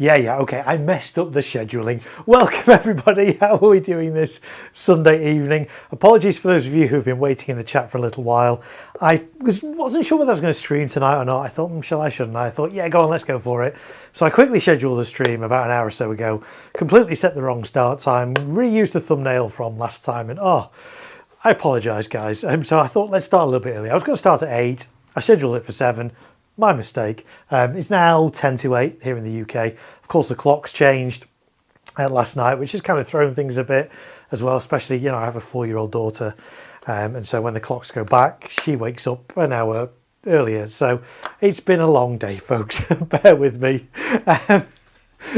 Yeah, okay, I messed up the scheduling. Welcome everybody, how are we doing this Sunday evening? Apologies for those of you who've been waiting in the chat for a little while. I wasn't sure whether I was going to stream tonight or not. I thought, shouldn't I? I thought, yeah, go on, let's go for it. So I quickly scheduled the stream about an hour or so ago, completely set the wrong start time, reused the thumbnail from last time, and I apologise guys. So I thought, let's start a little bit early. I was going to start at 8, I scheduled it for 7. My mistake. It's now 10 to 8 here in the UK. Of course, the clock's changed last night, which has kind of thrown things a bit as well, especially, you know, I have a 4-year-old daughter. And so when the clocks go back, she wakes up an hour earlier. So it's been a long day, folks. Bear with me.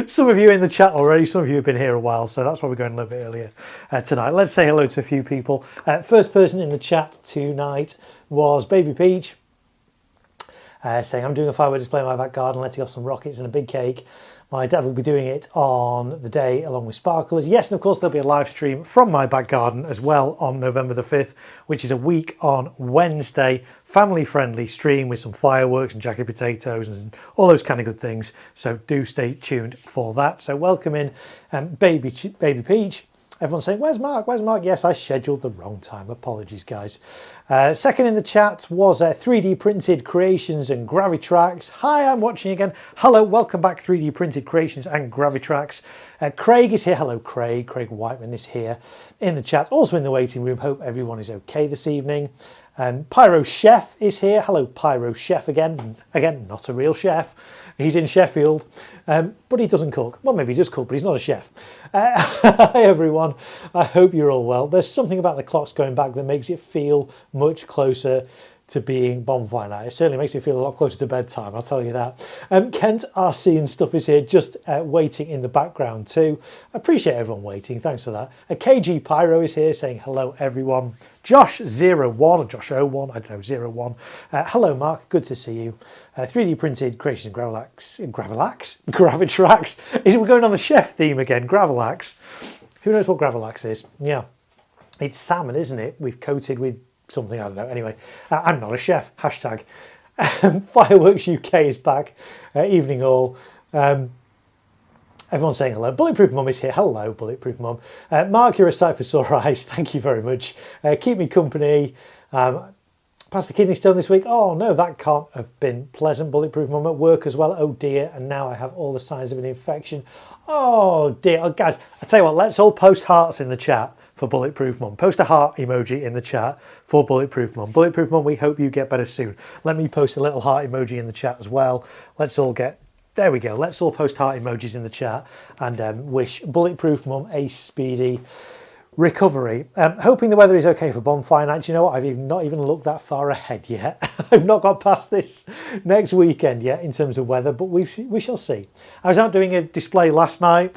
Some of you in the chat already, some of you have been here a while, so that's why we're going a little bit earlier tonight. Let's say hello to a few people. First person in the chat tonight was Baby Peach. Saying, I'm doing a firework display in my back garden, letting off some rockets and a big cake. My dad will be doing it on the day along with sparklers. Yes, and of course there'll be a live stream from my back garden as well on November the 5th, which is a week on Wednesday. Family friendly stream with some fireworks and jacket potatoes and all those kind of good things. So do stay tuned for that. So welcome in Baby Peach. Everyone's saying, where's Mark? Where's Mark? Yes, I scheduled the wrong time. Apologies, guys. Second in the chat was 3D printed creations and Gravitrax. Hi, I'm watching again. Hello, welcome back, 3D printed creations and Gravitrax. Craig is here. Hello, Craig. Craig Whiteman is here in the chat. Also in the waiting room. Hope everyone is okay this evening. Pyro Chef is here. Hello, Pyro Chef again. Again, not a real chef. He's in Sheffield, but he doesn't cook. Well, maybe he does cook, but he's not a chef. Hi, everyone. I hope you're all well. There's something about the clocks going back that makes it feel much closer to being bonfire night. It certainly makes it feel a lot closer to bedtime, I'll tell you that. Kent RC and stuff is here, just waiting in the background too. I appreciate everyone waiting, thanks for that. KG Pyro is here saying hello everyone. Josh01 or Josh01, I don't know, 01. Hello Mark, good to see you. 3D printed creation Gravitrax. We're going on the chef theme again, Gravelax. Who knows what Gravelax is? Yeah, it's salmon, isn't it? Coated with something, I don't know. Anyway, I'm not a chef, hashtag. Fireworks UK is back. Evening all. Everyone's saying hello. Bulletproof Mum is here. Hello, Bulletproof Mum. Mark, you're a sight for sore eyes. Thank you very much. Keep me company. Passed the kidney stone this week. Oh no, that can't have been pleasant. Bulletproof Mum at work as well. Oh dear, and now I have all the signs of an infection. Oh dear. Oh, guys, I tell you what, let's all post hearts in the chat for Bulletproof Mum. Post a heart emoji in the chat for Bulletproof Mum. Bulletproof Mum, we hope you get better soon. Let me post a little heart emoji in the chat as well. Let's all get, there we go. Let's all post heart emojis in the chat and wish Bulletproof Mum a speedy recovery. Hoping the weather is okay for bonfire night. You know what? I've not even looked that far ahead yet. I've not got past this next weekend yet in terms of weather, but we shall see. I was out doing a display last night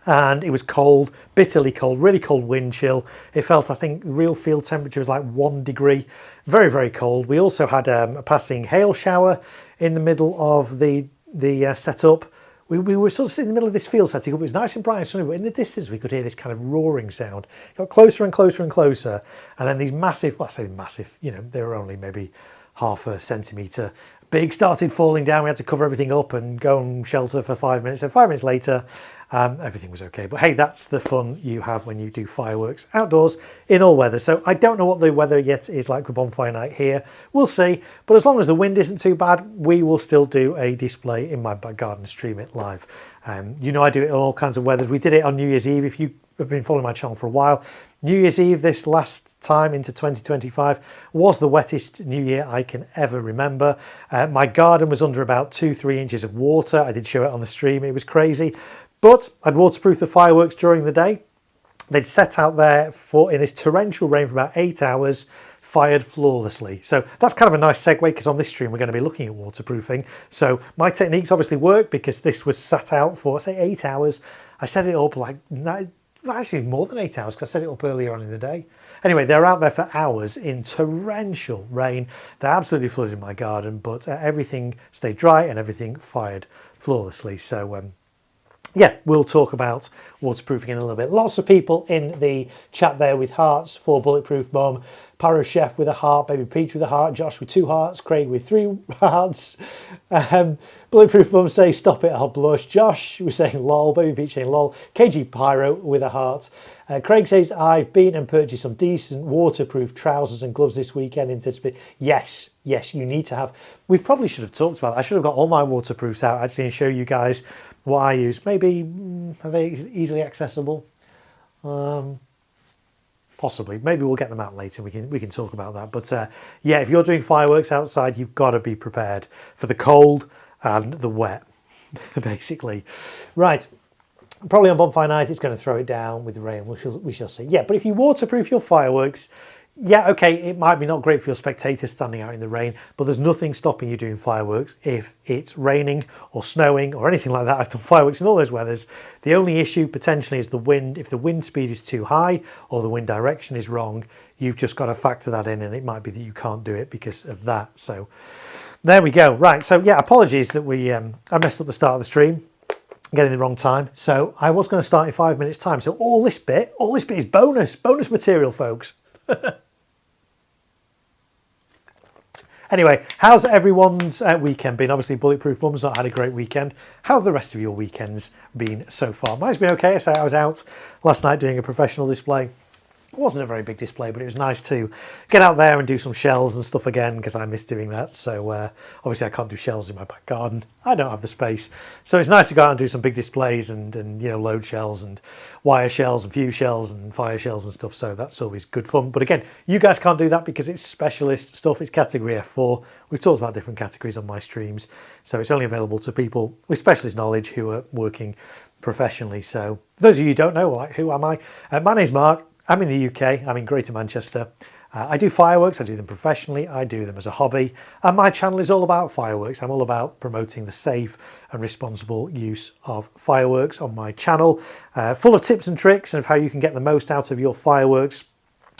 and it was cold, bitterly cold, really cold wind chill. It felt, I think, real field temperature was like 1 degree, very, very cold. We also had a passing hail shower in the middle of the setup. We were sort of in the middle of this field setting up. It was nice and bright and sunny, but in the distance we could hear this kind of roaring sound. It got closer and closer and closer, and then these massive, well, I say massive, you know, they were only maybe half a centimetre big, started falling down. We had to cover everything up and go and shelter for 5 minutes. So 5 minutes later, everything was okay. But hey, that's the fun you have when you do fireworks outdoors in all weather. So I don't know what the weather yet is like for bonfire night here. We'll see. But as long as the wind isn't too bad, we will still do a display in my back garden and stream it live. You know, I do it in all kinds of weathers. We did it on New Year's Eve. If you have been following my channel for a while, New Year's Eve this last time into 2025 was the wettest New Year I can ever remember. My garden was under about 2-3 inches of water. I did show it on the stream. It was crazy. But I'd waterproofed the fireworks during the day. They'd set out there in this torrential rain for about 8 hours, fired flawlessly. So that's kind of a nice segue because on this stream we're going to be looking at waterproofing. So my techniques obviously work because this was sat out for, say, 8 hours. I set it up like, actually more than 8 hours because I set it up earlier on in the day. Anyway, they're out there for hours in torrential rain. They absolutely flooded my garden, but everything stayed dry and everything fired flawlessly. So yeah, we'll talk about waterproofing in a little bit. Lots of people in the chat there with hearts for Bulletproof Mum. Pyro Chef with a heart, Baby Peach with a heart, Josh with 2 hearts, Craig with 3 hearts. Bulletproof Mum says, stop it, I'll blush. Josh was saying lol, Baby Peach saying lol. KG Pyro with a heart. Craig says, I've been and purchased some decent waterproof trousers and gloves this weekend. Yes, you need to have. We probably should have talked about it. I should have got all my waterproofs out actually and show you guys what I use. Maybe, are they easily accessible? Possibly. Maybe we'll get them out later. We can talk about that. But yeah, if you're doing fireworks outside, you've got to be prepared for the cold and the wet, basically. Right. Probably on bonfire night, it's going to throw it down with the rain. We shall see. Yeah, but if you waterproof your fireworks, yeah, okay, it might be not great for your spectators standing out in the rain, but there's nothing stopping you doing fireworks if it's raining or snowing or anything like that. I've done fireworks in all those weathers. The only issue potentially is the wind. If the wind speed is too high or the wind direction is wrong, you've just got to factor that in, and it might be that you can't do it because of that. So there we go. Right, so yeah, apologies that I messed up the start of the stream, getting the wrong time. So I was going to start in 5 minutes time. So all this bit is bonus material, folks. Anyway, how's everyone's weekend been? Obviously, Bulletproof Mum's not had a great weekend. How have the rest of your weekends been so far? Mine's been okay. I was out last night doing a professional display. It wasn't a very big display, but it was nice to get out there and do some shells and stuff again because I miss doing that. So obviously I can't do shells in my back garden. I don't have the space. So it's nice to go out and do some big displays and you know, load shells and wire shells and fuse shells and fire shells and stuff. So that's always good fun. But again, you guys can't do that because it's specialist stuff. It's category F4. We've talked about different categories on my streams. So it's only available to people with specialist knowledge who are working professionally. So for those of you who don't know, like, who am I? My name's Mark. I'm in the UK, I'm in Greater Manchester. I do fireworks, I do them professionally, I do them as a hobby, and my channel is all about fireworks. I'm all about promoting the safe and responsible use of fireworks on my channel, full of tips and tricks of how you can get the most out of your fireworks,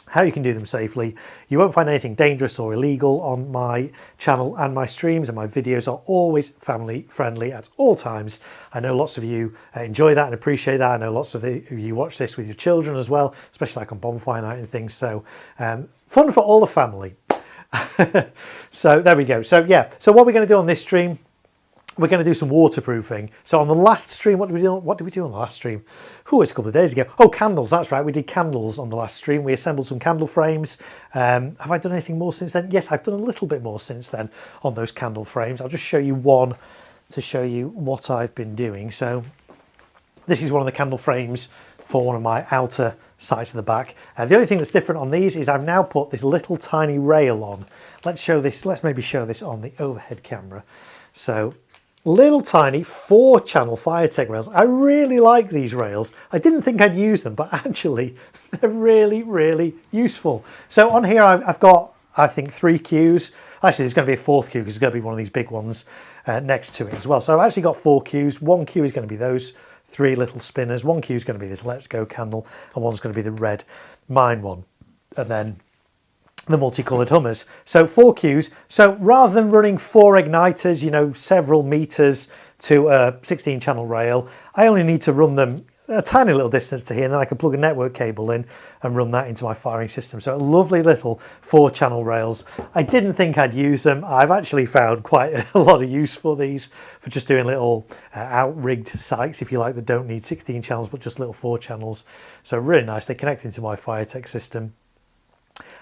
how you can do them safely. You won't find anything dangerous or illegal on my channel, and my streams and my videos are always family friendly at all times. I know lots of you enjoy that and appreciate that. I know lots of you watch this with your children as well, especially like on bonfire night and things. So fun for all the family. So there we go. So yeah, so what we're going to do on this stream, we're going to do some waterproofing. So on the last stream, what did we do on the last stream? Oh, it's a couple of days ago. Oh, candles, that's right. We did candles on the last stream. We assembled some candle frames. Have I done anything more since then? Yes, I've done a little bit more since then on those candle frames. I'll just show you one to show you what I've been doing. So this is one of the candle frames for one of my outer sites of the back. The only thing that's different on these is I've now put this little tiny rail on. Let's maybe show this on the overhead camera. So little tiny 4-channel Firetech rails. I really like these rails. I didn't think I'd use them, but actually they're really, really useful. So on here I've got, I think, 3 queues. Actually, there's going to be a 4th queue because there's going to be one of these big ones next to it as well. So I've actually got 4 queues. 1 queue is going to be those 3 little spinners. 1 queue is going to be this Let's Go candle, and one's going to be the red mine one. And then the multicoloured Hummers. So 4 queues. So rather than running 4 igniters, you know, several meters to a 16-channel rail, I only need to run them a tiny little distance to here, and then I can plug a network cable in and run that into my firing system. So lovely little 4-channel rails. I didn't think I'd use them. I've actually found quite a lot of use for these, for just doing little out-rigged sites, if you like, that don't need 16 channels, but just little 4 channels. So really nice. They connect into my Firetech system,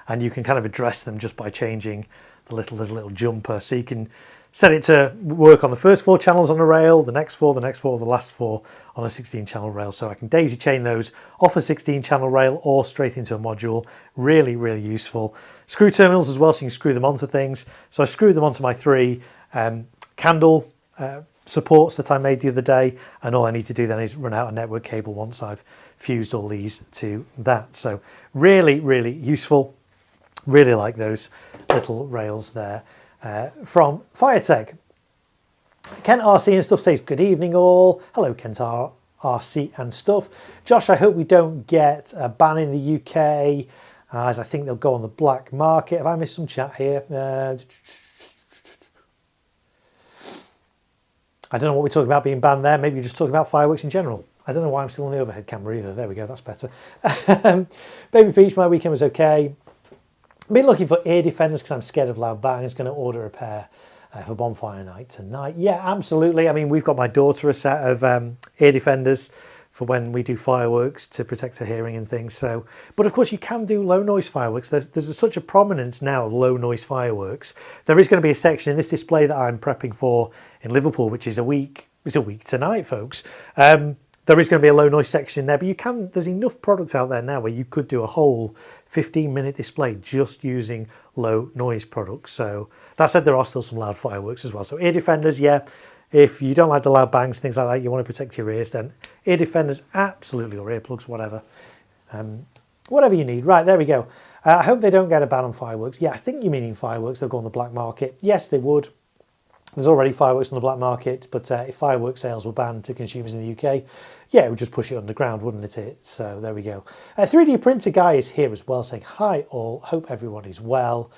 and you can kind of address them just by changing there's a little jumper. So you can set it to work on the first 4 channels on a rail, the next 4, the last 4 on a 16-channel rail. So I can daisy chain those off a 16-channel rail or straight into a module. Really, really useful. Screw terminals as well, so you can screw them onto things. So I screwed them onto my 3 candle supports that I made the other day, and all I need to do then is run out a network cable once I've fused all these to that. So really, really useful. Really like those little rails there from Firetech. Kent RC and stuff says, good evening all. Hello Kent RC and stuff. Josh, I hope we don't get a ban in the UK, as I think they'll go on the black market. Have I missed some chat here? I don't know what we're talking about being banned there. Maybe you're just talking about fireworks in general. I don't know why I'm still on the overhead camera either. There we go, that's better. Baby Peach, my weekend was okay. I've been looking for ear defenders because I'm scared of loud bangs. Going to order a pair for bonfire night tonight. Yeah, absolutely. I mean, we've got my daughter a set of ear defenders for when we do fireworks to protect her hearing and things. So, but of course you can do low noise fireworks. There's such a prominence now of low noise fireworks. There is going to be a section in this display that I'm prepping for in Liverpool, which is a week tonight, folks. There is going to be a low noise section in there, but there's enough products out there now where you could do a whole 15-minute display just using low noise products. So that said, there are still some loud fireworks as well. So ear defenders, yeah. If you don't like the loud bangs, things like that, you want to protect your ears, then ear defenders, absolutely, or earplugs, whatever. Whatever you need. Right, there we go. I hope they don't get a ban on fireworks. Yeah, I think you're meaning fireworks. They'll go on the black market. Yes, they would. There's already fireworks on the black market, but if fireworks sales were banned to consumers in the UK, yeah, it would just push it underground, wouldn't it? So there we go. 3D printer guy is here as well, saying, hi all, hope everyone is well.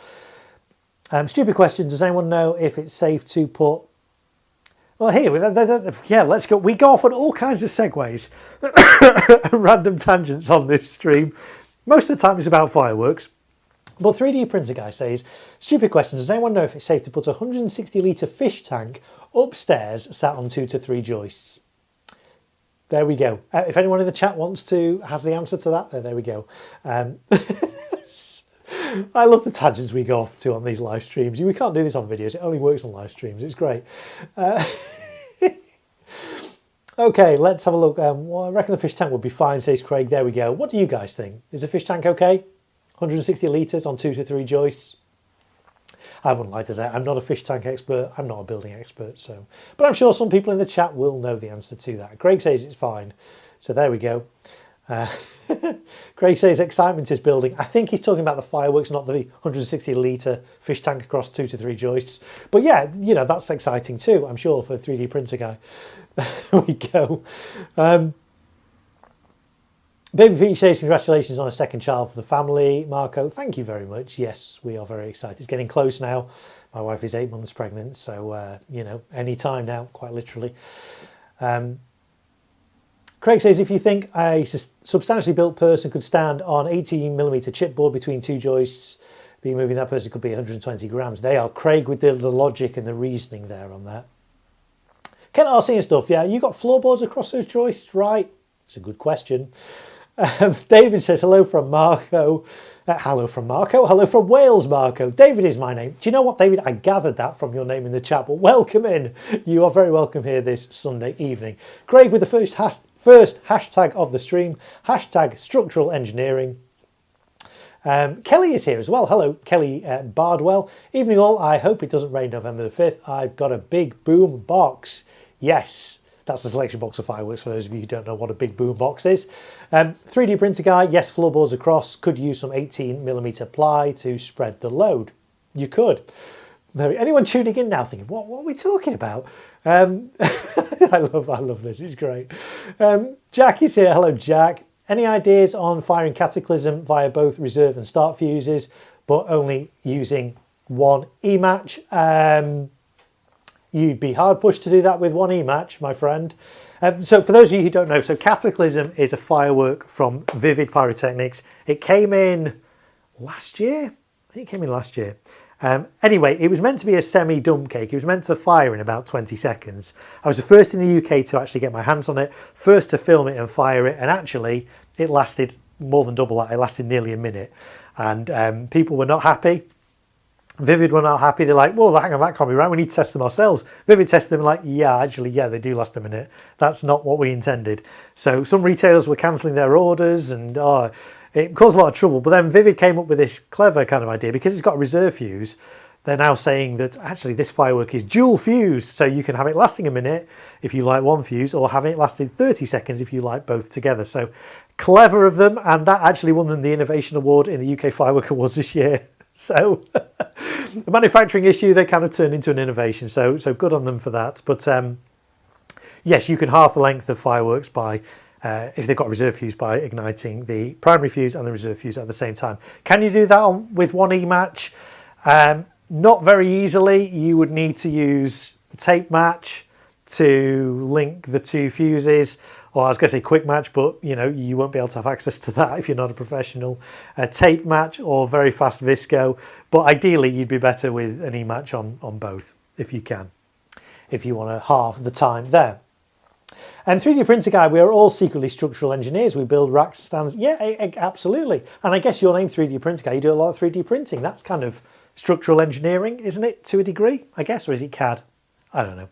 Stupid question, does anyone know if it's safe to put... Well, here, yeah, let's go. We go off on all kinds of segues, random tangents on this stream. Most of the time it's about fireworks. But 3D printer guy says, stupid question, does anyone know if it's safe to put a 160 litre fish tank upstairs sat on 2 to 3 joists? There we go. If anyone in the chat has the answer to that, there we go. I love the tangents we go off to on these live streams. We can't do this on videos. It only works on live streams. It's great. Okay, let's have a look. Well, I reckon the fish tank would be fine, says Craig. There we go. What do you guys think? Is the fish tank okay? 160 litres on 2 to 3 joists? I wouldn't like to say. I'm not a fish tank expert. I'm not a building expert. So, but I'm sure some people in the chat will know the answer to that. Craig says it's fine. So there we go. Craig says excitement is building. I think he's talking about the fireworks, not the 160 litre fish tank across 2 to 3 joists. But yeah, you know, that's exciting too, I'm sure, for a 3D printer guy. There we go. Baby Peach says congratulations on a second child for the family. Marco, thank you very much. Yes, we are very excited. It's getting close now. My wife is 8 months pregnant, so you know, any time now, quite literally. Craig says, if you think a substantially built person could stand on 18mm chipboard between 2 joists, be moving, that person could be 120 grams. They are, Craig, with the logic and the reasoning there on that. Ken RC and stuff, yeah, you got floorboards across those joists, right? It's a good question. David says, hello from Marco. Hello from Marco. Hello from Wales, Marco. David is my name. Do you know what, David? I gathered that from your name in the chat, but welcome in. You are very welcome here this Sunday evening. Craig with the first hashtag of the stream, hashtag structural engineering. Kelly is here as well. Hello, Kelly Bardwell. Evening all. I hope it doesn't rain November the 5th. I've got a big boom box. Yes. That's the selection box of fireworks for those of you who don't know what a big boom box is. 3D printer guy, yes, floorboards across. Could use some 18mm ply to spread the load. You could. Anyone tuning in now thinking, what are we talking about? I love this, it's great. Jack is here. Hello, Jack. Any ideas on firing Cataclysm via both reserve and start fuses, but only using one E-match? You'd be hard pushed to do that with one E-match, my friend. So for those of you who don't know, so Cataclysm is a firework from Vivid Pyrotechnics. It came in last year. I think it came in last year. Anyway, it was meant to be a semi-dump cake. It was meant to fire in about 20 seconds. I was the first in the UK to actually get my hands on it, first to film it and fire it, and actually it lasted more than double that. It lasted nearly a minute, and people were not happy. Vivid were not happy. They're like, well, hang on, that can't be right. We need to test them ourselves. Vivid tested them like, yeah, actually, yeah, they do last a minute. That's not what we intended. So some retailers were cancelling their orders, and it caused a lot of trouble. But then Vivid came up with this clever kind of idea. Because it's got a reserve fuse, they're now saying that actually this firework is dual fused. So you can have it lasting a minute if you like one fuse, or have it lasting 30 seconds if you like both together. So clever of them. And that actually won them the Innovation Award in the UK Firework Awards this year. So the manufacturing issue, they kind of turned into an innovation. So good on them for that. But yes, you can halve the length of fireworks by, if they've got a reserve fuse, by igniting the primary fuse and the reserve fuse at the same time. Can you do that with one E-match? Not very easily. You would need to use a tape match. to link the two fuses, or I was going to say quick match, but you won't be able to have access to that if you're not a professional. Tape match or very fast visco, but ideally you'd be better with an e-match on both if you can, if you want to halve the time there. And 3D Printer Guy, we are all secretly structural engineers. We build racks, stands. Yeah, absolutely. And I guess your name 3D Printer Guy, you do a lot of 3D printing. That's kind of structural engineering, isn't it, to a degree, I guess, or is it CAD? I don't know.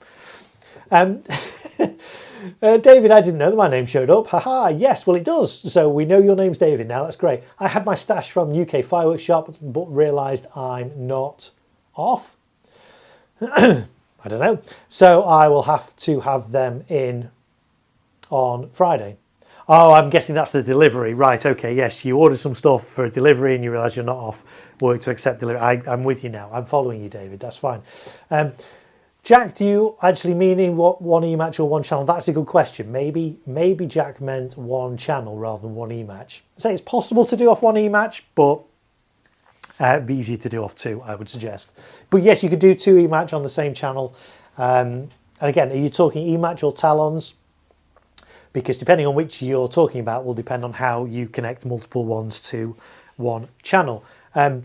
David, I didn't know that my name showed up. Haha, yes, well it does. So we know your name's David now, that's great. I had my stash from UK Fireworks Shop, but realised I'm not off. I don't know. So I will have to have them in on Friday. Oh, I'm guessing that's the delivery. Right, okay, yes, you ordered some stuff for a delivery and you realise you're not off work to accept delivery. I'm with you now. I'm following you, David. That's fine. Jack, do you actually mean in one e-match or one channel? That's a good question. Maybe Jack meant one channel rather than one e-match. Say it's possible to do off one e-match, but it'd be easier to do off two, I would suggest. But yes, you could do two e-match on the same channel. And again, are you talking e-match or talons? Because depending on which you're talking about will depend on how you connect multiple ones to one channel. If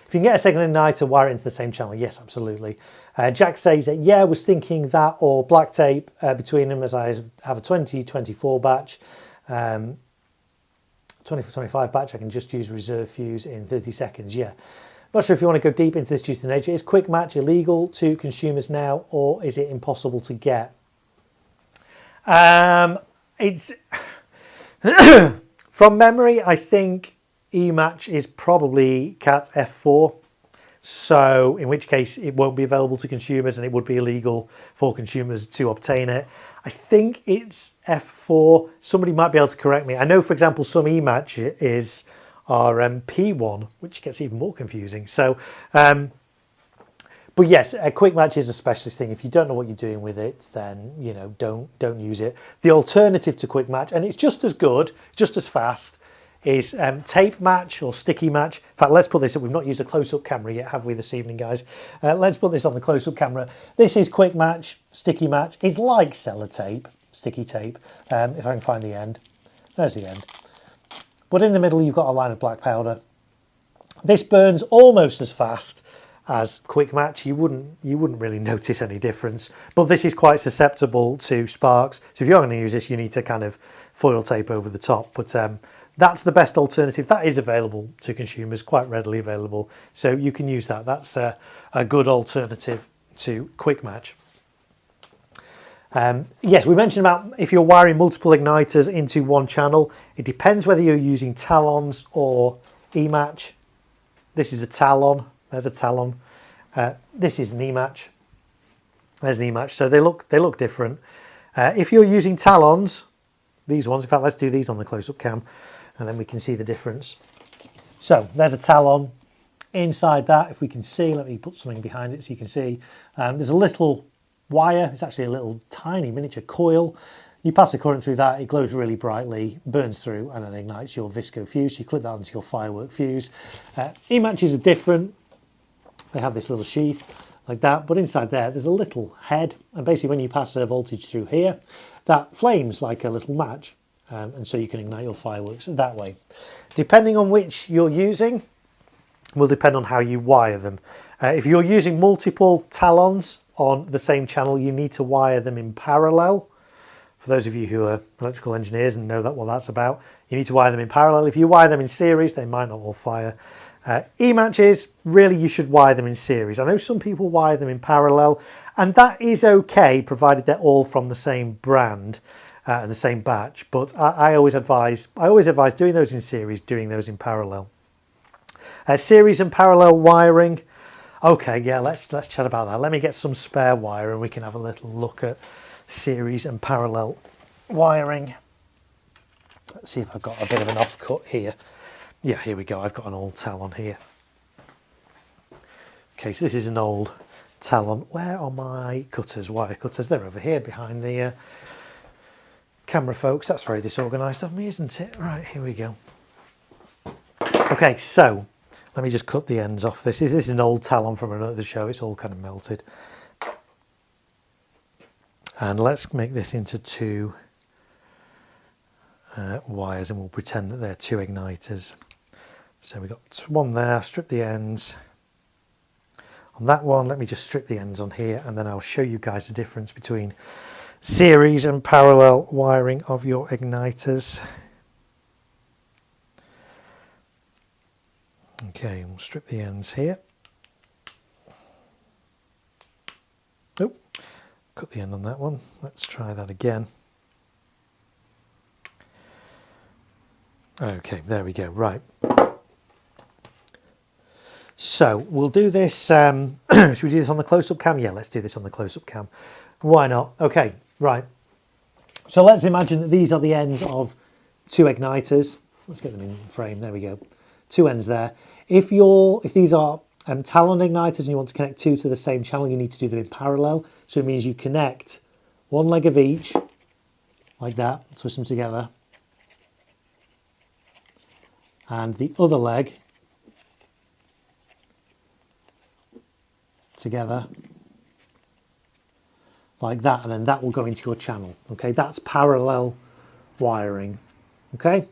you can get a second igniter, wire it into the same channel. Yes, absolutely. Jack says that, yeah, I was thinking that or black tape between them, as I have a 2024 batch. 24-25 batch, I can just use reserve fuse in 30 seconds. Yeah. Not sure if you want to go deep into this due to the nature. Is quick match illegal to consumers now, or is it impossible to get? It's from memory, I think e-match is probably CAT F4. So in which case it won't be available to consumers and it would be illegal for consumers to obtain it. I think it's F4. Somebody might be able to correct me. I know, for example, some e-match is P1, which gets even more confusing. So, but yes, a quick match is a specialist thing. If you don't know what you're doing with it, then don't use it. The alternative to quick match, and it's just as good, just as fast, is tape match or sticky match. In fact, let's put this up. We've not used a close-up camera yet, have we, this evening, guys? Let's put this on the close-up camera. This is quick match, sticky match. It's like sellotape, sticky tape, if I can find the end. There's the end. But in the middle, you've got a line of black powder. This burns almost as fast as quick match. You wouldn't really notice any difference, but this is quite susceptible to sparks. So if you're going to use this, you need to kind of foil tape over the top. But that's the best alternative. That is available to consumers, quite readily available. So you can use that. That's a good alternative to quick match. Yes, we mentioned about if you're wiring multiple igniters into one channel, it depends whether you're using talons or e-match. This is a talon. There's a talon. This is an e-match. There's an e-match. So they look different. If you're using talons, these ones, in fact, let's do these on the close-up cam, and then we can see the difference. So there's a talon. Inside that, if we can see, let me put something behind it so you can see. There's a little wire. It's actually a little tiny miniature coil. You pass a current through that, it glows really brightly, burns through, and then ignites your visco fuse. You clip that onto your firework fuse. E-matches are different. They have this little sheath like that, but inside there's a little head, and basically when you pass a voltage through here, that flames like a little match, and so you can ignite your fireworks that way. Depending on which you're using will depend on how you wire them. If you're using multiple talons on the same channel, you need to wire them in parallel. For those of you who are electrical engineers and know what that's about, you need to wire them in parallel. If you wire them in series, they might not all fire. E-matches, really you should wire them in series. I know some people wire them in parallel, and that is okay, provided they're all from the same brand and the same batch. But I always advise doing those in series, doing those in parallel. Series and parallel wiring. Okay, yeah, let's chat about that. Let me get some spare wire and we can have a little look at series and parallel wiring. Let's see if I've got a bit of an offcut here. Yeah, here we go. I've got an old talon here. Okay, so this is an old talon. Where are my cutters, wire cutters? They're over here behind the camera, folks. That's very disorganised of me, isn't it? Right, here we go. Okay, so let me just cut the ends off. This is an old talon from another show. It's all kind of melted. And let's make this into two wires, and we'll pretend that they're two igniters. So we've got one there, strip the ends. On that one, let me just strip the ends on here, and then I'll show you guys the difference between series and parallel wiring of your igniters. Okay, we'll strip the ends here. Oh, cut the end on that one. Let's try that again. Okay, there we go. Right. So we'll do this. Should we do this on the close-up cam? Yeah, let's do this on the close-up cam. Why not? Okay, right. So let's imagine that these are the ends of two igniters. Let's get them in frame. There we go. Two ends there. If these are Talon igniters and you want to connect two to the same channel, you need to do them in parallel. So it means you connect one leg of each, like that, twist them together, and the other leg together like that, and then that will go into your channel. Okay, that's parallel wiring. Okay,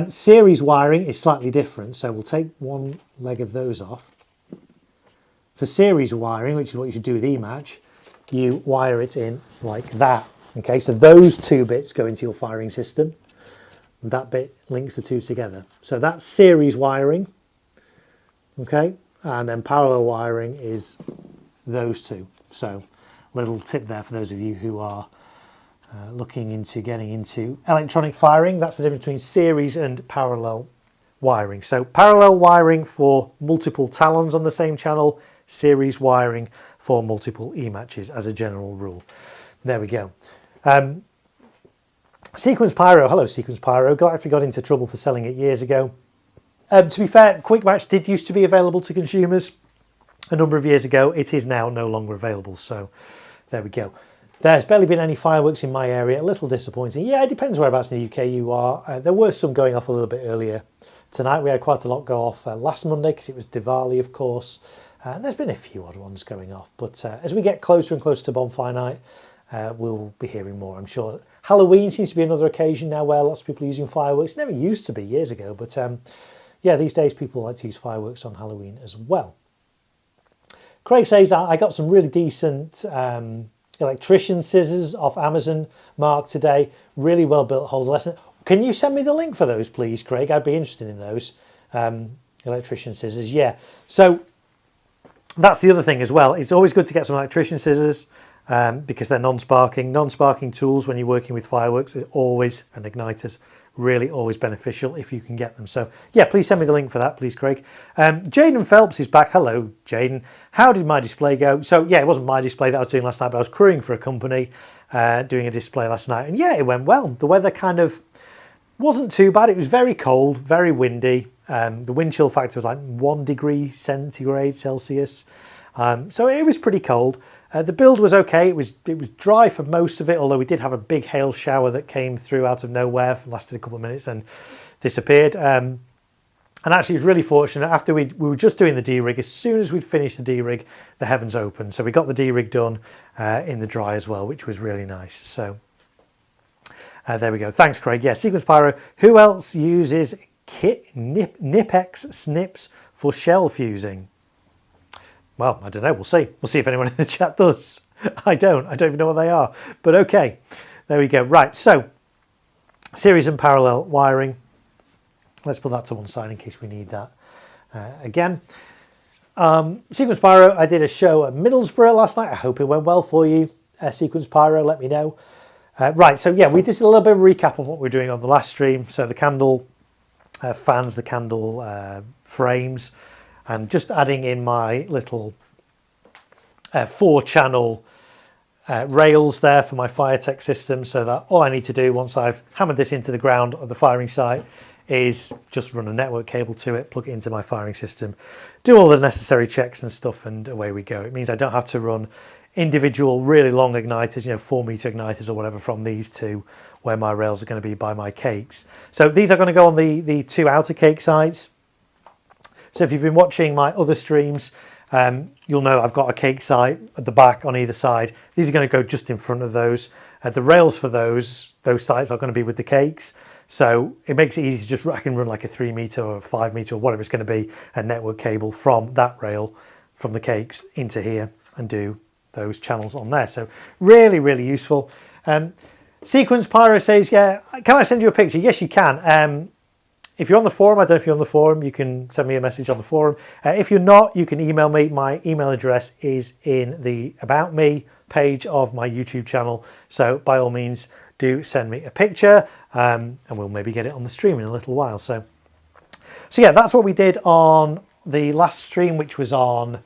series wiring is slightly different, so we'll take one leg of those off. For series wiring, which is what you should do with eMatch, you wire it in like that. Okay, so those two bits go into your firing system, and that bit links the two together. So that's series wiring. Okay, and then parallel wiring is those two. So little tip there for those of you who are looking into getting into electronic firing. That's the difference between series and parallel wiring. So parallel wiring for multiple Talons on the same channel, series wiring for multiple eMatches as a general rule. There we go. Sequence Pyro, hello Sequence Pyro. Galactic got into trouble for selling it years ago. To be fair, Quick Match did used to be available to consumers a number of years ago. It is now no longer available, so there we go. There's barely been any fireworks in my area, a little disappointing. Yeah, it depends whereabouts in the UK you are. There were some going off a little bit earlier tonight. We had quite a lot go off last Monday because it was Diwali, of course. And there's been a few odd ones going off, but as we get closer and closer to Bonfire Night, we'll be hearing more, I'm sure. Halloween seems to be another occasion now where lots of people are using fireworks. It never used to be years ago, but yeah, these days people like to use fireworks on Halloween as well. Craig says, I got some really decent electrician scissors off Amazon, Mark, today. Really well built, hold a lesson. Can you send me the link for those, please, Craig? I'd be interested in those electrician scissors. Yeah, so that's the other thing as well. It's always good to get some electrician scissors because they're non-sparking. Non-sparking tools when you're working with fireworks is always, and igniters, really always beneficial if you can get them. So yeah, please send me the link for that, please, Craig. Jaden Phelps is back. Hello, Jaden. How did my display go? So yeah, it wasn't my display that I was doing last night, but I was crewing for a company doing a display last night. And yeah, it went well. The weather kind of wasn't too bad. It was very cold, very windy. The wind chill factor was like 1 degree centigrade Celsius. So it was pretty cold. The build was okay. It was dry for most of it, although we did have a big hail shower that came through out of nowhere, lasted a couple of minutes and disappeared. And actually it was really fortunate. After we were just doing the D-rig, as soon as we'd finished the D-rig, the heavens opened. So we got the D-rig done in the dry as well, which was really nice. So there we go. Thanks, Craig. Yeah, Sequence Pyro. Who else uses Nipex snips for shell fusing? Well, I don't know. We'll see. We'll see if anyone in the chat does. I don't even know what they are. But okay, there we go. Right, so series and parallel wiring. Let's put that to one side in case we need that again. Sequence Pyro, I did a show at Middlesbrough last night. I hope it went well for you. Sequence Pyro, let me know. Right, so yeah, we did a little bit of a recap of what we're doing on the last stream. So the candle fans, the candle frames, and just adding in my little 4-channel rails there for my Firetech system, so that all I need to do once I've hammered this into the ground of the firing site is just run a network cable to it, plug it into my firing system, do all the necessary checks and stuff, and away we go. It means I don't have to run individual really long igniters, 4-meter igniters or whatever from these two, where my rails are going to be by my cakes. So these are going to go on the 2 outer cake sites. So if you've been watching my other streams, You'll know I've got a cake site at the back on either side. These are going to go just in front of those. The rails for those sites are going to be with the cakes. So it makes it easy to just, I can run like a 3 meter or a 5 meter or whatever it's going to be, a network cable from that rail from the cakes into here and do those channels on there. So really, really useful. Sequence Pyro says, yeah, can I send you a picture? Yes, you can. If you're on the forum, I don't know if you're on the forum, you can send me a message on the forum. If you're not, you can email me. My email address is in the About Me page of my YouTube channel. So by all means, do send me a picture and we'll maybe get it on the stream in a little while. So yeah, that's what we did on the last stream, which was on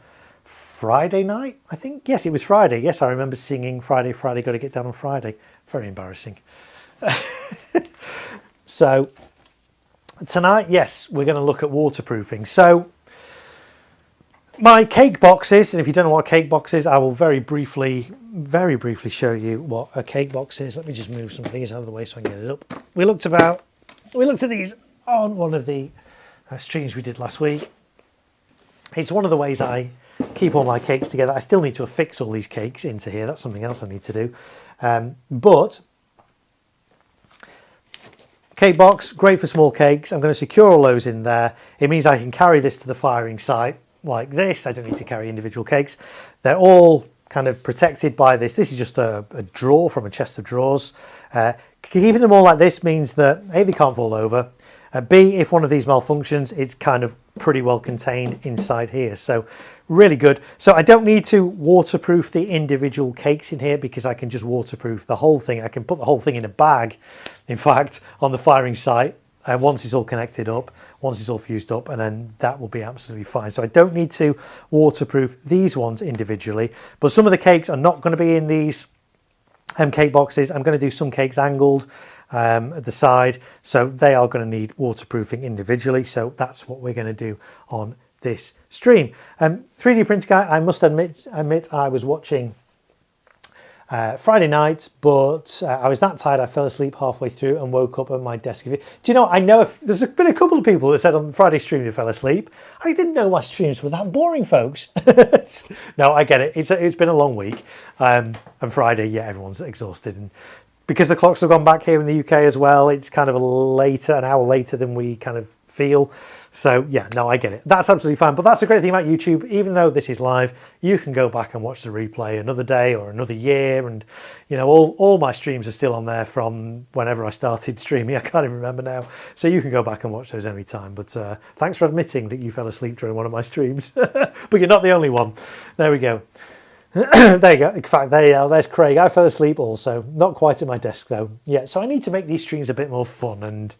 Friday night, I think. Yes, it was Friday. Yes, I remember singing Friday, Friday, got to get down on Friday. Very embarrassing. So tonight, yes, we're going to look at waterproofing. So my cake boxes, and if you don't know what a cake box is, I will very briefly show you what a cake box is. Let me just move some of these out of the way so I can get it up. We looked at these on one of the streams we did last week. It's one of the ways I keep all my cakes together. I still need to affix all these cakes into here. That's something else I need to do. But cake box, great for small cakes. I'm going to secure all those in there. It means I can carry this to the firing site like this. I don't need to carry individual cakes. They're all kind of protected by this. This is just a drawer from a chest of drawers. Keeping them all like this means that A, they can't fall over. B, if one of these malfunctions, it's kind of pretty well contained inside here. So really good. So I don't need to waterproof the individual cakes in here because I can just waterproof the whole thing. I can put the whole thing in a bag, in fact, on the firing site. Once it's all connected up, once it's all fused up, and then that will be absolutely fine. So I don't need to waterproof these ones individually, but some of the cakes are not going to be in these cake boxes. I'm going to do some cakes angled at the side, so they are going to need waterproofing individually. So that's what we're going to do on this stream. 3D printer guy, I must admit I was watching Friday night, but I was that tired I fell asleep halfway through and woke up at my desk. Do you know, I know if there's been a couple of people that said on the Friday stream they fell asleep. I didn't know my streams were that boring, folks. No, I get it. It's been a long week, and Friday, yeah, everyone's exhausted, and because the clocks have gone back here in the UK as well, it's kind of an hour later than we kind of feel. So yeah, no, I get it. That's absolutely fine. But that's the great thing about YouTube. Even though this is live, you can go back and watch the replay another day or another year. And you know, all my streams are still on there from whenever I started streaming. I can't even remember now. So you can go back and watch those any time. But thanks for admitting that you fell asleep during one of my streams. But you're not the only one. There we go. There you go. In fact, there's Craig. I fell asleep also. Not quite at my desk though. Yeah, so I need to make these streams a bit more fun and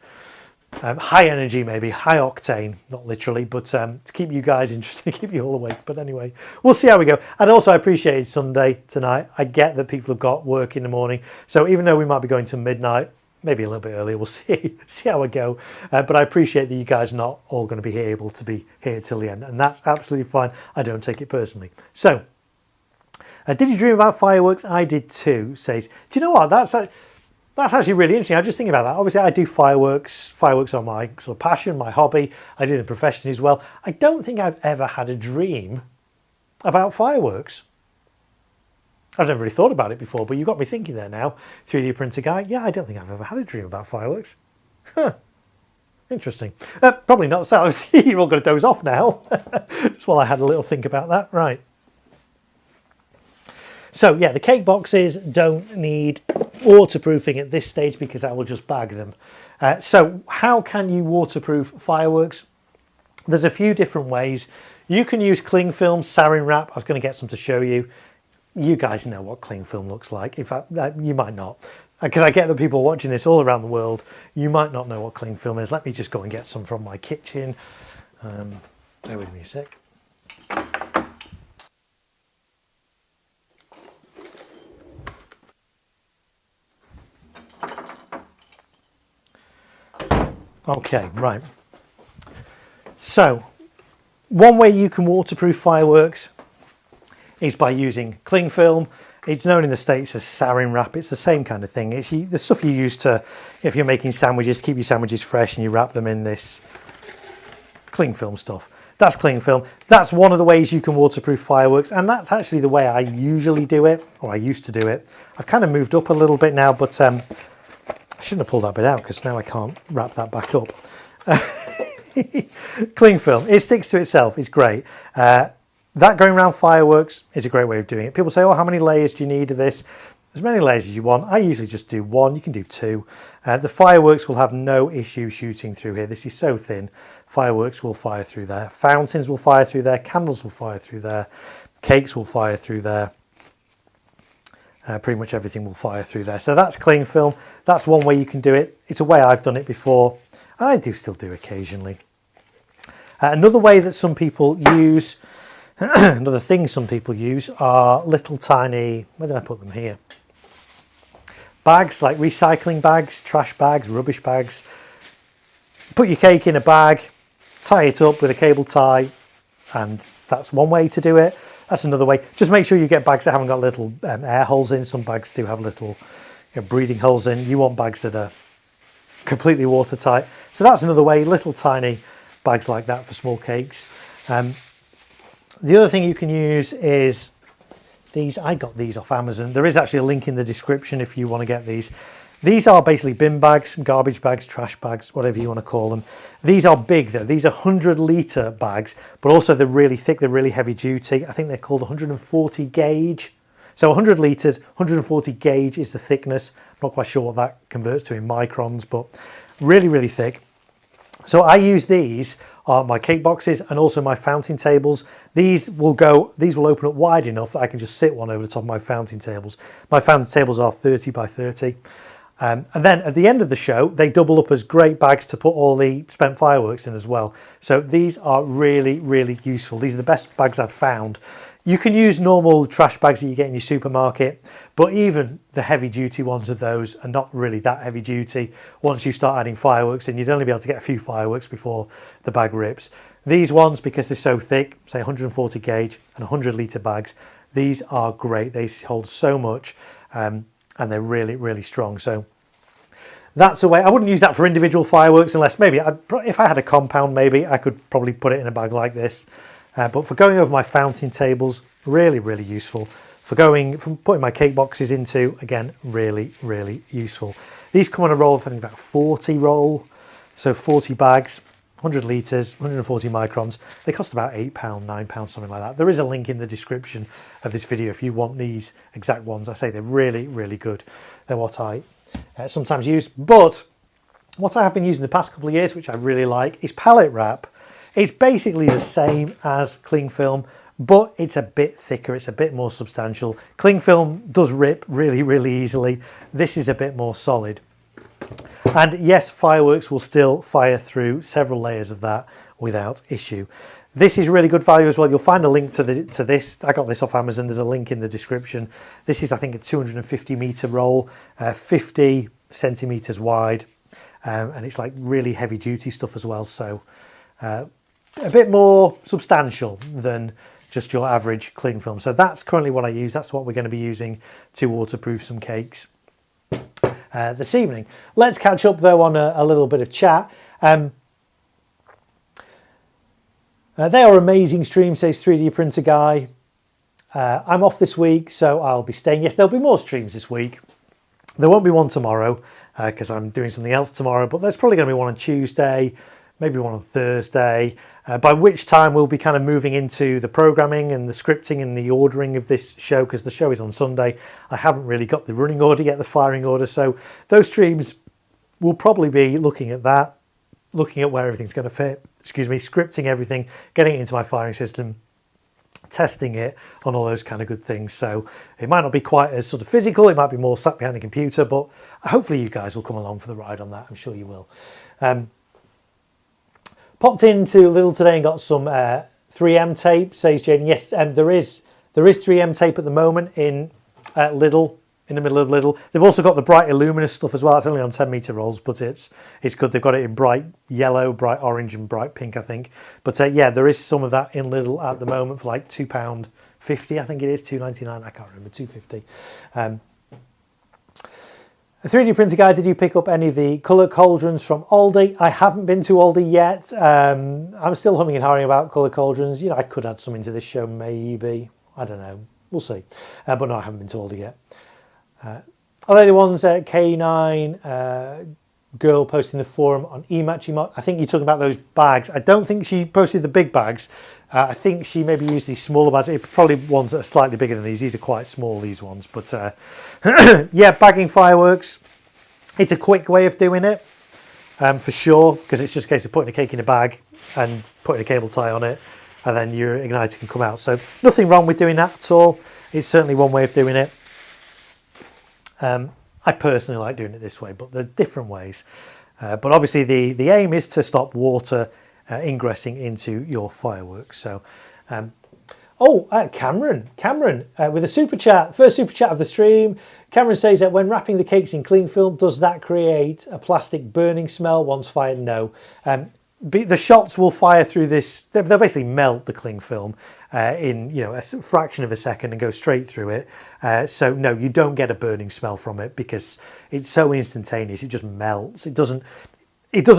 high energy, maybe high octane, not literally, but to keep you guys interested, keep you all awake. But anyway, we'll see how we go. And also, I appreciate it's Sunday tonight. I get that people have got work in the morning, so even though we might be going to midnight, maybe a little bit earlier, we'll see how I go. But I appreciate that you guys are not all going to be able to be here till the end, and that's absolutely fine. I don't take it personally. So, did you dream about fireworks? I did too. Says, do you know what? That's actually really interesting. I was just thinking about that. Obviously, I do fireworks. Fireworks are my sort of passion, my hobby. I do them professionally as well. I don't think I've ever had a dream about fireworks. I've never really thought about it before, but you got me thinking there now. 3D printer guy. Yeah, I don't think I've ever had a dream about fireworks. Huh. Interesting. Probably not. So you're all going to doze off now. Just while I had a little think about that. Right. So yeah, the cake boxes don't need waterproofing at this stage because I will just bag them. So how can you waterproof fireworks? There's a few different ways. You can use cling film, sarin wrap. I was going to get some to show you. You guys know what cling film looks like. In fact, you might not, because I get the people watching this all around the world. You might not know what cling film is. Let me just go and get some from my kitchen. Bear with me a sec. Okay, right. So, one way you can waterproof fireworks is by using cling film. It's known in the States as sarin wrap. It's the same kind of thing. It's the stuff you use to, if you're making sandwiches, keep your sandwiches fresh, and you wrap them in this cling film stuff. That's cling film. That's one of the ways you can waterproof fireworks, and that's actually the way I usually do it, or I used to do it. I've kind of moved up a little bit now, but I shouldn't have pulled that bit out because now I can't wrap that back up. Cling film, it sticks to itself, it's great. That going around fireworks is a great way of doing it. People say, oh, how many layers do you need of this? As many layers as you want. I usually just do one, you can do two. The fireworks will have no issue shooting through here. This is so thin. Fireworks will fire through there. Fountains will fire through there. Candles will fire through there. Cakes will fire through there. Pretty much everything will fire through there. So that's cling film. That's one way you can do it. It's a way I've done it before, and I do still do occasionally. Another way that some people use, another thing some people use are little tiny, where did I put them here? Bags, like recycling bags, trash bags, rubbish bags. Put your cake in a bag, tie it up with a cable tie, and that's one way to do it. That's another way. Just make sure you get bags that haven't got little air holes in. Some bags do have little breathing holes in. You want bags that are completely watertight. So that's another way, little tiny bags like that for small cakes. The other thing you can use is these. I got these off Amazon. There is actually a link in the description if you want to get these. These are basically bin bags, garbage bags, trash bags, whatever you want to call them. These are big though. These are 100-litre bags, but also they're really thick, they're really heavy duty. I think they're called 140 gauge. So 100 litres, 140 gauge is the thickness. I'm not quite sure what that converts to in microns, but really, really thick. So I use these on my cake boxes and also my fountain tables. These will open up wide enough that I can just sit one over the top of my fountain tables. My fountain tables are 30 by 30. And then at the end of the show, they double up as great bags to put all the spent fireworks in as well. So these are really, really useful. These are the best bags I've found. You can use normal trash bags that you get in your supermarket, but even the heavy duty ones of those are not really that heavy duty. Once you start adding fireworks in, you'd only be able to get a few fireworks before the bag rips. These ones, because they're so thick, say 140 gauge and 100-litre bags, these are great. They hold so much and they're really, really strong. So that's a way. I wouldn't use that for individual fireworks unless maybe if I had a compound, maybe I could probably put it in a bag like this. But for going over my fountain tables, really, really useful. For putting my cake boxes into, again, really, really useful. These come on a roll of, I think, about 40 roll. So 40 bags, 100 litres, 140 microns. They cost about £8, £9, something like that. There is a link in the description of this video if you want these exact ones. I say they're really, really good. They're what I sometimes use. But what I have been using the past couple of years, which I really like, is pallet wrap. It's basically the same as cling film, but it's a bit thicker, it's a bit more substantial. Cling film does rip really, really easily. This is a bit more solid. And yes, fireworks will still fire through several layers of that without issue. This is really good value as well. You'll find a link to this. I got this off Amazon. There's a link in the description. This is, I think, a 250 meter roll, 50 centimeters wide, and it's like really heavy duty stuff as well. So a bit more substantial than just your average cling film. So that's currently what I use. That's what we're going to be using to waterproof some cakes this evening. Let's catch up though on a little bit of chat. They are amazing streams, says 3D Printer Guy. I'm off this week, so I'll be staying. Yes, there'll be more streams this week. There won't be one tomorrow because I'm doing something else tomorrow, but there's probably going to be one on Tuesday, maybe one on Thursday, by which time we'll be kind of moving into the programming and the scripting and the ordering of this show, because the show is on Sunday. I haven't really got the running order yet, the firing order, so those streams will probably be looking at that, looking at where everything's going to fit, scripting everything, getting it into my firing system, testing it on all those kind of good things. So it might not be quite as sort of physical, it might be more sat behind a computer, but hopefully you guys will come along for the ride on that. I'm sure you will. Popped into Lidl today and got some 3M tape, says Jaden. Yes, there is 3M tape at the moment in Lidl, in the middle of Lidl. They've also got the bright Illumina stuff as well. It's only on 10 meter rolls, but it's good. They've got it in bright yellow, bright orange and bright pink, I think. But yeah, there is some of that in Lidl at the moment for like £2.50, I think it is, £2.99, I can't remember, £2.50. A 3D printer guy, did you pick up any of the colour cauldrons from Aldi? I haven't been to Aldi yet. I'm still humming and hawing about colour cauldrons. You know, I could add some into this show, maybe. I don't know. We'll see. But no, I haven't been to Aldi yet. Are they the ones at K9 girl posting the forum on eMatchy? I think you're talking about those bags. I don't think she posted the big bags. I think she maybe used these smaller bags. It probably ones that are slightly bigger than these. These are quite small, these ones. But yeah, bagging fireworks. It's a quick way of doing it, for sure, because it's just a case of putting a cake in a bag and putting a cable tie on it, and then your igniter can come out. So nothing wrong with doing that at all. It's certainly one way of doing it. I personally like doing it this way, but there's different ways. But obviously the aim is to stop water ingressing into your fireworks. So, Cameron with a super chat, first super chat of the stream. Cameron says that when wrapping the cakes in cling film, does that create a plastic burning smell once fired? No. The shots will fire through this. They'll basically melt the cling film in a fraction of a second and go straight through it. So no, you don't get a burning smell from it because it's so instantaneous. It just melts. It doesn't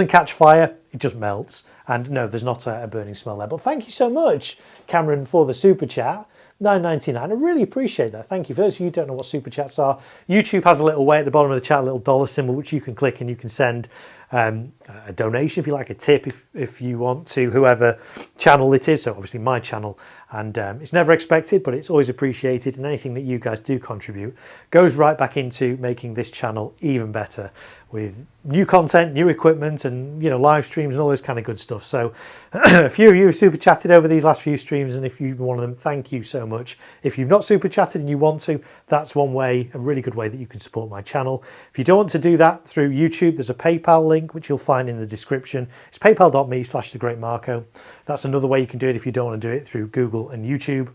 catch fire. It just melts. And no, there's not a burning smell there. But thank you so much, Cameron, for the super chat. $9.99. I really appreciate that. Thank you. For those of you who don't know what super chats are, YouTube has a little way at the bottom of the chat, a little dollar symbol, which you can click and you can send a donation, if you like, a tip, if you want, to whoever channel it is. So obviously my channel, and it's never expected, but it's always appreciated, and anything that you guys do contribute goes right back into making this channel even better with new content, new equipment, and live streams and all this kind of good stuff. So a few of you have super chatted over these last few streams, and if you've been one of them, thank you so much. If you've not super chatted and you want to, that's one way, a really good way that you can support my channel. If you don't want to do that through YouTube, there's a PayPal link which you'll find in the description. It's paypal.me/thegreatmarko. That's another way you can do it if you don't want to do it through Google and YouTube.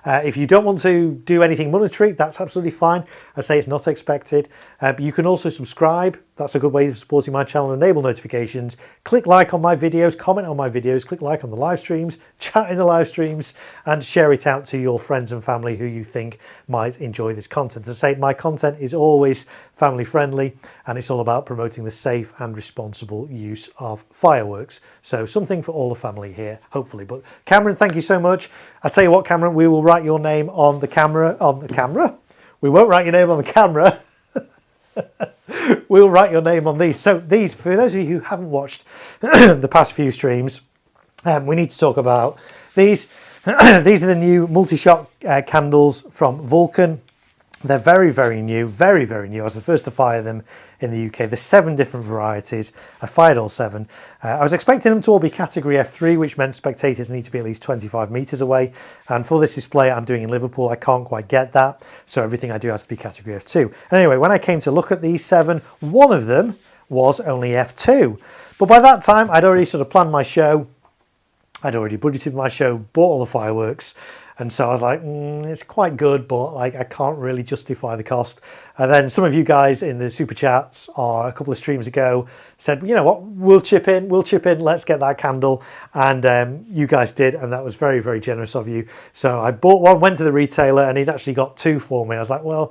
If you don't want to do anything monetary, that's absolutely fine. I say it's not expected. But you can also subscribe. That's a good way of supporting my channel. Enable notifications. Click like on my videos. Comment on my videos. Click like on the live streams. Chat in the live streams. And share it out to your friends and family who you think might enjoy this content. As I say, my content is always family friendly. And it's all about promoting the safe and responsible use of fireworks. So something for all the family here, hopefully. But Cameron, thank you so much. I tell you what, Cameron, we will write your name on the camera. We won't write your name on the camera. We'll write your name on these. So these, for those of you who haven't watched the past few streams, we need to talk about these. These are the new multi-shot candles from Vulcan. They're very, very new, very, very new. I was the first to fire them in the UK. There's 7 different varieties. I fired all 7. I was expecting them to all be category F3, which meant spectators need to be at least 25 metres away. And for this display I'm doing in Liverpool, I can't quite get that. So everything I do has to be category F2. Anyway, when I came to look at these 7, one of them was only F2. But by that time, I'd already sort of planned my show. I'd already budgeted my show, bought all the fireworks. And so I was like, it's quite good, but like I can't really justify the cost. And then some of you guys in the super chats a couple of streams ago said, you know what, we'll chip in, let's get that candle. And you guys did, and that was very, very generous of you. So I bought one, went to the retailer, and he'd actually got 2 for me. I was like, well,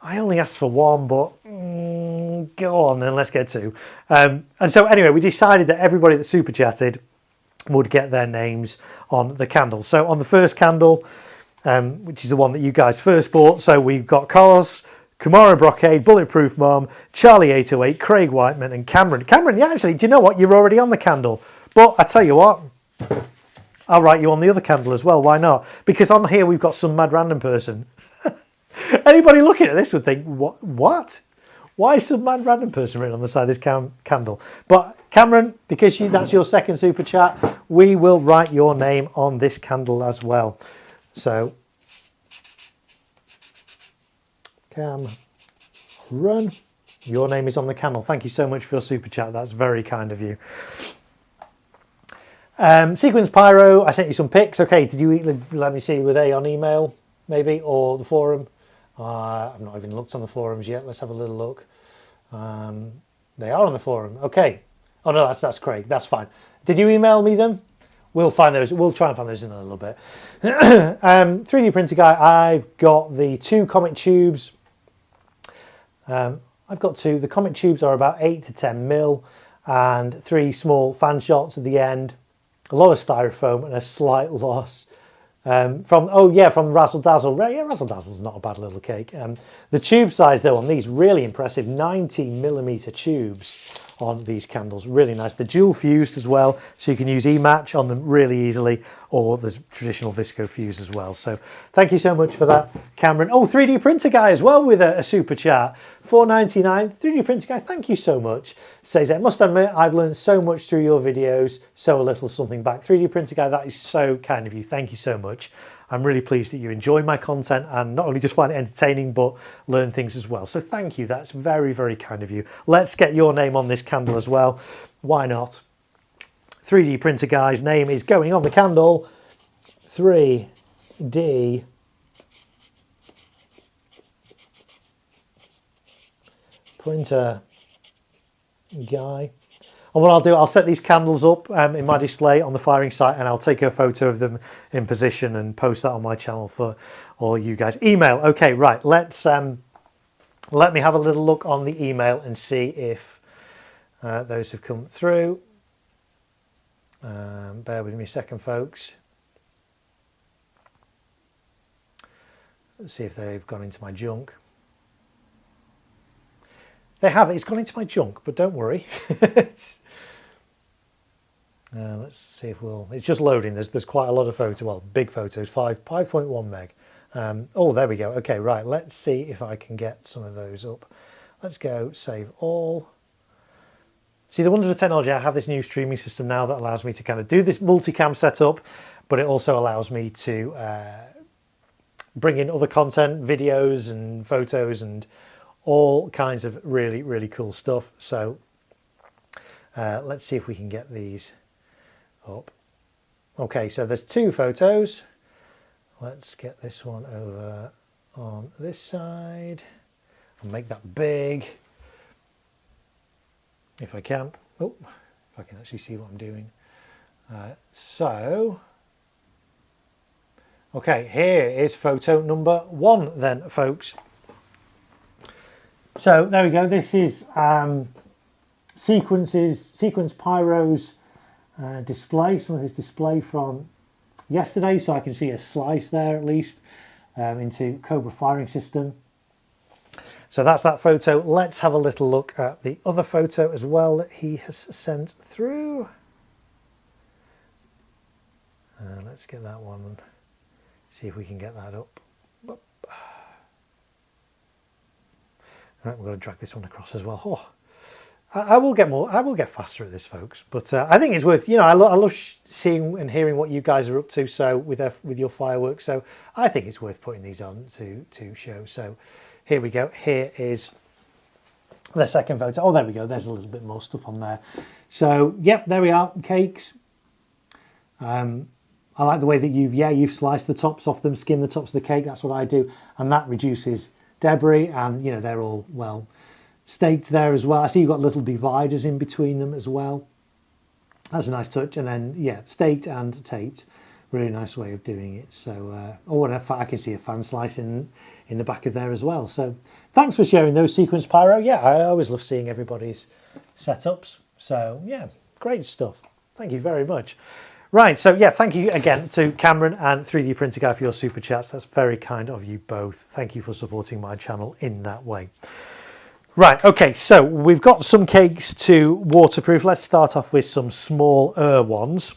I only asked for 1, but go on then, let's get 2. And so anyway, we decided that everybody that super chatted would get their names on the candle. So on the first candle, which is the one that you guys first bought, so we've got Carlos, Kumara Brocade, Bulletproof Mom, Charlie 808, Craig Whiteman, and Cameron. Cameron, yeah, actually, do you know what? You're already on the candle. But I tell you what, I'll write you on the other candle as well. Why not? Because on here we've got some mad random person. Anybody looking at this would think, what? Why is some mad random person written on the side of this candle? But Cameron, because that's your second super chat, we will write your name on this candle as well. So, Cameron, your name is on the candle. Thank you so much for your super chat. That's very kind of you. Sequence Pyro, I sent you some pics. Okay, did you let me see? Were they on email, maybe, or the forum? I've not even looked on the forums yet. Let's have a little look. They are on the forum. Okay. Oh no, that's Craig. That's fine. Did you email me them? We'll find those. We'll try and find those in a little bit. 3D printer guy. I've got the 2 comet tubes. I've got two. The comic tubes are about 8 to 10 mil and 3 small fan shots at the end. A lot of styrofoam and a slight loss from Razzle Dazzle. Yeah, Razzle Dazzle's not a bad little cake. The tube size though on these, really impressive. 90mm tubes on these candles, really nice. They're dual fused as well, so you can use e-match on them really easily, or there's traditional visco fuse as well. So thank you so much for that, Cameron. Oh, 3D printer guy as well with a super chat, $4.99. 3D printer guy, thank you so much. Says, I must admit I've learned so much through your videos, so a little something back. 3D printer guy, that is so kind of you. Thank you so much. I'm really pleased that you enjoy my content and not only just find it entertaining, but learn things as well. So thank you. That's very, very kind of you. Let's get your name on this candle as well. Why not? 3D printer guy's name is going on the candle. 3D printer guy. And what I'll do, I'll set these candles up in my display on the firing site, and I'll take a photo of them in position and post that on my channel for all you guys. Email, okay, right. Let me have a little look on the email and see if those have come through. Bear with me a second, folks. Let's see if they've gone into my junk. They have. It's gone into my junk, but don't worry. Let's see if it's just loading. There's quite a lot of photos. Well, big photos. 5.1 meg. Oh, there we go. Okay, right. Let's see if I can get some of those up. Let's go save all. See, the wonders of technology. I have this new streaming system now that allows me to kind of do this multicam setup, but it also allows me to bring in other content, videos and photos and all kinds of really, really cool stuff. So let's see if we can get these up. Okay, so there's 2 photos. Let's get this one over on this side and make that big if I can. Oh, if I can actually see what I'm doing. Okay, here is photo number 1 then, folks. So there we go. This is Sequence Pyro's display, some of his display from yesterday. So I can see a slice there at least into Cobra firing system. So that's that photo. Let's have a little look at the other photo as well that he has sent through. Let's get that one and see if we can get that up. Right, we're going to drag this one across as well. Oh, I will get faster at this, folks. But I think it's worth. I love seeing and hearing what you guys are up to. So with your fireworks, so I think it's worth putting these on to show. So here we go. Here is the second photo. Oh, there we go. There's a little bit more stuff on there. So yep, there we are. Cakes. I like the way that you've sliced the tops off them, skimmed the tops of the cake. That's what I do, and that reduces debris, and they're all well staked there as well. I see you've got little dividers in between them as well. That's a nice touch. And then staked and taped, really nice way of doing it. So I can see a fan slice in the back of there as well. So thanks for sharing those, Sequence Pyro. I always love seeing everybody's setups. So yeah, great stuff. Thank you very much. Right, so thank you again to Cameron and 3D Printer Guy for your super chats. That's very kind of you both. Thank you for supporting my channel in that way. Right, okay, so we've got some cakes to waterproof. Let's start off with some smaller ones.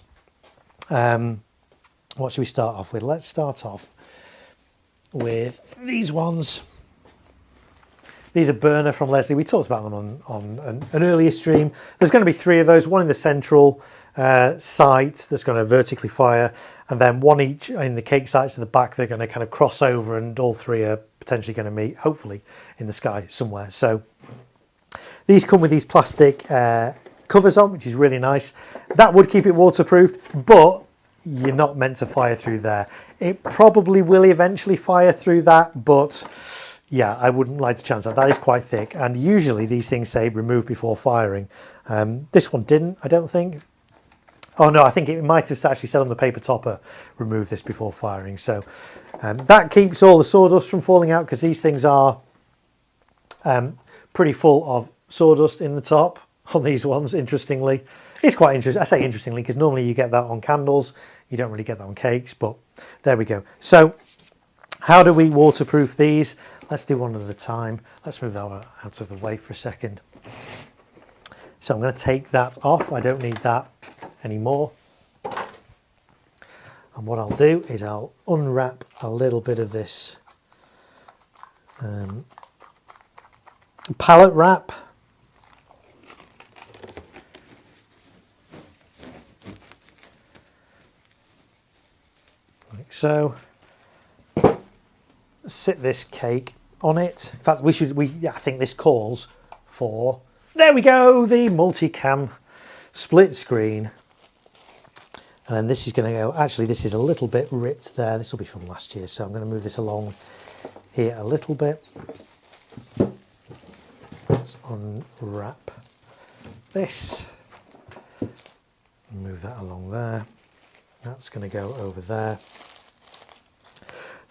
What should we start off with? Let's start off with these ones. These are Burner from Leslie. We talked about them on an earlier stream. There's going to be 3 of those, one in the central site that's going to vertically fire, and then one each in the cake sites at the back. They're going to kind of cross over, and all 3 are potentially going to meet, hopefully, in the sky somewhere. So these come with these plastic covers on, which is really nice. That would keep it waterproofed, but you're not meant to fire through there. It probably will eventually fire through that, but yeah, I wouldn't like to chance that. That is quite thick, and usually these things say remove before firing. This one didn't, I don't think. Oh no, I think it might have actually said on the paper topper, remove this before firing. So that keeps all the sawdust from falling out, because these things are pretty full of sawdust in the top on these ones, interestingly. It's quite interesting. I say interestingly because normally you get that on candles. You don't really get that on cakes, but there we go. So how do we waterproof these? Let's do one at a time. Let's move that out of the way for a second. So I'm going to take that off. I don't need that anymore. And what I'll do is I'll unwrap a little bit of this pallet wrap. Like so. Sit this cake on it. In fact, I think this calls for, there we go, the multicam split screen. And then this is going to go, actually this is a little bit ripped there. This will be from last year, so I'm going to move this along here a little bit. Let's unwrap this. Move that along there. That's going to go over there.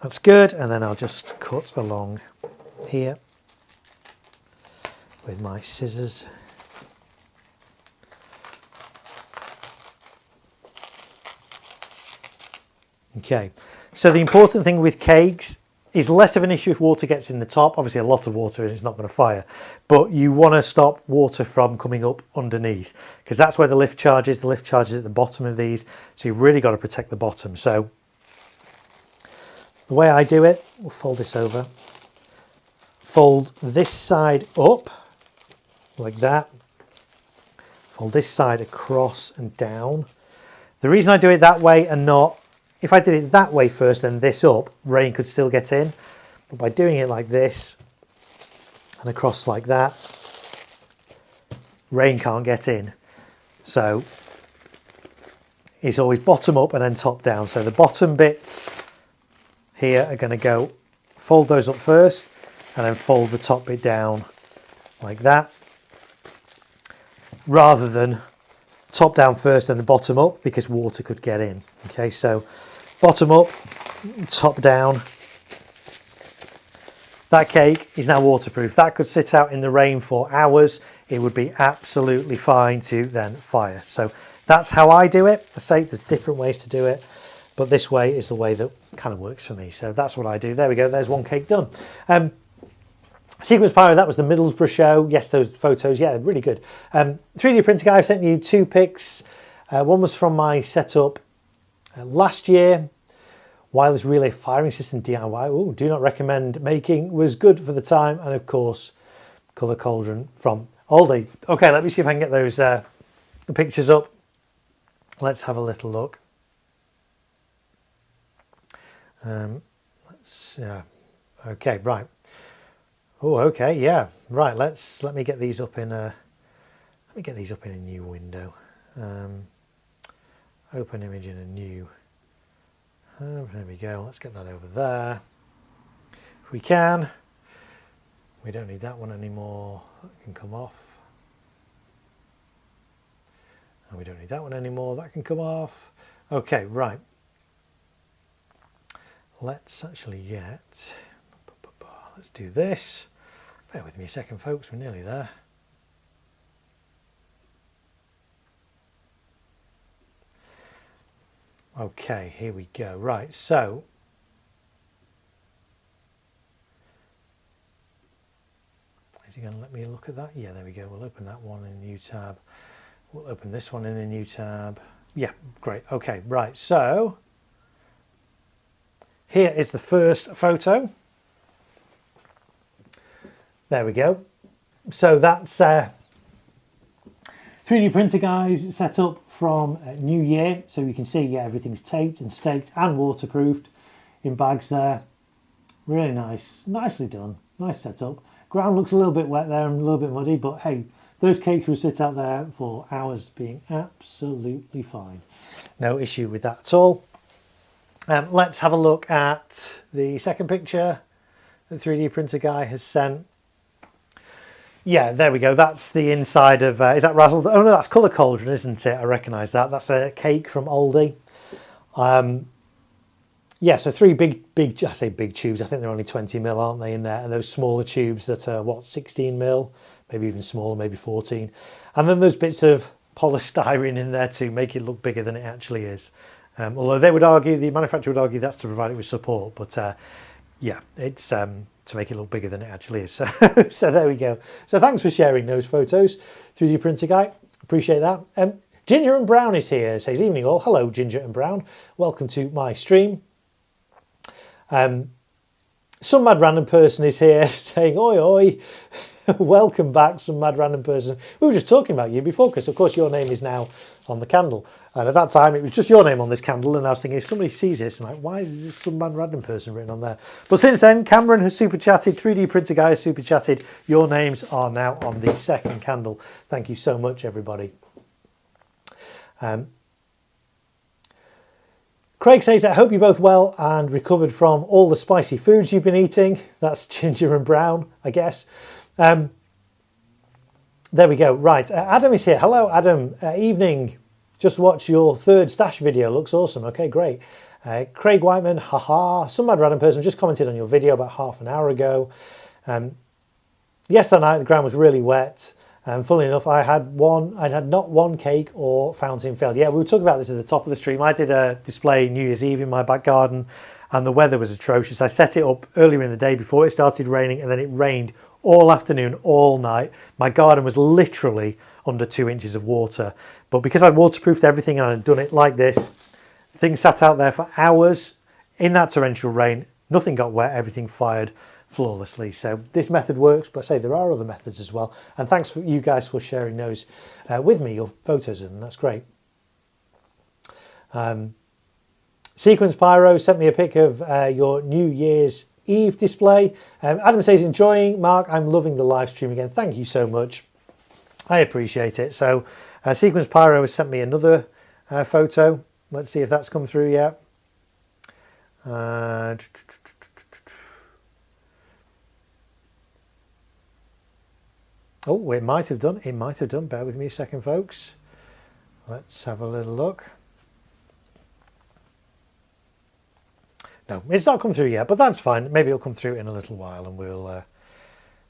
That's good, and then I'll just cut along here with my scissors. Okay, so the important thing with cakes is less of an issue if water gets in the top. Obviously a lot of water and it's not going to fire, but you want to stop water from coming up underneath because that's where the lift charge is. The lift charge is at the bottom of these, so you've really got to protect the bottom. So the way I do it, we'll fold this over, fold this side up like that, fold this side across and down. The reason I do it that way and not, if I did it that way first and this up, rain could still get in. But by doing it like this and across like that, rain can't get in. So it's always bottom up and then top down. So the bottom bits here are going to go, fold those up first and then fold the top bit down like that, rather than top down first and the bottom up because water could get in. Okay, so bottom up, top down. That cake is now waterproof. That could sit out in the rain for hours. It would be absolutely fine to then fire. So that's how I do it. I say there's different ways to do it, but this way is the way that kind of works for me. So that's what I do. There we go. There's one cake done. Sequence Pyro, that was the Middlesbrough show. Yes, those photos, yeah, really good. 3D printer guy, I sent you 2 pics. One was from my setup last year. Wireless relay firing system DIY. Ooh, do not recommend making. Was good for the time. And of course, Colour Cauldron from Aldi. Okay, let me see if I can get those the pictures up. Let's have a little look. Okay, right. Oh, okay, yeah, right. Let me get these up in a new window. Open image in a new. There we go. Let's get that over there. If we can. We don't need that one anymore. That can come off. And we don't need that one anymore. That can come off. Okay, right. Let's actually get. Let's do this. Bear with me a second, folks. We're nearly there. Okay, here we go. Right, so is he going to let me look at that? Yeah, there we go. We'll open that one in a new tab. We'll open this one in a new tab. Yeah, great. Okay, right. So here is the first photo. There we go. So that's 3D printer guys set up from New Year. So you can see, yeah, everything's taped and staked and waterproofed in bags there. Really nice, nicely done, nice setup. Ground looks a little bit wet there and a little bit muddy, but hey, those cakes will sit out there for hours being absolutely fine. No issue with that at all. Let's have a look at the second picture the 3D printer guy has sent. Yeah, there we go. That's the inside of, is that Razzled? Oh no, that's Colour Cauldron, isn't it? I recognise that. That's a cake from Aldi. yeah, so three big, I say big tubes, I think they're only 20 mil, aren't they, in there? And those smaller tubes that are, what, 16 mil, maybe even smaller, maybe 14. And then those bits of polystyrene in there to make it look bigger than it actually is. Although they would argue, the manufacturer would argue that's to provide it with support, but yeah, it's to make it look bigger than it actually is. So, so there we go. So thanks for sharing those photos, 3D printer guy, appreciate that. Ginger and Brown is here, says evening all. Hello Ginger and Brown, welcome to my stream. Some mad random person is here saying oi oi. Welcome back, some mad random person. We were just talking about you before, because of course your name is now on the candle, and at that time it was just your name on this candle, and I was thinking if somebody sees this and like, why is this some mad random person written on there? But since then Cameron has super chatted, 3D printer guy has super chatted, your names are now on the second candle. Thank you so much everybody. Craig says, I hope you're both well and recovered from all the spicy foods you've been eating. That's Ginger and Brown, I guess. There we go. Right, Adam is here. Hello, Adam. Evening. Just watch your third stash video. Looks awesome. Okay, great. Craig Whiteman, haha. Some mad random person just commented on your video about half an hour ago. Yesterday night the ground was really wet. Funnily enough, I had not one cake or fountain failed. Yeah, we were talking about this at the top of the stream. I did a display New Year's Eve in my back garden and the weather was atrocious. I set it up earlier in the day before it started raining, and then it rained all afternoon, all night. My garden was literally under 2 inches of water. But because I'd waterproofed everything and I'd done it like this, things sat out there for hours in that torrential rain. Nothing got wet, everything fired flawlessly. So this method works, but I say there are other methods as well. And thanks for you guys for sharing those with me, your photos of them. That's great. Sequence Pyro sent me a pic of your New Year's Eve display. Adam says, enjoying. Mark, I'm loving the live stream again. Thank you so much. I appreciate it. So Sequence Pyro has sent me another photo. Let's see if that's come through yet. Oh, it might have done. It might have done. Bear with me a second, folks. Let's have a little look. No, it's not come through yet, but that's fine. Maybe it'll come through in a little while and we'll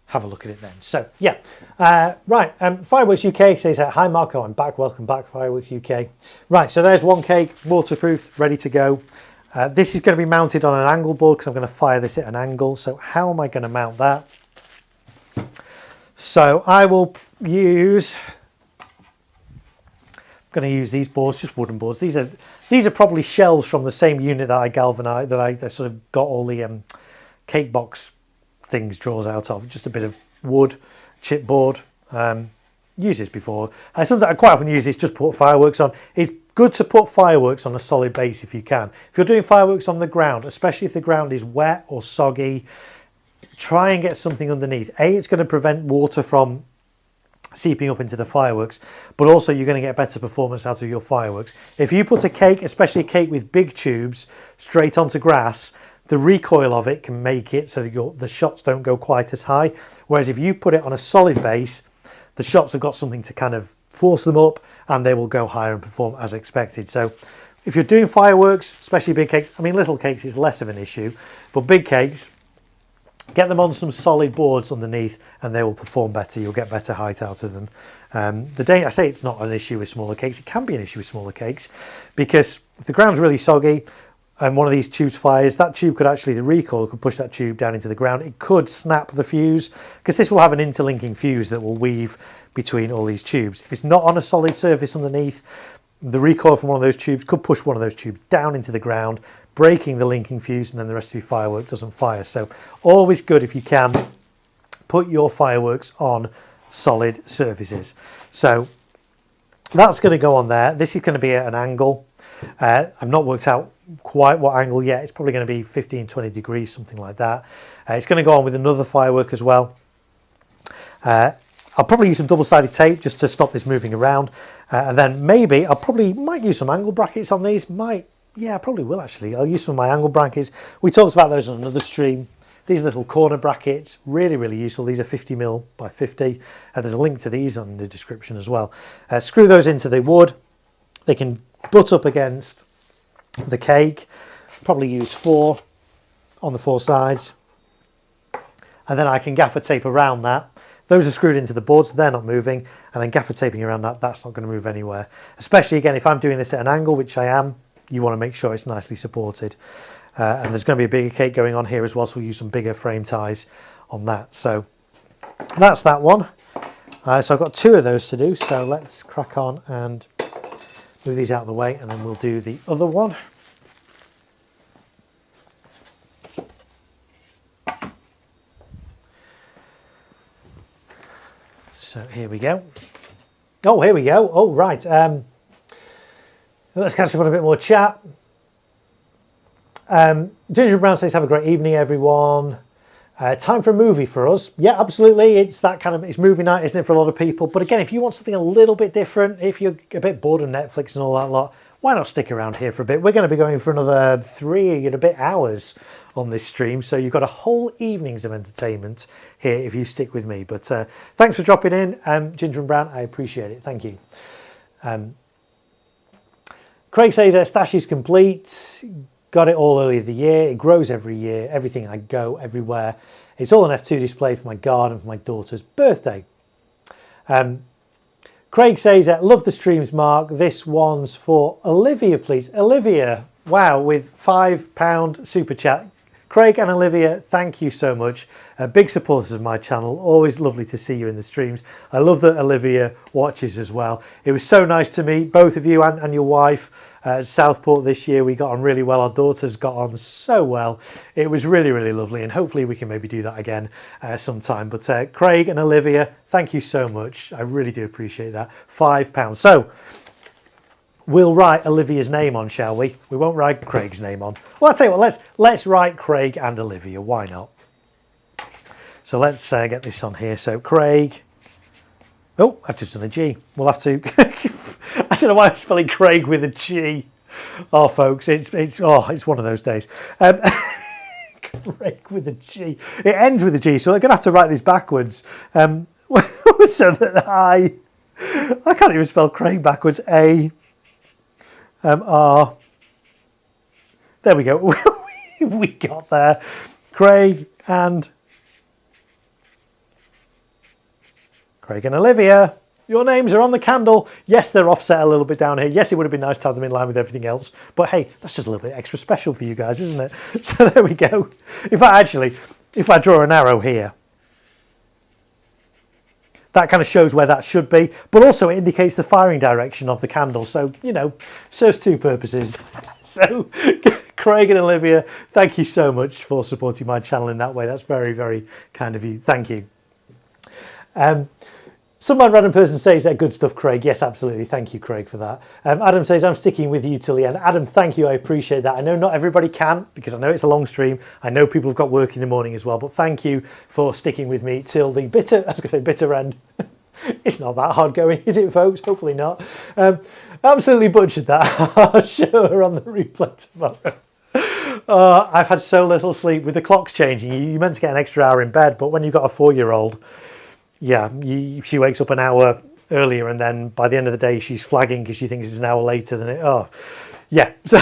have a look at it then. So, yeah. Right, Fireworks UK says, hi Marco, I'm back. Welcome back, Fireworks UK. Right, so there's one cake, waterproof, ready to go. This is going to be mounted on an angle board because I'm going to fire this at an angle. So how am I going to mount that? So I will use, I'm going to use these boards, just wooden boards. These are probably shells from the same unit that I galvanized, that I sort of got all the cake box things drawers out of. Just a bit of wood, chipboard. Used this before. I quite often use this just to put fireworks on. It's good to put fireworks on a solid base if you can. If you're doing fireworks on the ground, especially if the ground is wet or soggy, try and get something underneath. It's going to prevent water from seeping up into the fireworks, but also you're going to get better performance out of your fireworks. If you put a cake, especially a cake with big tubes, straight onto grass, the recoil of it can make it so that the shots don't go quite as high. Whereas if you put it on a solid base, the shots have got something to kind of force them up and they will go higher and perform as expected. So if you're doing fireworks, especially big cakes, I mean little cakes is less of an issue, but big cakes, get them on some solid boards underneath and they will perform better. You'll get better height out of them. I say it's not an issue with smaller cakes. It can be an issue with smaller cakes because if the ground's really soggy and one of these tubes fires, that tube could actually, the recoil could push that tube down into the ground. It could snap the fuse because this will have an interlinking fuse that will weave between all these tubes. If it's not on a solid surface underneath, the recoil from one of those tubes could push one of those tubes down into the ground, breaking the linking fuse, and then the rest of your firework doesn't fire. So always good if you can put your fireworks on solid surfaces. So that's going to go on there. This is going to be at an angle. I've not worked out quite what angle yet. It's probably going to be 15-20 degrees, something like that. It's going to go on with another firework as well. I'll probably use some double-sided tape just to stop this moving around, and then maybe might use some angle brackets on these. Yeah, I probably will actually. I'll use some of my angle brackets. We talked about those on another stream. These little corner brackets, really, really useful. These are 50mm by 50. There's a link to these on the description as well. Screw those into the wood. They can butt up against the cake. probably use 4 on the 4 sides. And then I can gaffer tape around that. Those are screwed into the board, so they're not moving. And then gaffer taping around that, that's not going to move anywhere. Especially, again, if I'm doing this at an angle, which I am, you want to make sure it's nicely supported. And there's going to be a bigger cake going on here as well, so we'll use some bigger frame ties on that. So that's that one. So I've got 2 of those to do, so let's crack on and move these out of the way, and then we'll do the other one. So here we go. Oh, here we go. Oh, right. Let's catch up on a bit more chat. Ginger Brown says, have a great evening, everyone. Time for a movie for us. Yeah, absolutely. It's that kind of, it's movie night, isn't it, for a lot of people? But again, if you want something a little bit different, if you're a bit bored of Netflix and all that lot, why not stick around here for a bit? We're going to be going for another 3 and a bit hours on this stream. So you've got a whole evenings of entertainment here if you stick with me. But thanks for dropping in, Ginger and Brown. I appreciate it. Thank you. Craig says, stash is complete. Got it all earlier the year. It grows every year. Everything I go, everywhere. It's all an F2 display for my garden for my daughter's birthday. Craig says, love the streams, Mark. This one's for Olivia, please. Olivia, wow, with £5 super chat. Craig and Olivia, thank you so much. Big supporters of my channel. Always lovely to see you in the streams. I love that Olivia watches as well. It was so nice to meet both of you and your wife at Southport this year. We got on really well. Our daughters got on so well. It was really, really lovely, and hopefully we can maybe do that again sometime. But Craig and Olivia, thank you so much. I really do appreciate that. £5. So we'll write Olivia's name on, shall we? We won't write Craig's name on. Well, I'll tell you what, let's write Craig and Olivia. Why not? So let's get this on here. So Craig. Oh, I've just done a G. We'll have to. I don't know why I'm spelling Craig with a G. Oh, folks, it's one of those days. Craig with a G. It ends with a G, so I'm going to have to write this backwards. So that I can't even spell Craig backwards. A R. There we go. We got there. Craig and Olivia, your names are on the candle. Yes, they're offset a little bit down here. Yes, it would have been nice to have them in line with everything else. But hey, that's just a little bit extra special for you guys, isn't it? So there we go. If I draw an arrow here, that kind of shows where that should be. But also it indicates the firing direction of the candle. So, you know, serves 2 purposes. So Craig and Olivia, thank you so much for supporting my channel in that way. That's very, very kind of you. Thank you. Some random person says good stuff, Craig. Yes, absolutely. Thank you, Craig, for that. Adam says, I'm sticking with you till the end. Adam, thank you. I appreciate that. I know not everybody can, because I know it's a long stream. I know people have got work in the morning as well, but thank you for sticking with me till the bitter end. It's not that hard going, is it, folks? Hopefully not. Absolutely butchered that. I'll show her on the replay tomorrow. I've had so little sleep with the clocks changing. You meant to get an extra hour in bed, but when you've got a 4-year-old, yeah, she wakes up an hour earlier, and then by the end of the day she's flagging because she thinks it's an hour later than it. Oh, yeah. So,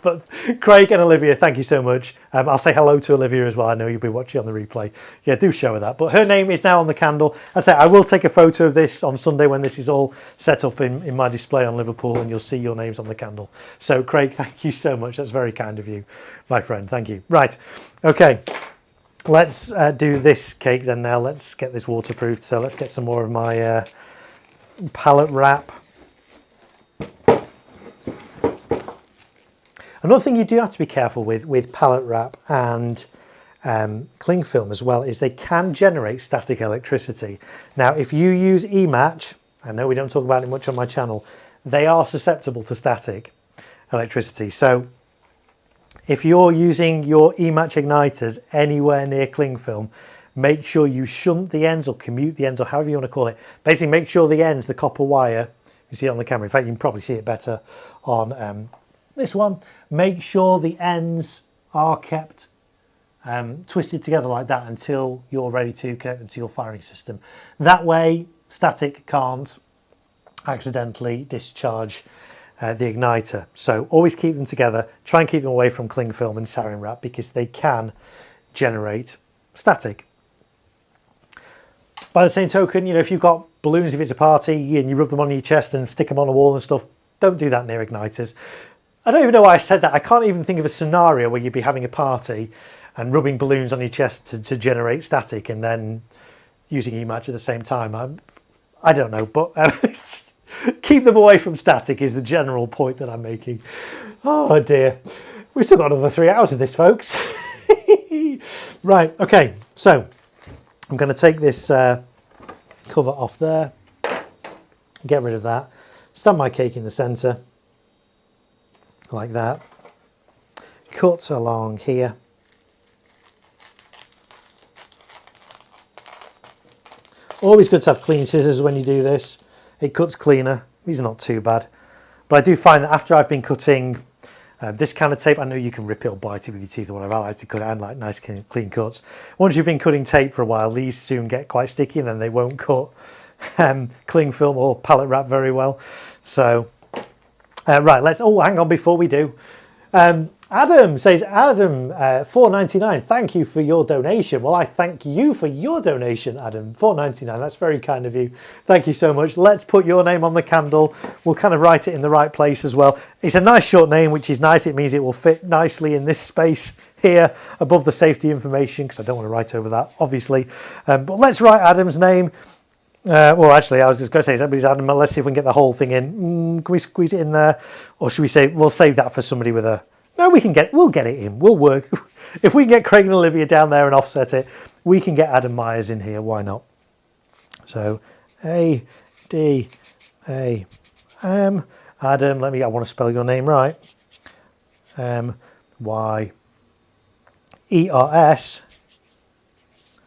but Craig and Olivia, thank you so much. I'll say hello to Olivia as well. I know you'll be watching on the replay. Yeah, do show her that. But her name is now on the candle. I will take a photo of this on Sunday when this is all set up in my display on Liverpool, and you'll see your names on the candle. So Craig, thank you so much. That's very kind of you, my friend. Thank you. Right. Okay. Let's do this cake then now. Let's get this waterproofed. So let's get some more of my pallet wrap. Another thing you do have to be careful with pallet wrap and cling film as well is they can generate static electricity. Now, if you use eMatch, I know we don't talk about it much on my channel, they are susceptible to static electricity. So if you're using your eMatch igniters anywhere near cling film, make sure you shunt the ends or commute the ends, or however you want to call it. Basically, make sure the ends, the copper wire, you see it on the camera. In fact, you can probably see it better on this one. Make sure the ends are kept twisted together like that until you're ready to connect them to your firing system. That way, static can't accidentally discharge the igniter. So always keep them together. Try and keep them away from cling film and sarin wrap because they can generate static. By the same token, you know, if you've got balloons, if it's a party and you rub them on your chest and stick them on a wall and stuff, don't do that near igniters. I don't even know why I said that. I can't even think of a scenario where you'd be having a party and rubbing balloons on your chest to generate static and then using eMatch at the same time. I don't know, but keep them away from static is the general point that I'm making. Oh dear. We've still got another 3 hours of this, folks. Right, okay, so I'm going to take this cover off there, get rid of that, stand my cake in the centre, like that, cut along here, always good to have clean scissors when you do this, it cuts cleaner, these are not too bad, but I do find that after I've been cutting this kind of tape, I know you can rip it or bite it with your teeth or whatever. I like to cut it and like nice clean cuts. Once you've been cutting tape for a while, these soon get quite sticky and then they won't cut cling film or pallet wrap very well. So right, let's, oh hang on before we do. Adam says, Adam, $4.99, thank you for your donation. Well, I thank you for your donation, Adam, $4.99, that's very kind of you. Thank you so much. Let's put your name on the candle. We'll kind of write it in the right place as well. It's a nice short name, which is nice. It means it will fit nicely in this space here above the safety information, because I don't want to write over that, obviously. But let's write Adam's name. Well, actually, I was just going to say somebody's Adam, but let's see if we can get the whole thing in. Can we squeeze it in there? Or should we say, we'll save that for somebody with a... No, we'll get it in. We'll work. If we can get Craig and Olivia down there and offset it, we can get Adam Myers in here. Why not? So, A-D-A-M. Adam, I want to spell your name right. M-Y-E-R-S.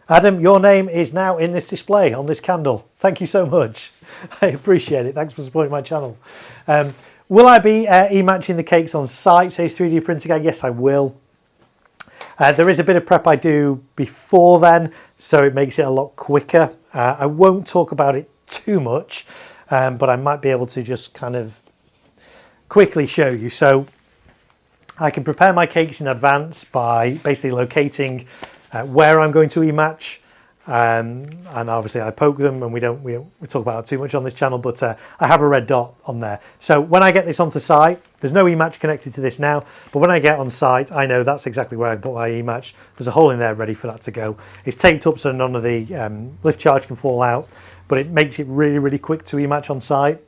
Adam, your name is now in this display on this candle. Thank you so much. I appreciate it. Thanks for supporting my channel. Will I be e-matching the cakes on site, says 3D Printer Guy? Yes, I will. There is a bit of prep I do before then, so it makes it a lot quicker. I won't talk about it too much, but I might be able to just kind of quickly show you. So I can prepare my cakes in advance by basically locating where I'm going to e-match. And obviously I poke them, and we don't talk about it too much on this channel, but I have a red dot on there. So when I get this onto site, there's no e-match connected to this now, but when I get on site, I know that's exactly where I put my e-match. There's a hole in there ready for that to go. It's taped up so none of the lift charge can fall out, but it makes it really, really quick to e-match on site.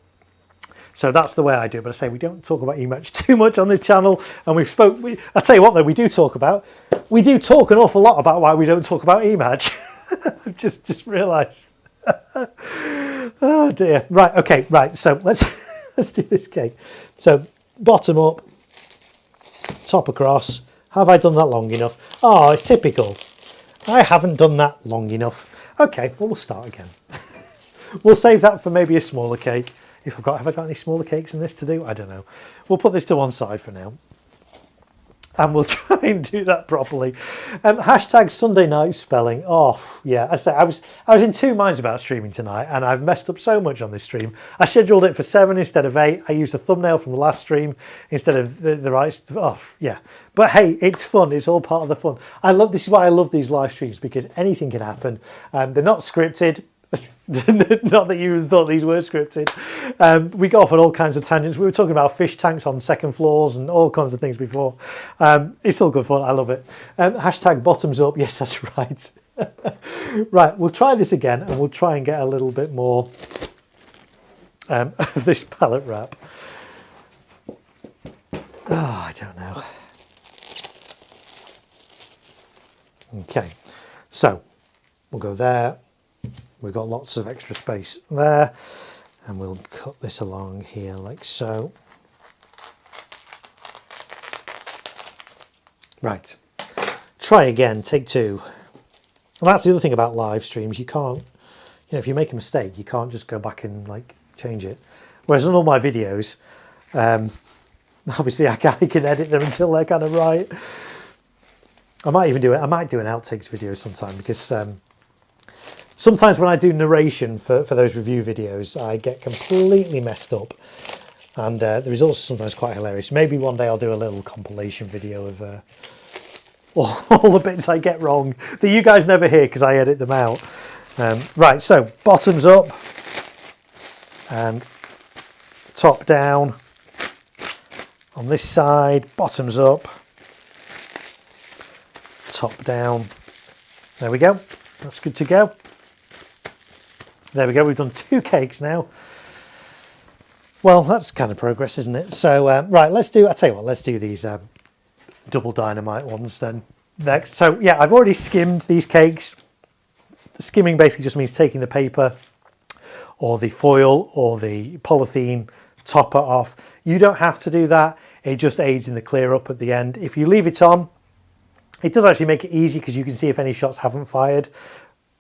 So that's the way I do it. But I say we don't talk about e-match too much on this channel, and I tell you what though, we do talk an awful lot about why we don't talk about e-match. I've just realised. Oh dear. Right, okay, right. So let's do this cake. So bottom up, top across. Have I done that long enough? Oh, it's typical. I haven't done that long enough. Okay, well we'll start again. We'll save that for maybe a smaller cake. Have I got any smaller cakes in this to do? I don't know. We'll put this to one side for now. And we'll try and do that properly. Hashtag Sunday night spelling. Oh, yeah. I was in two minds about streaming tonight, and I've messed up so much on this stream. I scheduled it for 7 instead of 8. I used a thumbnail from the last stream instead of the right. Oh, yeah. But hey, it's fun. It's all part of the fun. This is why I love these live streams, because anything can happen. They're not scripted. Not that you thought these were scripted. We go off on all kinds of tangents. We were talking about fish tanks on second floors and all kinds of things before. It's all good fun. I love it. Hashtag bottoms up. Yes, that's right. Right, we'll try this again, and we'll try and get a little bit more of this pallet wrap. Oh, I don't know. Okay, so we'll go there. We've got lots of extra space there, and we'll cut this along here like so. Right, try again, take 2. And that's the other thing about live streams. You can't, if you make a mistake, you can't just go back and like change it. Whereas on all my videos, obviously I can edit them until they're kind of right. I might do an outtakes video sometime, because sometimes when I do narration for those review videos, I get completely messed up. And the results are sometimes quite hilarious. Maybe one day I'll do a little compilation video of all the bits I get wrong that you guys never hear because I edit them out. Right, so bottoms up and top down on this side, bottoms up, top down. There we go. That's good to go. There we go. We've done 2 cakes now. Well, that's kind of progress, isn't it? So, right, I'll tell you what, let's do these double dynamite ones then next. So, yeah, I've already skimmed these cakes. Skimming basically just means taking the paper or the foil or the polythene topper off. You don't have to do that. It just aids in the clear up at the end. If you leave it on, it does actually make it easy because you can see if any shots haven't fired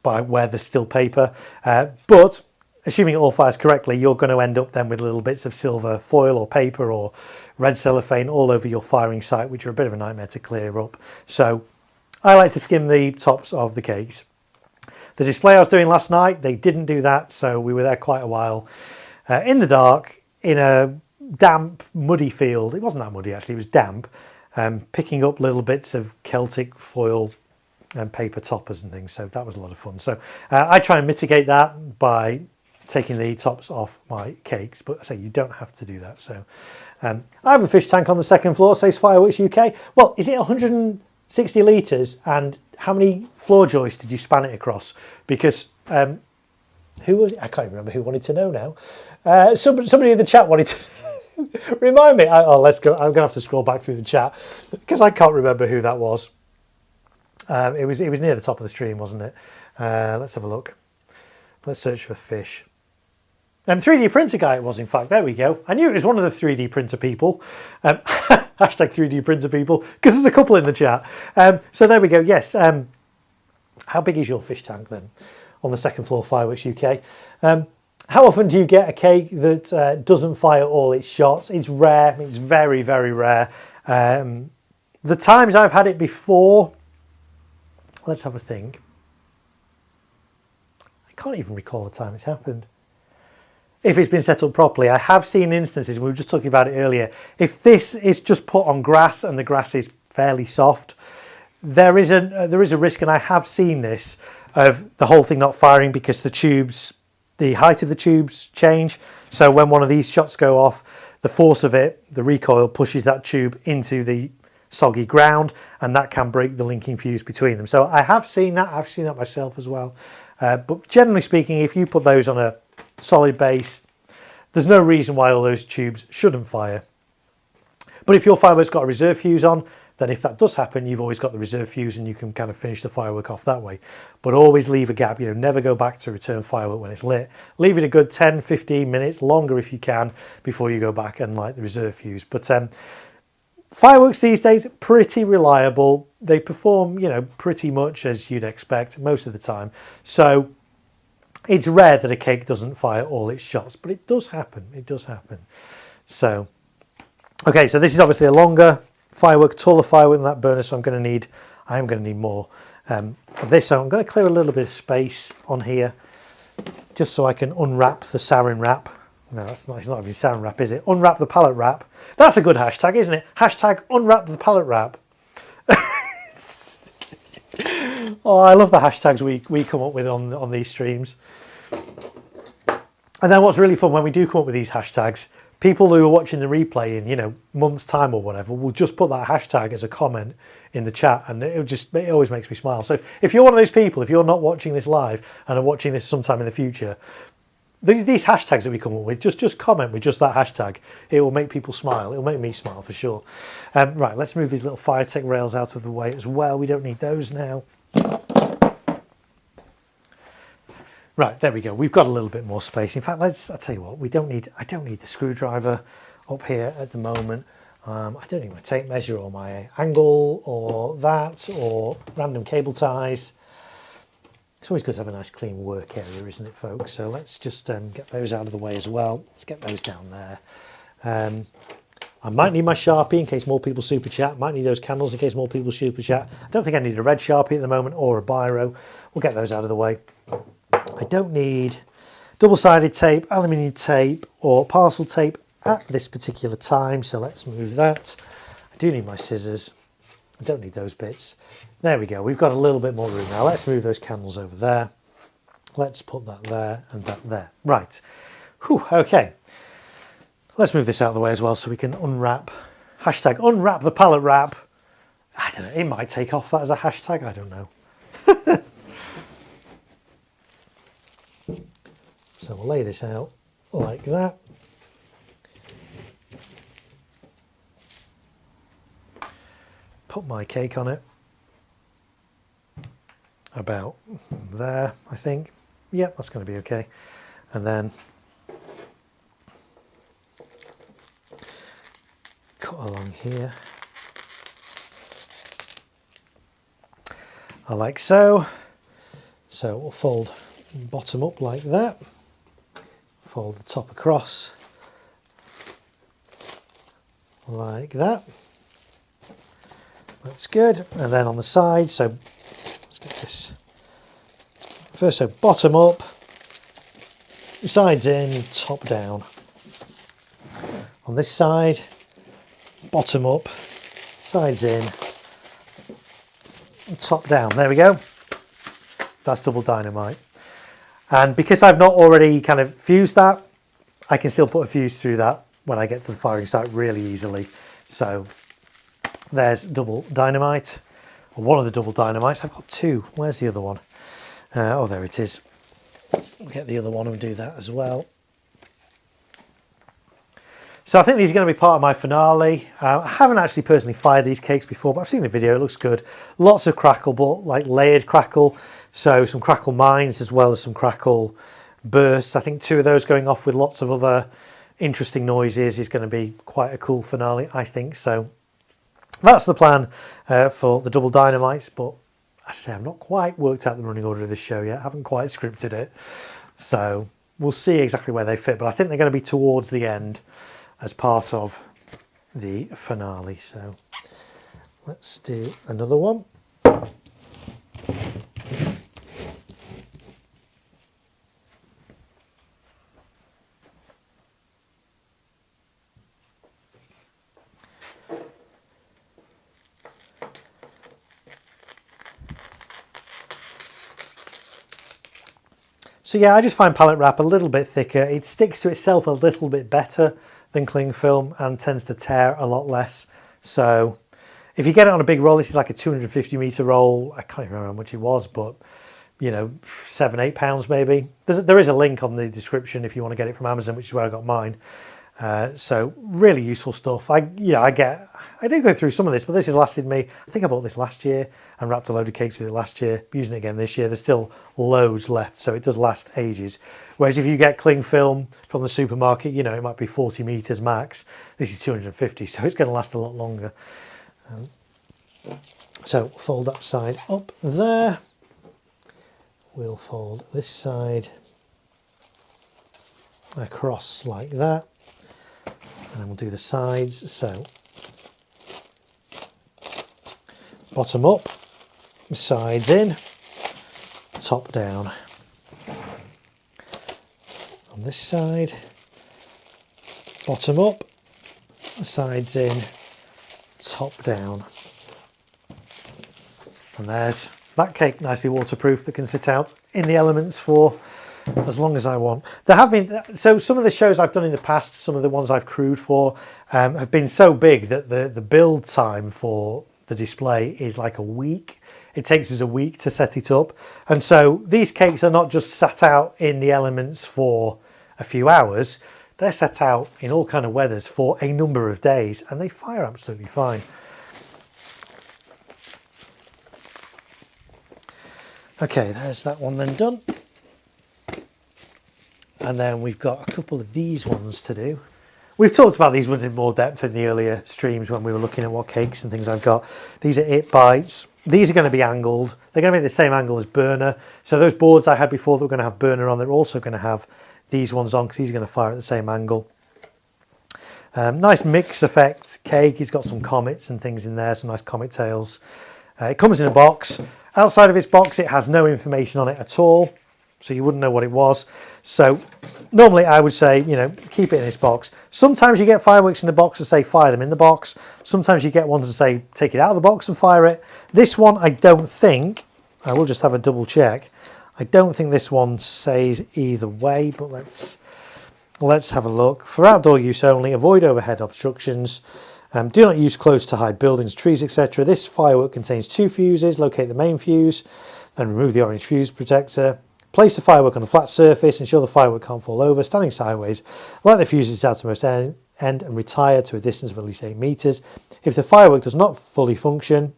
by where there's still paper. But assuming it all fires correctly, you're going to end up then with little bits of silver foil or paper or red cellophane all over your firing site, which are a bit of a nightmare to clear up. So I like to skim the tops of the cakes. The display I was doing last night, they didn't do that, so we were there quite a while in the dark in a damp, muddy field. It wasn't that muddy actually, it was damp, picking up little bits of Celtic foil and paper toppers and things, so that was a lot of fun. So I try and mitigate that by taking the tops off my cakes, but I say you don't have to do that. So I have a fish tank on the second floor, says Fireworks UK. Well, is it 160 litres, and how many floor joists did you span it across? Because who was it? I can't even remember who wanted to know now. Somebody in the chat wanted to remind me. Let's go. I'm gonna have to scroll back through the chat because I can't remember who that was. It was near the top of the stream, wasn't it? Let's have a look. Let's search for fish. 3D printer guy it was, in fact. There we go. I knew it was one of the 3D printer people. Hashtag 3D printer people, because there's a couple in the chat. So there we go. Yes. How big is your fish tank then on the second floor, Fireworks UK? How often do you get a cake that doesn't fire all its shots? It's rare. It's very, very rare. The times I've had it before, let's have a think. I can't even recall the time it's happened. If it's been set up properly, I have seen instances, we were just talking about it earlier, if this is just put on grass and the grass is fairly soft, there is a risk, and I have seen this, of the whole thing not firing because the height of the tubes change. So when one of these shots go off, the force of it, the recoil, pushes that tube into the soggy ground, and that can break the linking fuse between them. So I have seen that. I've seen that myself as well. But generally speaking, if you put those on a solid base, there's no reason why all those tubes shouldn't fire. But if your firework's got a reserve fuse on, then if that does happen, you've always got the reserve fuse and you can kind of finish the firework off that way. But always leave a gap, never go back to return firework when it's lit. Leave it a good 10, 15 minutes, longer if you can, before you go back and light the reserve fuse. But fireworks these days, pretty reliable. They perform, pretty much as you'd expect most of the time. So it's rare that a cake doesn't fire all its shots, but it does happen. It does happen. So, okay, so this is obviously a longer firework, taller firework than that burner, so I am going to need more of this. So I'm going to clear a little bit of space on here, just so I can unwrap the sarin wrap. No, it's not even sarin wrap, is it? Unwrap the pallet wrap. That's a good hashtag, isn't it? Hashtag unwrap the pallet wrap. Oh, I love the hashtags we come up with on these streams. And then what's really fun when we do come up with these hashtags, people who are watching the replay in months time or whatever will just put that hashtag as a comment in the chat, and it always makes me smile. So if you're one of those people, if you're not watching this live and are watching this sometime in the future, these hashtags that we come up with, just comment with just that hashtag. It will make people smile. It will make me smile for sure. Right, let's move these little FireTech rails out of the way as well. We don't need those now. Right, there we go. We've got a little bit more space. In fact, I'll tell you what, I don't need the screwdriver up here at the moment. I don't need my tape measure or my angle or that or random cable ties. It's always good to have a nice clean work area, isn't it, folks? So let's just get those out of the way as well. Let's get those down there. I might need my Sharpie in case more people super chat. Might need those candles in case more people super chat. I don't think I need a red Sharpie at the moment or a biro. We'll get those out of the way. I don't need double-sided tape, aluminium tape or parcel tape at this particular time. So let's move that. I do need my scissors. I don't need those bits. There we go. We've got a little bit more room now. Let's move those candles over there. Let's put that there and that there. Right. Whew, okay. Let's move this out of the way as well so we can unwrap. Hashtag unwrap the pallet wrap. I don't know. It might take off that as a hashtag. I don't know. So we'll lay this out like that. Put my cake on it. About there, I think. Yep, that's going to be okay. And then cut along here. Like so. So we'll fold bottom up like that. Fold the top across like that. That's good. And then on the side, so let's get this first. So bottom up, sides in, top down. On this side, bottom up, sides in, top down. There we go. That's double dynamite. And because I've not already kind of fused that, I can still put a fuse through that when I get to the firing site really easily. So there's double dynamite, or one of the double dynamites. I've got two. Where's the other one? Oh, there it is. We'll get the other one and do that as well. So I think these are going to be part of my finale. I haven't actually personally fired these cakes before, but I've seen the video. It looks good. Lots of crackle, but like layered crackle. So some crackle mines as well as some crackle bursts. I think 2 of those going off with lots of other interesting noises is going to be quite a cool finale, I think. So that's the plan for the double dynamites. But as I say, I've not quite worked out the running order of the show yet. I haven't quite scripted it. So we'll see exactly where they fit. But I think they're going to be towards the end as part of the finale. So let's do another one. So yeah, I just find pallet wrap a little bit thicker. It sticks to itself a little bit better than cling film and tends to tear a lot less. So if you get it on a big roll, this is like a 250 meter roll. I can't even remember how much it was, but you know, £7-8 maybe. There is a link on the description if you want to get it from Amazon, which is where I got mine. So really useful stuff. I do go through some of this, but this has lasted me. I think I bought this last year and wrapped a load of cakes with it last year. I'm using it again this year. There's still loads left, so it does last ages. Whereas if you get cling film from the supermarket, you know, it might be 40 meters max. This is 250, so it's going to last a lot longer. So fold that side up there. We'll fold this side across like that. And then we'll do the sides. So bottom up, sides in, top down. On this side, bottom up, sides in, top down. And there's that cake, nicely waterproof, that can sit out in the elements for as long as I want. There have been, so some of the shows I've done in the past, some of the ones I've crewed for, have been so big that the build time for the display is like a week. It takes us a week to set it up. And so these cakes are not just sat out in the elements for a few hours. They're set out in all kind of weathers for a number of days, and they fire absolutely fine. Okay, there's that one then done. And then we've got a couple of these ones to do. We've talked about these ones in more depth in the earlier streams when we were looking at what cakes and things I've got. These are It Bites. These are going to be angled. They're going to be the same angle as burner. So those boards I had before that were going to have burner on, they're also going to have these ones on because these are going to fire at the same angle. Nice mix effect cake. He's got some comets and things in there, some nice comet tails. It comes in a box. Outside of its box, it has no information on it at all, so you wouldn't know what it was. So normally I would say, you know, keep it in this box. Sometimes you get fireworks in the box and say fire them in the box. Sometimes you get ones and say take it out of the box and fire it. This one, I don't think, I will just have a double check. I don't think this one says either way, but let's have a look. For outdoor use only, avoid overhead obstructions. Do not use close to high buildings, trees, etc. This firework contains 2 fuses. Locate the main fuse, then remove the orange fuse protector. Place the firework on a flat surface. Ensure the firework can't fall over. Standing sideways, light the fuse at its outermost end and retire to a distance of at least 8 meters. If the firework does not fully function,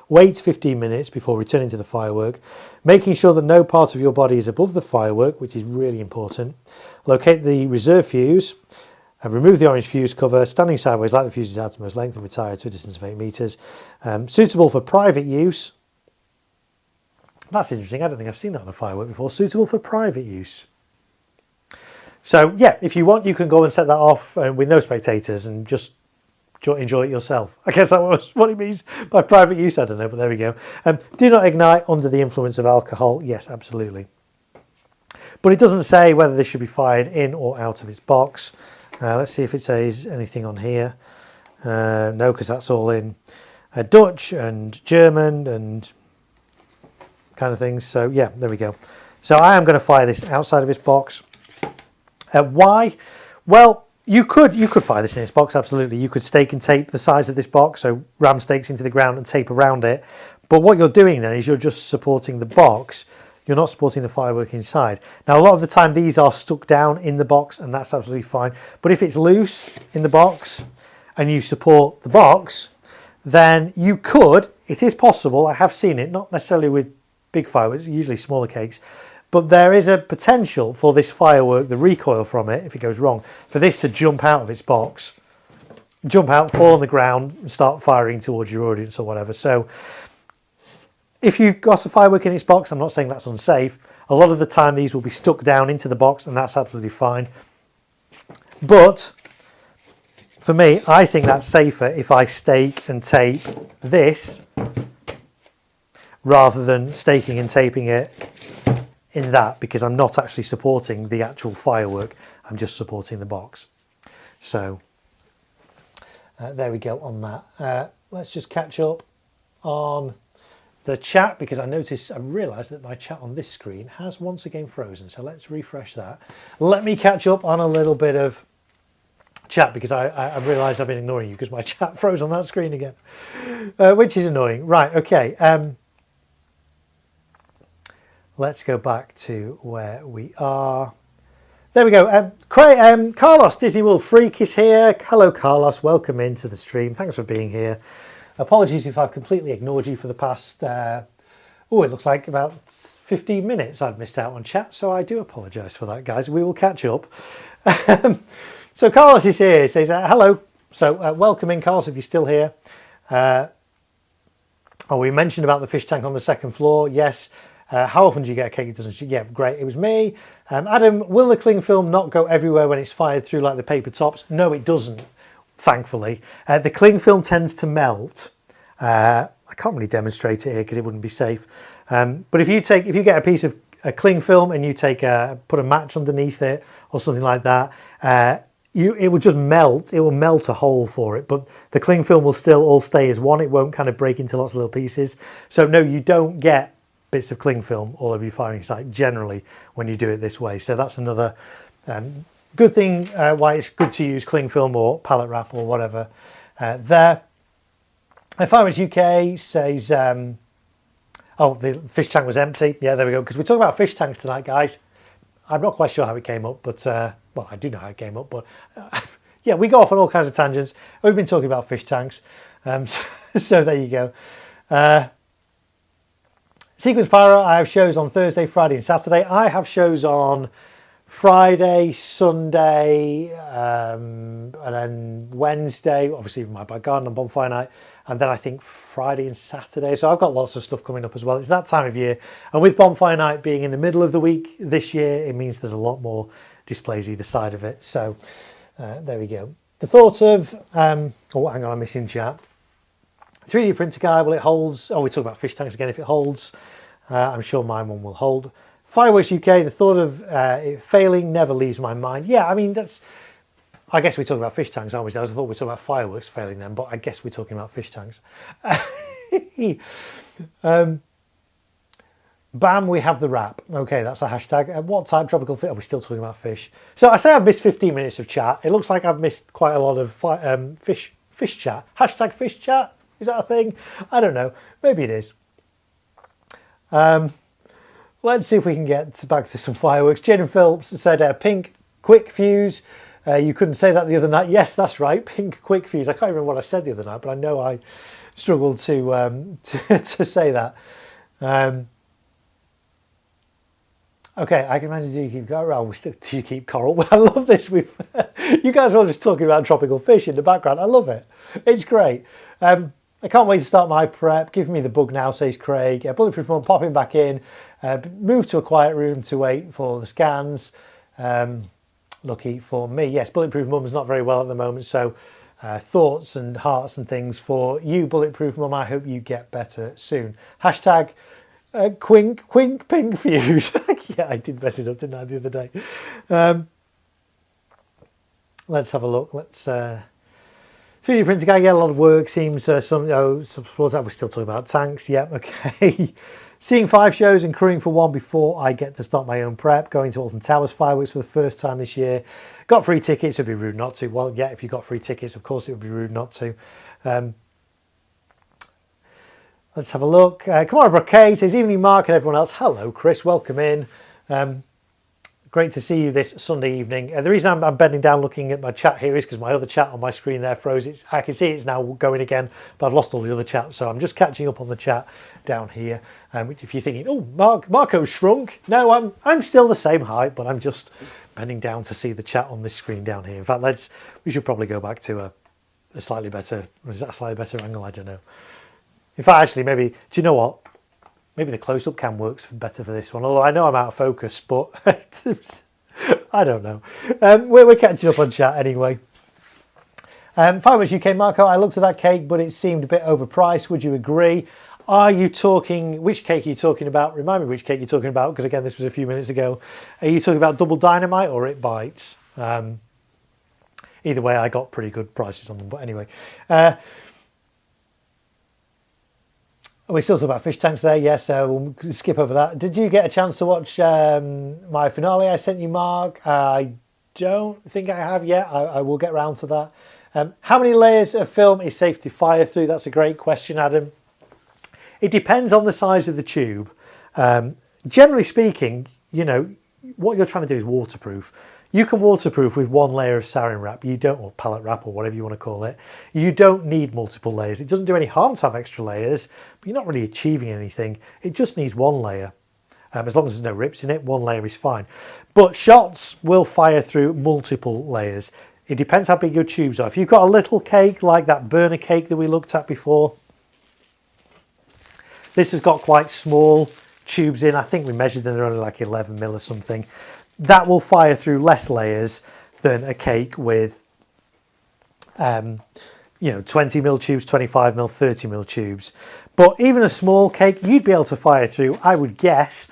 wait 15 minutes before returning to the firework, making sure that no part of your body is above the firework, which is really important. Locate the reserve fuse and remove the orange fuse cover. Standing sideways, light the fuse at its outermost length and retire to a distance of 8 meters. Suitable for private use. That's interesting. I don't think I've seen that on a firework before. Suitable for private use. So yeah, if you want, you can go and set that off with no spectators and just enjoy it yourself. I guess that was what it means by private use. I don't know, but there we go. Do not ignite under the influence of alcohol. Yes, absolutely. But it doesn't say whether this should be fired in or out of its box. Let's see if it says anything on here. No, because that's all in Dutch and German and kind of things. So yeah, there we go. So I am going to fire this outside of its box. Why? Well, you could fire this in its box, absolutely. You could stake and tape the sides of this box, so ram stakes into the ground and tape around it. But what you're doing then is you're just supporting the box. You're not supporting the firework inside. Now, a lot of the time these are stuck down in the box and that's absolutely fine. But if it's loose in the box and you support the box, then you could, it is possible, I have seen it, not necessarily with big fireworks, usually smaller cakes, but there is a potential for this firework, the recoil from it, if it goes wrong, for this to jump out of its box, jump out, fall on the ground and start firing towards your audience or whatever. So if you've got a firework in its box, I'm not saying that's unsafe. A lot of the time these will be stuck down into the box and that's absolutely fine. But for me, I think that's safer if I stake and tape this rather than staking and taping it in that, because I'm not actually supporting the actual firework, I'm just supporting the box. So there we go on that. Let's just catch up on the chat, because I realised that my chat on this screen has once again frozen, so let's refresh that. Let me catch up on a little bit of chat, because I realised I've been ignoring you because my chat froze on that screen again, which is annoying. Right, okay. Let's go back to where we are. There we go. Carlos, Disney World Freak is here. Hello, Carlos. Welcome into the stream. Thanks for being here. Apologies if I've completely ignored you for the past, it looks like about 15 minutes I've missed out on chat. So I do apologise for that, guys. We will catch up. So Carlos is here. He says, hello. So welcome in, Carlos, if you're still here. We mentioned about the fish tank on the second floor. Yes. How often do you get a cake that doesn't shoot? Yeah, great. It was me. Adam, will the cling film not go everywhere when it's fired through like the paper tops? No, it doesn't, thankfully. The cling film tends to melt. I can't really demonstrate it here because it wouldn't be safe. But if you get a piece of cling film and you put a match underneath it or something like that, it will just melt. It will melt a hole for it, but the cling film will still all stay as one. It won't kind of break into lots of little pieces. So no, you don't get bits of cling film all over your firing site generally when you do it this way. So that's another good thing why it's good to use cling film or pallet wrap or whatever there. Fireworks UK says, the fish tank was empty. Yeah, there we go. Because we're talking about fish tanks tonight, guys. I'm not quite sure how it came up, but well, I do know how it came up, but yeah, we go off on all kinds of tangents. We've been talking about fish tanks. So there you go. Sequence Pyro, I have shows on Thursday, Friday and Saturday. I have shows on Friday, Sunday, and then Wednesday, obviously my Back Garden and Bonfire Night, and then I think Friday and Saturday. So I've got lots of stuff coming up as well. It's that time of year. And with Bonfire Night being in the middle of the week this year, it means there's a lot more displays either side of it. So there we go. The thought of, hang on, I'm missing chat. 3D printer guy, well, it holds, we talk about fish tanks again. If it holds, I'm sure my one will hold Fireworks UK, the thought of it failing never leaves my mind. Yeah, I mean, I guess we're talking about fish tanks, aren't we? I thought we were talking about fireworks failing then, but I guess we're talking about fish tanks. Bam, we have the wrap. Okay, that's a hashtag. What type tropical fish? Are we still talking about fish? So I say I've missed 15 minutes of chat. It looks like I've missed quite a lot of fish chat. Hashtag fish chat? Is that a thing? I don't know. Maybe it is. Let's see if we can get back to some fireworks. Jaden Phillips said pink quick fuse. You couldn't say that the other night. Yes, that's right. Pink quick fuse. I can't remember what I said the other night, but I know I struggled to say that. Okay, I can imagine do you keep coral? Do you keep coral? Well, I love this. You guys are all just talking about tropical fish in the background. I love it. It's great. I can't wait to start my prep. Give me the bug now, says Craig. Bulletproof Mum popping back in. Move to a quiet room to wait for the scans. Lucky for me. Yes, Bulletproof Mum's not very well at the moment, so thoughts and hearts and things for you, Bulletproof Mum. I hope you get better soon. Hashtag quink pink fuse. Yeah, I did mess it up, didn't I, the other day? Let's have a look. Let's 3D printer guy, yeah, a lot of work. Seems we're still talking about tanks. Yeah, okay. Seeing 5 shows and crewing for one before I get to start my own prep. Going to Alton Towers fireworks for the first time this year. Got free tickets. It'd be rude not to. Well, yeah, if you got free tickets, of course it would be rude not to. Let's have a look. Kamara Brocade says, evening Mark and everyone else. Hello, Chris. Welcome in. Great to see you this Sunday evening. The reason I'm bending down looking at my chat here is because my other chat on my screen there froze. I can see it's now going again, but I've lost all the other chats, so I'm just catching up on the chat down here. Which, if you're thinking, oh, Marco's shrunk. No, I'm still the same height, but I'm just bending down to see the chat on this screen down here. In fact, we should probably go back to a slightly better. Is that a slightly better angle? I don't know. In fact, actually, maybe. Do you know what? Maybe the close-up cam works better for this one. Although I know I'm out of focus, but I don't know. We're catching up on chat anyway. Fireworks UK Marco, I looked at that cake, but it seemed a bit overpriced. Would you agree? Are you talking? Which cake are you talking about? Remind me which cake you're talking about, because again, this was a few minutes ago. Are you talking about Double Dynamite or It Bites? Either way, I got pretty good prices on them. But anyway. We still talk about fish tanks there, yes, we'll skip over that. Did you get a chance to watch my finale I sent you, Mark? I don't think I have yet. I will get around to that. How many layers of film is safe to fire through? That's a great question, Adam. It depends on the size of the tube. Generally speaking, you know, what you're trying to do is waterproof. You can waterproof with one layer of sarin wrap. You don't, or pallet wrap, or whatever you want to call it. You don't need multiple layers. It doesn't do any harm to have extra layers, but you're not really achieving anything. It just needs one layer. As long as there's no rips in it, one layer is fine. But shots will fire through multiple layers. It depends how big your tubes are. If you've got a little cake like that burner cake that we looked at before, this has got quite small tubes in. I think we measured them, they're only like 11 mil or something. That will fire through less layers than a cake with, 20 mil tubes, 25 mil, 30 mil tubes. But even a small cake, you'd be able to fire through, I would guess,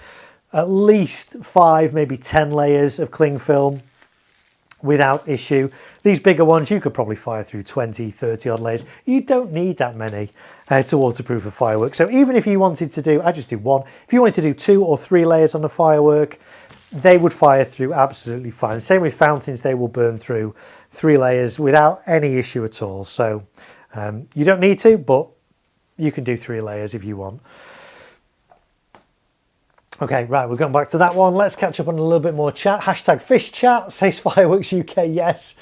at least 5, maybe 10 layers of cling film without issue. These bigger ones, you could probably fire through 20, 30 odd layers. You don't need that many to waterproof a firework. So even if you wanted to do, I just do one. If you wanted to do 2 or 3 layers on a firework, they would fire through absolutely fine. Same with fountains, they will burn through 3 layers without any issue at all. So you don't need to, but you can do 3 layers if you want. Okay, right, we're going back to that one. Let's catch up on a little bit more chat. Hashtag fish chat, says Fireworks UK, yes.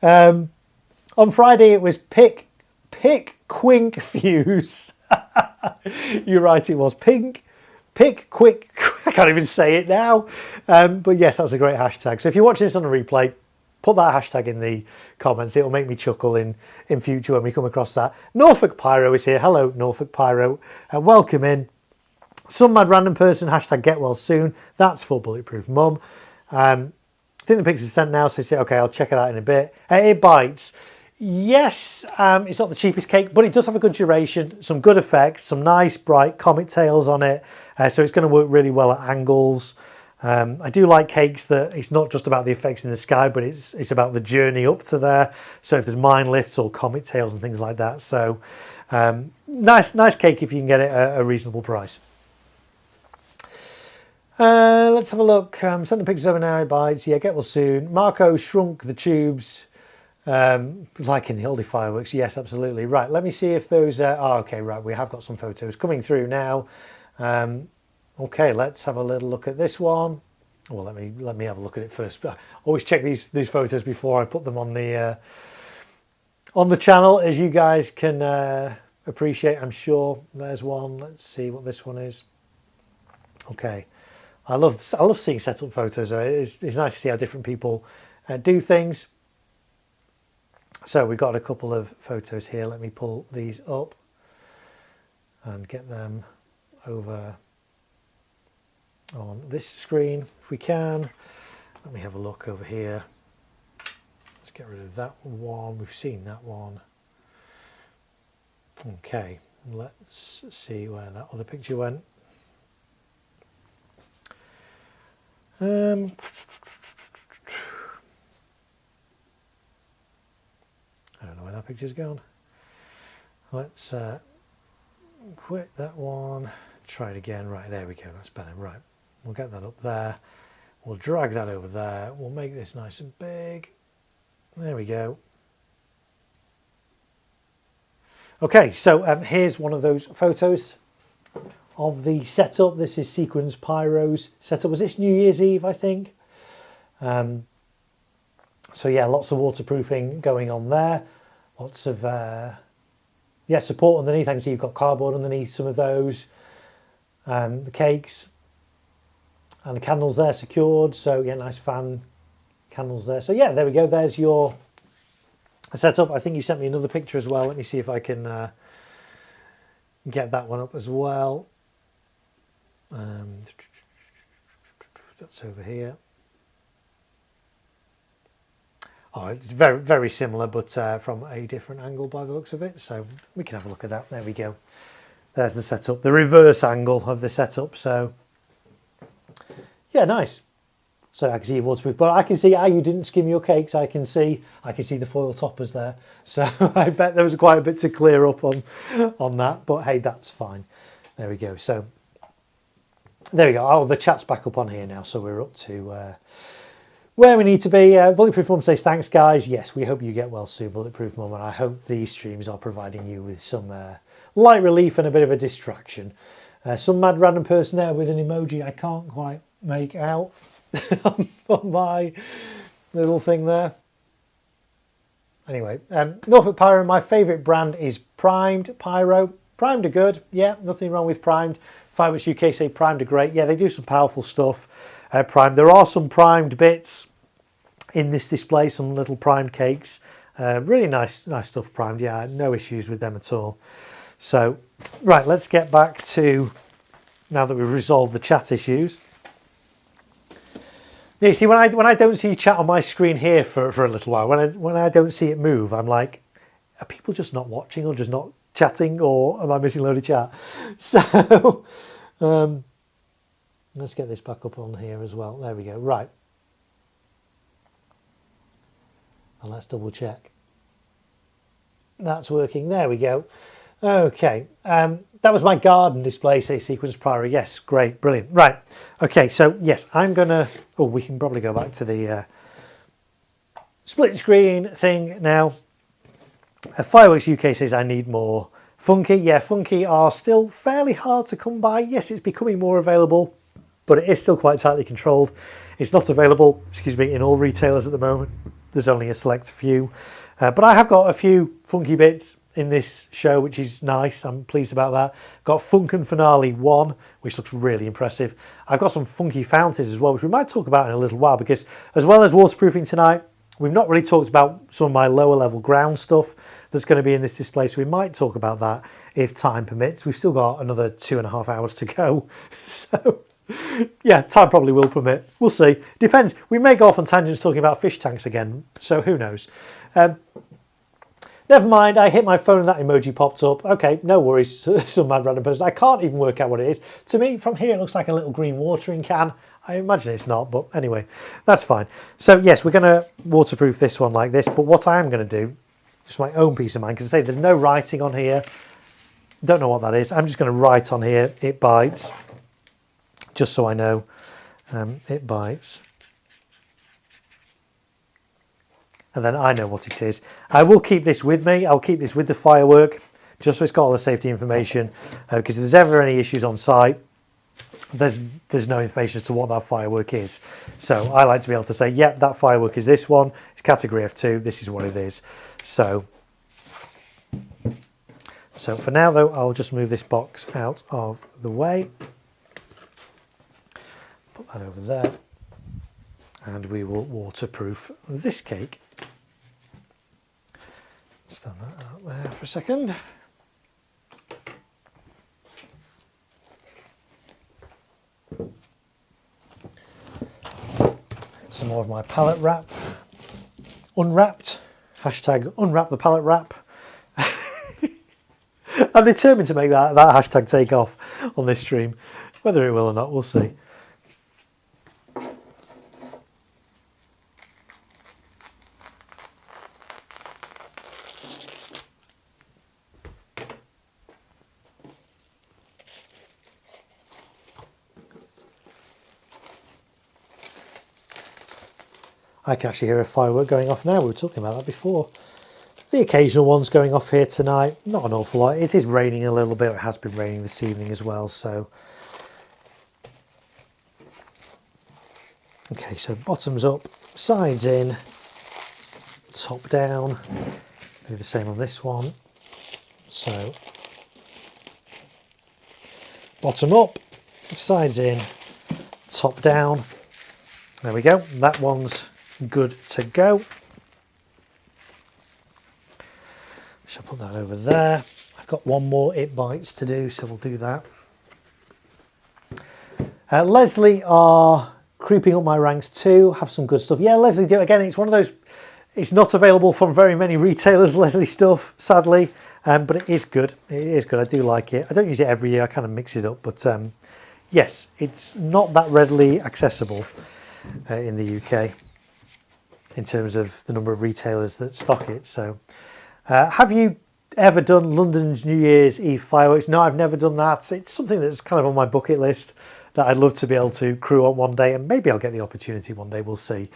On Friday it was pick quink fuse. You're right, it was pick quick. I can't even say it now. But yes, that's a great hashtag. So if you're watching this on a replay, put that hashtag in the comments. It'll make me chuckle in future when we come across that. Norfolk Pyro is here. Hello, Norfolk Pyro. Welcome in. Some mad random person, hashtag get well soon. That's for Bulletproof Mum. I think the pics are sent now, so say, okay, I'll check it out in a bit. It Bites. Yes, it's not the cheapest cake, but it does have a good duration, some good effects, some nice bright comet tails on it. So it's going to work really well at angles. I do like cakes that it's not just about the effects in the sky, but it's about the journey up to there. So if there's mine lifts or comet tails and things like that. So nice cake if you can get it at a reasonable price. Let's have a look. Send the pictures over now. Bites. Yeah, get well soon. Marko shrunk the tubes like in the oldie fireworks. Yes, absolutely. Right, let me see if those okay, right, we have got some photos coming through now. Okay, let's have a little look at this one. Well, let me have a look at it first. I always check these photos before I put them on the channel, as you guys can appreciate, I'm sure. There's one. Let's see what this one is. Okay, I love seeing setup photos. It's nice to see how different people do things. So we've got a couple of photos here. Let me pull these up and get them over on this screen if we can. Let me have a look over here. Let's get rid of that one. We've seen that one. Okay, let's see where that other picture went. I don't know where that picture's gone. Let's quit that one. Try it again. Right, there we go. That's better. Right, we'll get that up there. We'll drag that over there. We'll make this nice and big. There we go. Okay, so here's one of those photos of the setup. This is Sequence Pyro's setup. Was this New Year's Eve, I think? So yeah, lots of waterproofing going on there. Lots of support underneath. I can see you've got cardboard underneath some of those. The cakes and the candles there secured. So yeah, nice fan candles there. So yeah, there we go. There's your setup. I think you sent me another picture as well. Let me see if I can get that one up as well. That's over here. Oh, it's very, very similar, but from a different angle by the looks of it. So we can have a look at that. There we go. There's the setup, the reverse angle of the setup. So yeah, nice. So I can see your waterproof, but I can see how you didn't skim your cakes. I can see the foil toppers there. So I bet there was quite a bit to clear up on that. But hey, that's fine. There we go. So there we go. Oh, the chat's back up on here now. So we're up to where we need to be. Bulletproof Mum says, thanks guys. Yes, we hope you get well soon, Bulletproof Mum, and I hope these streams are providing you with some light relief and a bit of a distraction. Some mad random person there with an emoji I can't quite make out on my little thing there. Anyway, Norfolk Pyro, my favourite brand is Primed Pyro. Primed are good. Yeah, nothing wrong with Primed. Fireworks UK say Primed are great. Yeah, they do some powerful stuff. Primed. There are some primed bits in this display, some little primed cakes. Really nice stuff primed. Yeah, no issues with them at all. So, right, let's get back to, now that we've resolved the chat issues. Yeah, you see, when I don't see chat on my screen here for a little while, when I don't see it move, I'm like, are people just not watching or just not chatting, or am I missing a load of chat? So, let's get this back up on here as well. There we go. Right. And let's double check. That's working. There we go. Okay. That was my garden display, say Sequence Pyro. Yes, great, brilliant. Right. Okay, so yes, I'm going to... Oh, we can probably go back to the split screen thing now. Fireworks UK says I need more Funky. Yeah, Funky are still fairly hard to come by. Yes, it's becoming more available, but it is still quite tightly controlled. It's not available, excuse me, in all retailers at the moment. There's only a select few. But I have got a few funky bits in this show, which is nice. I'm pleased about that. Got Funkin' Finale 1, which looks really impressive. I've got some funky fountains as well, which we might talk about in a little while, because as well as waterproofing tonight, we've not really talked about some of my lower level ground stuff that's going to be in this display, so we might talk about that if time permits. We've still got another 2.5 hours to go. So yeah, time probably will permit. We'll see. Depends. We may go off on tangents talking about fish tanks again, so who knows. Never mind, I hit my phone and that emoji popped up. Okay, no worries, some mad random person. I can't even work out what it is. To me, from here, it looks like a little green watering can. I imagine it's not, but anyway, that's fine. So yes, we're going to waterproof this one like this, but what I am going to do, just my own peace of mind, because I say there's no writing on here. Don't know what that is. I'm just going to write on here, it bites, just so I know it bites. And then I know what it is. I will keep this with me. I'll keep this with the firework, just so it's got all the safety information, because if there's ever any issues on site, there's no information as to what that firework is. So I like to be able to say, yep, that firework is this one. It's category F2. This is what it is. So for now, though, I'll just move this box out of the way. Put that over there. And we will waterproof this cake. Stand that out there for a second. Some more of my pallet wrap. Unwrapped. Hashtag unwrap the pallet wrap. I'm determined to make that hashtag take off on this stream. Whether it will or not, we'll see. I can actually hear a firework going off now. We were talking about that before. The occasional ones going off here tonight. Not an awful lot. It is raining a little bit. It has been raining this evening as well. So, okay, so bottoms up, sides in, top down. Do the same on this one. So, bottom up, sides in, top down. There we go. That one's good to go. Shall put that over there. I've got one more It Bites to do, so we'll do that. Leslie are creeping up my ranks too. Have some good stuff. Yeah, Leslie do. Again, it's one of those, it's not available from very many retailers, Leslie stuff, sadly, but it is good. It is good. I do like it. I don't use it every year. I kind of mix it up, but yes, it's not that readily accessible in the UK in terms of the number of retailers that stock it. So have you ever done London's New Year's Eve fireworks? No, I've never done that. It's something that's kind of on my bucket list that I'd love to be able to crew on one day, and maybe I'll get the opportunity one day, we'll see.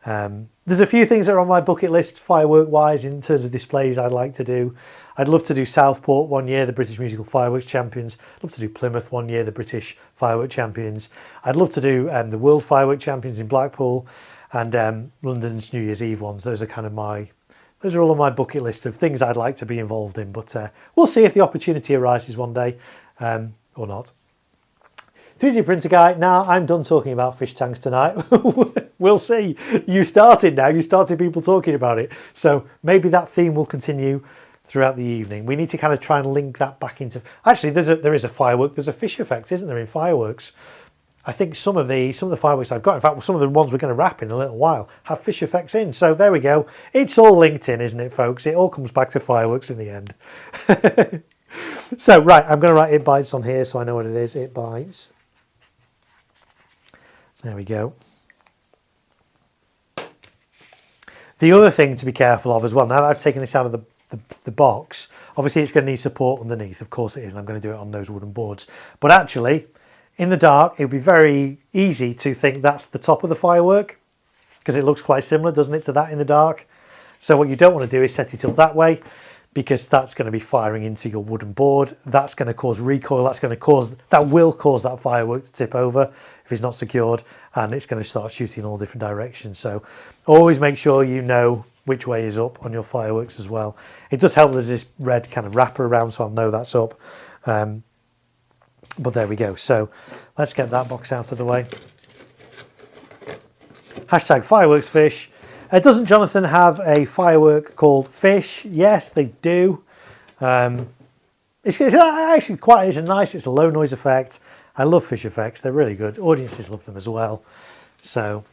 There's a few things that are on my bucket list firework wise in terms of displays I'd like to do. I'd love to do Southport one year, the British Musical Fireworks Champions. I'd love to do Plymouth one year, the British Firework Champions. I'd love to do the World Firework Champions in Blackpool, and London's New Year's Eve ones. Those are kind of those are all on my bucket list of things I'd like to be involved in, but we'll see if the opportunity arises one day or not. 3D printer guy, now I'm done talking about fish tanks tonight. We'll see. You started now. You started people talking about it. So maybe that theme will continue throughout the evening. We need to kind of try and link that back into... Actually, there is a firework. There's a fish effect, isn't there, in fireworks? I think some of the fireworks I've got, in fact, some of the ones we're going to wrap in a little while, have fish effects in. So there we go. It's all linked in, isn't it, folks? It all comes back to fireworks in the end. So, right, I'm going to write It Bites on here so I know what it is. It Bites. There we go. The other thing to be careful of as well, now that I've taken this out of the box, obviously it's going to need support underneath. Of course it is, and I'm going to do it on those wooden boards. But actually, in the dark, it would be very easy to think that's the top of the firework, because it looks quite similar, doesn't it, to that in the dark? So what you don't want to do is set it up that way, because that's going to be firing into your wooden board. That's going to cause recoil. That will cause that firework to tip over if it's not secured, and it's going to start shooting in all different directions. So always make sure you know which way is up on your fireworks as well. It does help there's this red kind of wrapper around, so I'll know that's up. But there we go. So let's get that box out of the way. Hashtag fireworks fish. Doesn't Jonathan have a firework called Fish? Yes, they do. It's actually quite, it's a low noise effect. I love fish effects. They're really good. Audiences love them as well. So,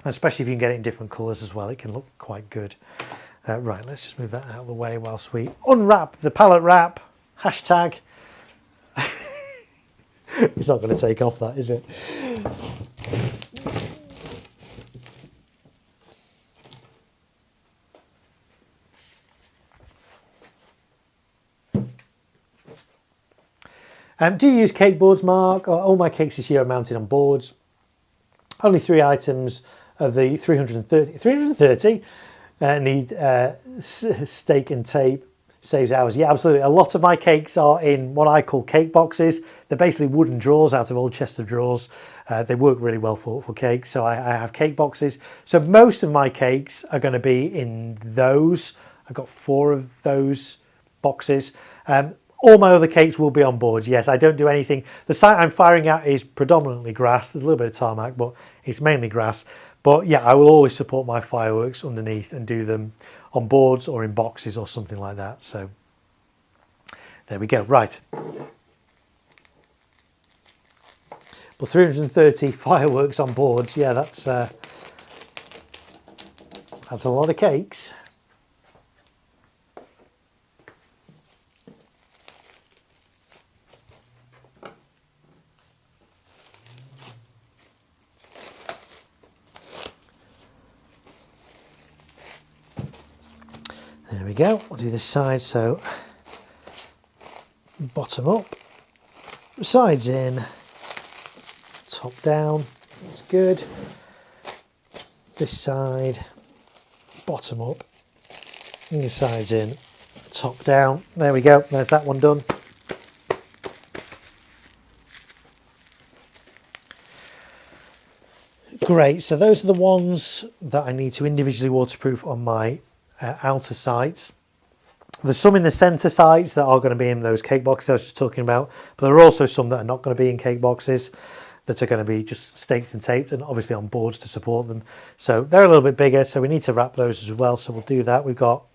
especially if you can get it in different colours as well, it can look quite good. Right, let's just move that out of the way whilst we unwrap the pallet wrap. Hashtag. It's not going to take off that, is it? Do you use cake boards, Mark? All my cakes this year are mounted on boards. Only 3 items of the 330. 330 need stake and tape. Saves hours. Yeah, absolutely. A lot of my cakes are in what I call cake boxes. They're basically wooden drawers out of old chests of drawers. They work really well for cakes. So I have cake boxes. So most of my cakes are going to be in those. I've got 4 of those boxes. All my other cakes will be on boards. Yes, I don't do anything. The site I'm firing at is predominantly grass. There's a little bit of tarmac, but it's mainly grass. But yeah, I will always support my fireworks underneath and do them on boards or in boxes or something like that. So there we go. Right. But 330 fireworks on boards. Yeah, that's a lot of cakes. There we go. We'll do this side, so bottom up, sides in, top down. That's good. This side, bottom up, and your sides in, top down. There we go. There's that one done. Great. So those are the ones that I need to individually waterproof on my outer sides. There's some in the center sides that are going to be in those cake boxes I was just talking about, but there are also some that are not going to be in cake boxes, that are going to be just staked and taped and obviously on boards to support them. So they're a little bit bigger, so we need to wrap those as well, so we'll do that. We've got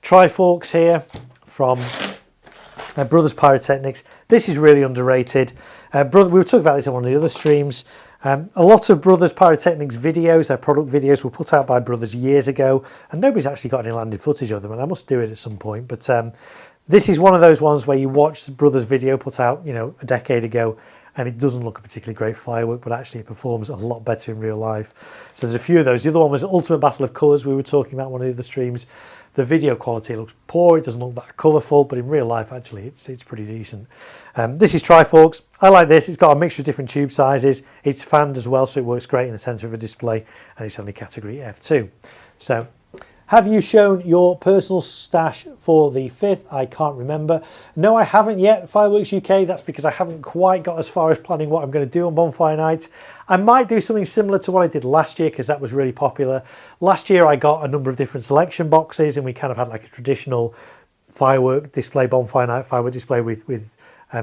Triforks here from Brothers Pyrotechnics. This is really underrated. We were talking about this on one of the other streams. A lot of Brothers Pyrotechnics videos, their product videos, were put out by Brothers years ago, and nobody's actually got any landed footage of them, and I must do it at some point. But this is one of those ones where you watch the Brothers video put out, you know, a decade ago, and it doesn't look a particularly great firework, but actually it performs a lot better in real life. So there's a few of those. The other one was Ultimate Battle of Colours. We were talking about one of the other streams. The video quality looks poor, it doesn't look that colourful, but in real life actually it's pretty decent. This is Triforks. I like this. It's got a mixture of different tube sizes. It's fanned as well, so it works great in the centre of a display, and it's only category F2. So, have you shown your personal stash for the 5th? I can't remember. No, I haven't yet. Fireworks UK, that's because I haven't quite got as far as planning what I'm going to do on Bonfire Night. I might do something similar to what I did last year, because that was really popular. Last year I got a number of different selection boxes, and we kind of had like a traditional firework display, Bonfire Night firework display with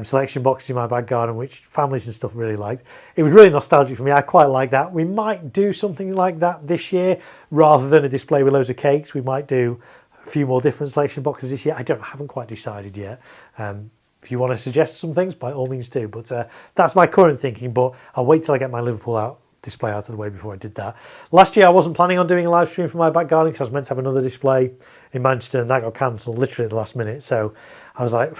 selection boxes in my back garden, which families and stuff really liked. It was really nostalgic for me. I quite like that. We might do something like that this year, rather than a display with loads of cakes. We might do a few more different selection boxes this year. I haven't quite decided yet. If you want to suggest some things, by all means do. But that's my current thinking. But I'll wait till I get my Liverpool display out of the way before I did that. Last year I wasn't planning on doing a live stream from my back garden, because I was meant to have another display in Manchester, and that got cancelled literally at the last minute. So I was like,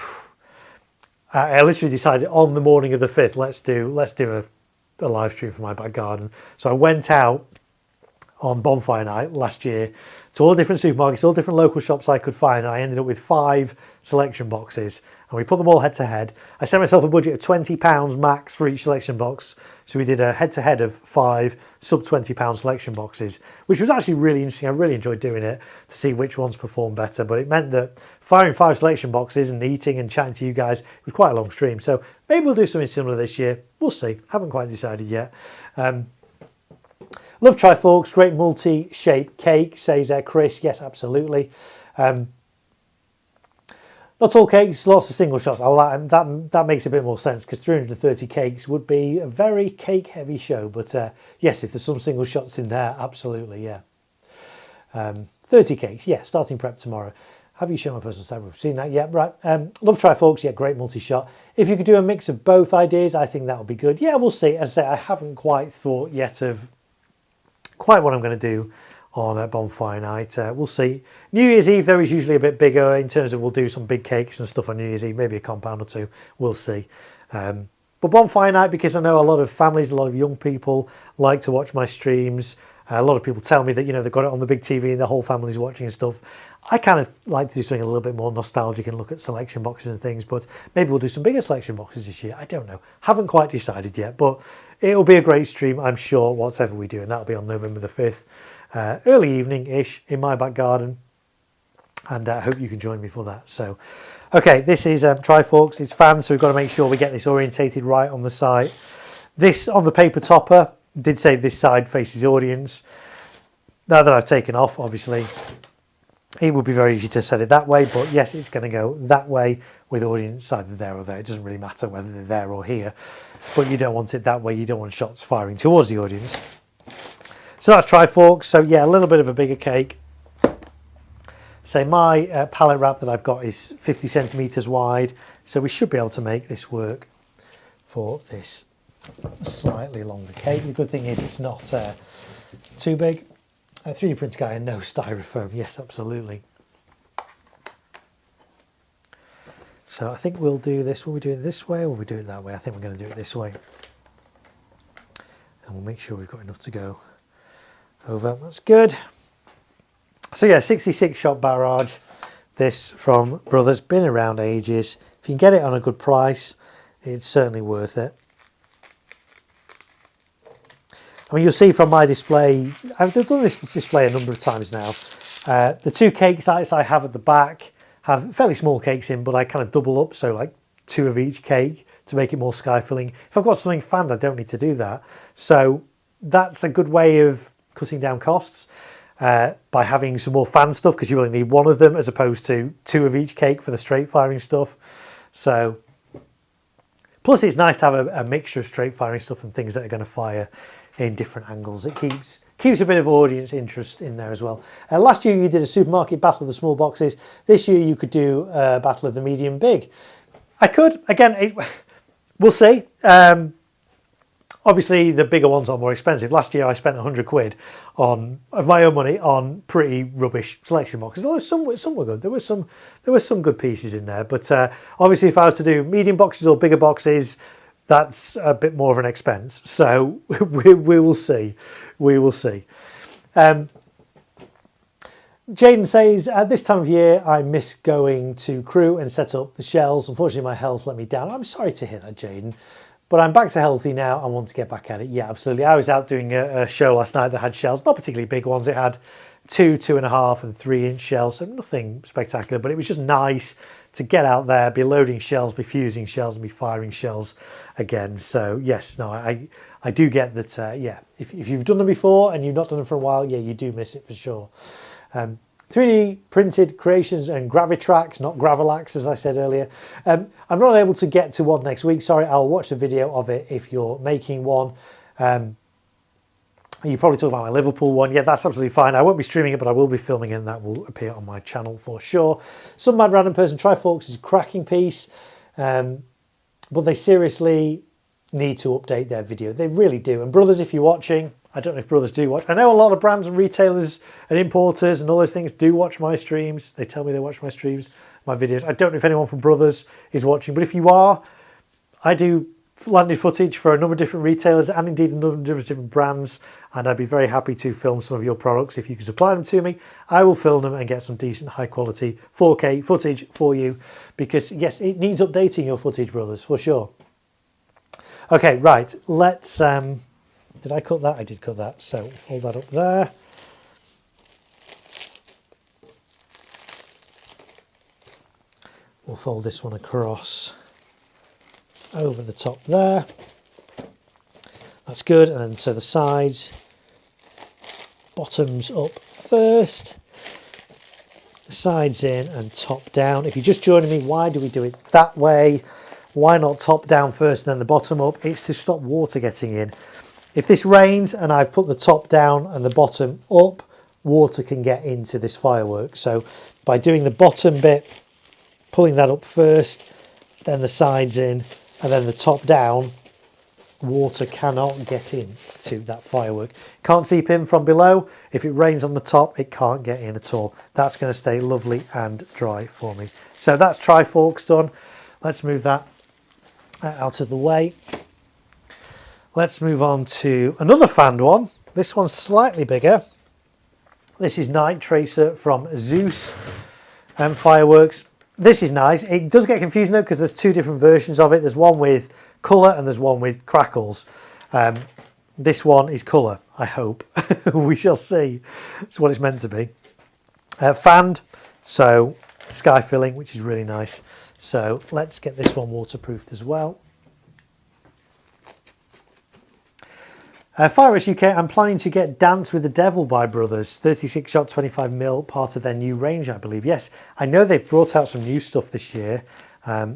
I literally decided on the morning of the 5th, let's do a live stream from my back garden. So I went out on Bonfire Night last year to all the different supermarkets, all the different local shops I could find, and I ended up with 5 selection boxes, and we put them all head to head. I set myself a budget of £20 max for each selection box, so we did a head to head of 5 sub £20 selection boxes, which was actually really interesting. I really enjoyed doing it to see which ones performed better, but it meant that firing 5 selection boxes and eating and chatting to you guys, it was quite a long stream. So maybe we'll do something similar this year. We'll see. Haven't quite decided yet. Love Triforks, great multi-shape cake, says Chris. Yes, absolutely. Not all cakes, lots of single shots. That makes a bit more sense, because 330 cakes would be a very cake-heavy show. But yes, if there's some single shots in there, absolutely, yeah. 30 cakes, yeah, starting prep tomorrow. Have you shown my personal style? We've seen that, yeah, right. Love Triforks, yeah, great multi-shot. If you could do a mix of both ideas, I think that would be good. Yeah, we'll see. As I say, I haven't quite thought yet of quite what I'm going to do on Bonfire Night. We'll see. New Year's Eve, though, is usually a bit bigger in terms of we'll do some big cakes and stuff on New Year's Eve, maybe a compound or two. We'll see. But bonfire night, because I know a lot of families, a lot of young people like to watch my streams. A lot of people tell me that, you know, they've got it on the big TV and the whole family's watching and stuff. I kind of like to do something a little bit more nostalgic and look at selection boxes and things, but maybe we'll do some bigger selection boxes this year. I don't know. Haven't quite decided yet, but it'll be a great stream, I'm sure, whatever we do, and that'll be on November the 5th, early evening-ish in my back garden, and I hope you can join me for that. So, okay, this is Triforks. It's fans, so we've got to make sure we get this orientated right on the site. This, on the paper topper, did say this side faces audience. Now that I've taken off, obviously, it would be very easy to set it that way, but yes, it's going to go that way with audience either there or there. It doesn't really matter whether they're there or here, but you don't want it that way. You don't want shots firing towards the audience. So that's Triforks. So yeah, a little bit of a bigger cake. So my pallet wrap that I've got is 50 centimeters wide, so we should be able to make this work for this slightly longer cake. The good thing is it's not too big. 3D print guy and no styrofoam. Yes, absolutely. So I think we'll do this. Will we do it this way or will we do it that way? I think we're going to do it this way. And we'll make sure we've got enough to go over. That's good. So yeah, 66 shot barrage. This from Brothers. Been around ages. If you can get it on a good price, it's certainly worth it. I mean, you'll see from my display, I've done this display a number of times now. The two cake sites I have at the back have fairly small cakes in, but I kind of double up, so like 2 of each cake to make it more sky filling. If I've got something fanned, I don't need to do that. So that's a good way of cutting down costs by having some more fan stuff, because you only need 1 of them as opposed to 2 of each cake for the straight firing stuff. So, plus it's nice to have a mixture of straight firing stuff and things that are going to fire in different angles. It keeps a bit of audience interest in there as well. Last year you did a supermarket battle of the small boxes. This year you could do a battle of the medium big. I could, again, we'll see. Obviously the bigger ones are more expensive. Last year I spent 100 quid of my own money on pretty rubbish selection boxes. Although some were good. There were some good pieces in there. But obviously if I was to do medium boxes or bigger boxes, that's a bit more of an expense. So we will see. We will see. Jaden says, at this time of year, I miss going to Crew and set up the shells. Unfortunately, my health let me down. I'm sorry to hear that, Jaden. But I'm back to healthy now. I want to get back at it. Yeah, absolutely. I was out doing a show last night that had shells. Not particularly big ones. It had 2, 2.5 and 3-inch shells. So nothing spectacular, but it was just nice to get out there, be loading shells, be fusing shells and be firing shells again. So yes, no, I do get that, yeah, if you've done them before and you've not done them for a while, yeah, you do miss it for sure. 3D printed creations and Gravitrax, not Gravelax, as I said earlier. I'm not able to get to one next week. Sorry, I'll watch the video of it if you're making one. You probably talk about my Liverpool one. Yeah, that's absolutely fine. I won't be streaming it, but I will be filming it, and that will appear on my channel for sure. Some mad random person, Triforks is a cracking piece, but they seriously need to update their video. They really do. And Brothers, if you're watching, I don't know if Brothers do watch. I know a lot of brands and retailers and importers and all those things do watch my streams. They tell me they watch my streams, my videos. I don't know if anyone from Brothers is watching, but if you are, I do landed footage for a number of different retailers and indeed a number of different brands, and I'd be very happy to film some of your products. If you can supply them to me, I will film them and get some decent high quality 4K footage for you, because yes, it needs updating, your footage, Brothers, for sure. Okay, right, let's did I cut that? I did cut that, so hold that up there. We'll fold this one across over the top there. That's good. And then so the sides, bottoms up first, the sides in and top down. If you're just joining me, why do we do it that way? Why not top down first and then the bottom up? It's to stop water getting in. If this rains and I've put the top down and the bottom up, water can get into this firework. So by doing the bottom bit, pulling that up first, then the sides in, and then the top down, water cannot get in to that firework. Can't seep in from below. If it rains on the top, it can't get in at all. That's going to stay lovely and dry for me. So that's Triforks done. Let's move that out of the way. Let's move on to another fanned one. This one's slightly bigger. This is Night Tracer from Zeus Fireworks. This is nice. It does get confusing though because there's two different versions of it. There's one with colour and there's one with crackles. This one is colour, I hope. We shall see. It's what it's meant to be. Fanned, so sky filling, which is really nice. So let's get this one waterproofed as well. Fireworks UK, I'm planning to get Dance with the Devil by Brothers, 36 shot 25mm, part of their new range, I believe. Yes, I know they've brought out some new stuff this year. I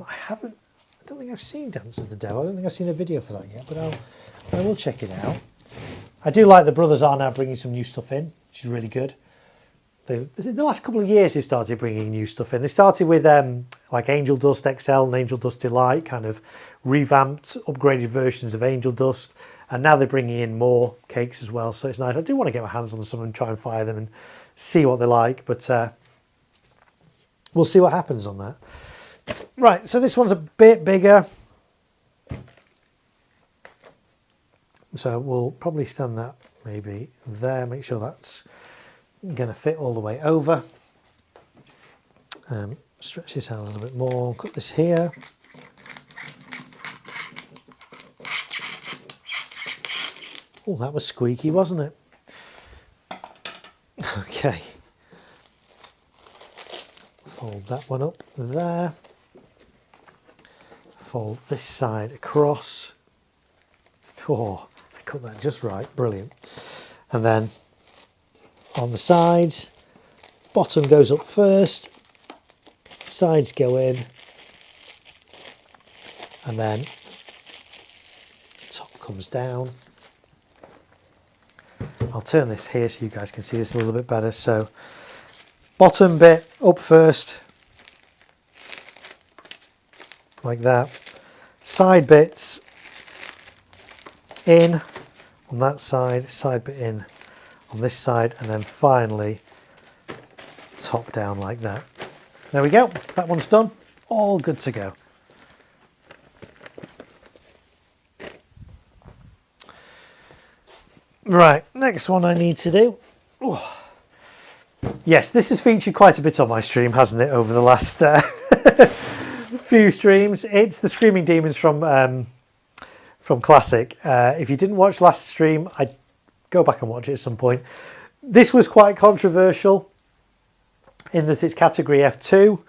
don't think I've seen Dance with the Devil. I don't think I've seen a video for that yet, but I will check it out. I do like the brothers are now bringing some new stuff in, which is really good. In the last couple of years, they've started bringing new stuff in. They started with like Angel Dust XL and Angel Dust Delight, kind of revamped, upgraded versions of Angel Dust. And now they're bringing in more cakes as well, so it's nice. I do want to get my hands on some and try and fire them and see what they're like, but we'll see what happens on that. Right, so this one's a bit bigger. So we'll probably stand that maybe there, make sure that's going to fit all the way over. Stretch this out a little bit more, cut this here. Oh, that was squeaky, wasn't it? Okay. Fold that one up there. Fold this side across. Oh, I cut that just right, brilliant. And then on the sides, bottom goes up first, sides go in, and then top comes down. I'll turn this here so you guys can see this a little bit better. So bottom bit up first, like that. Side bits in on that side bit in on this side, and then finally top down like that. There we go, that one's done, all good to go. Right, next one I need to do. Ooh. Yes, this has featured quite a bit on my stream, hasn't it, over the last few streams. It's the Screaming Demons from Classic. If you didn't watch last stream, I'd go back and watch it at some point. This was quite controversial in that it's category F2,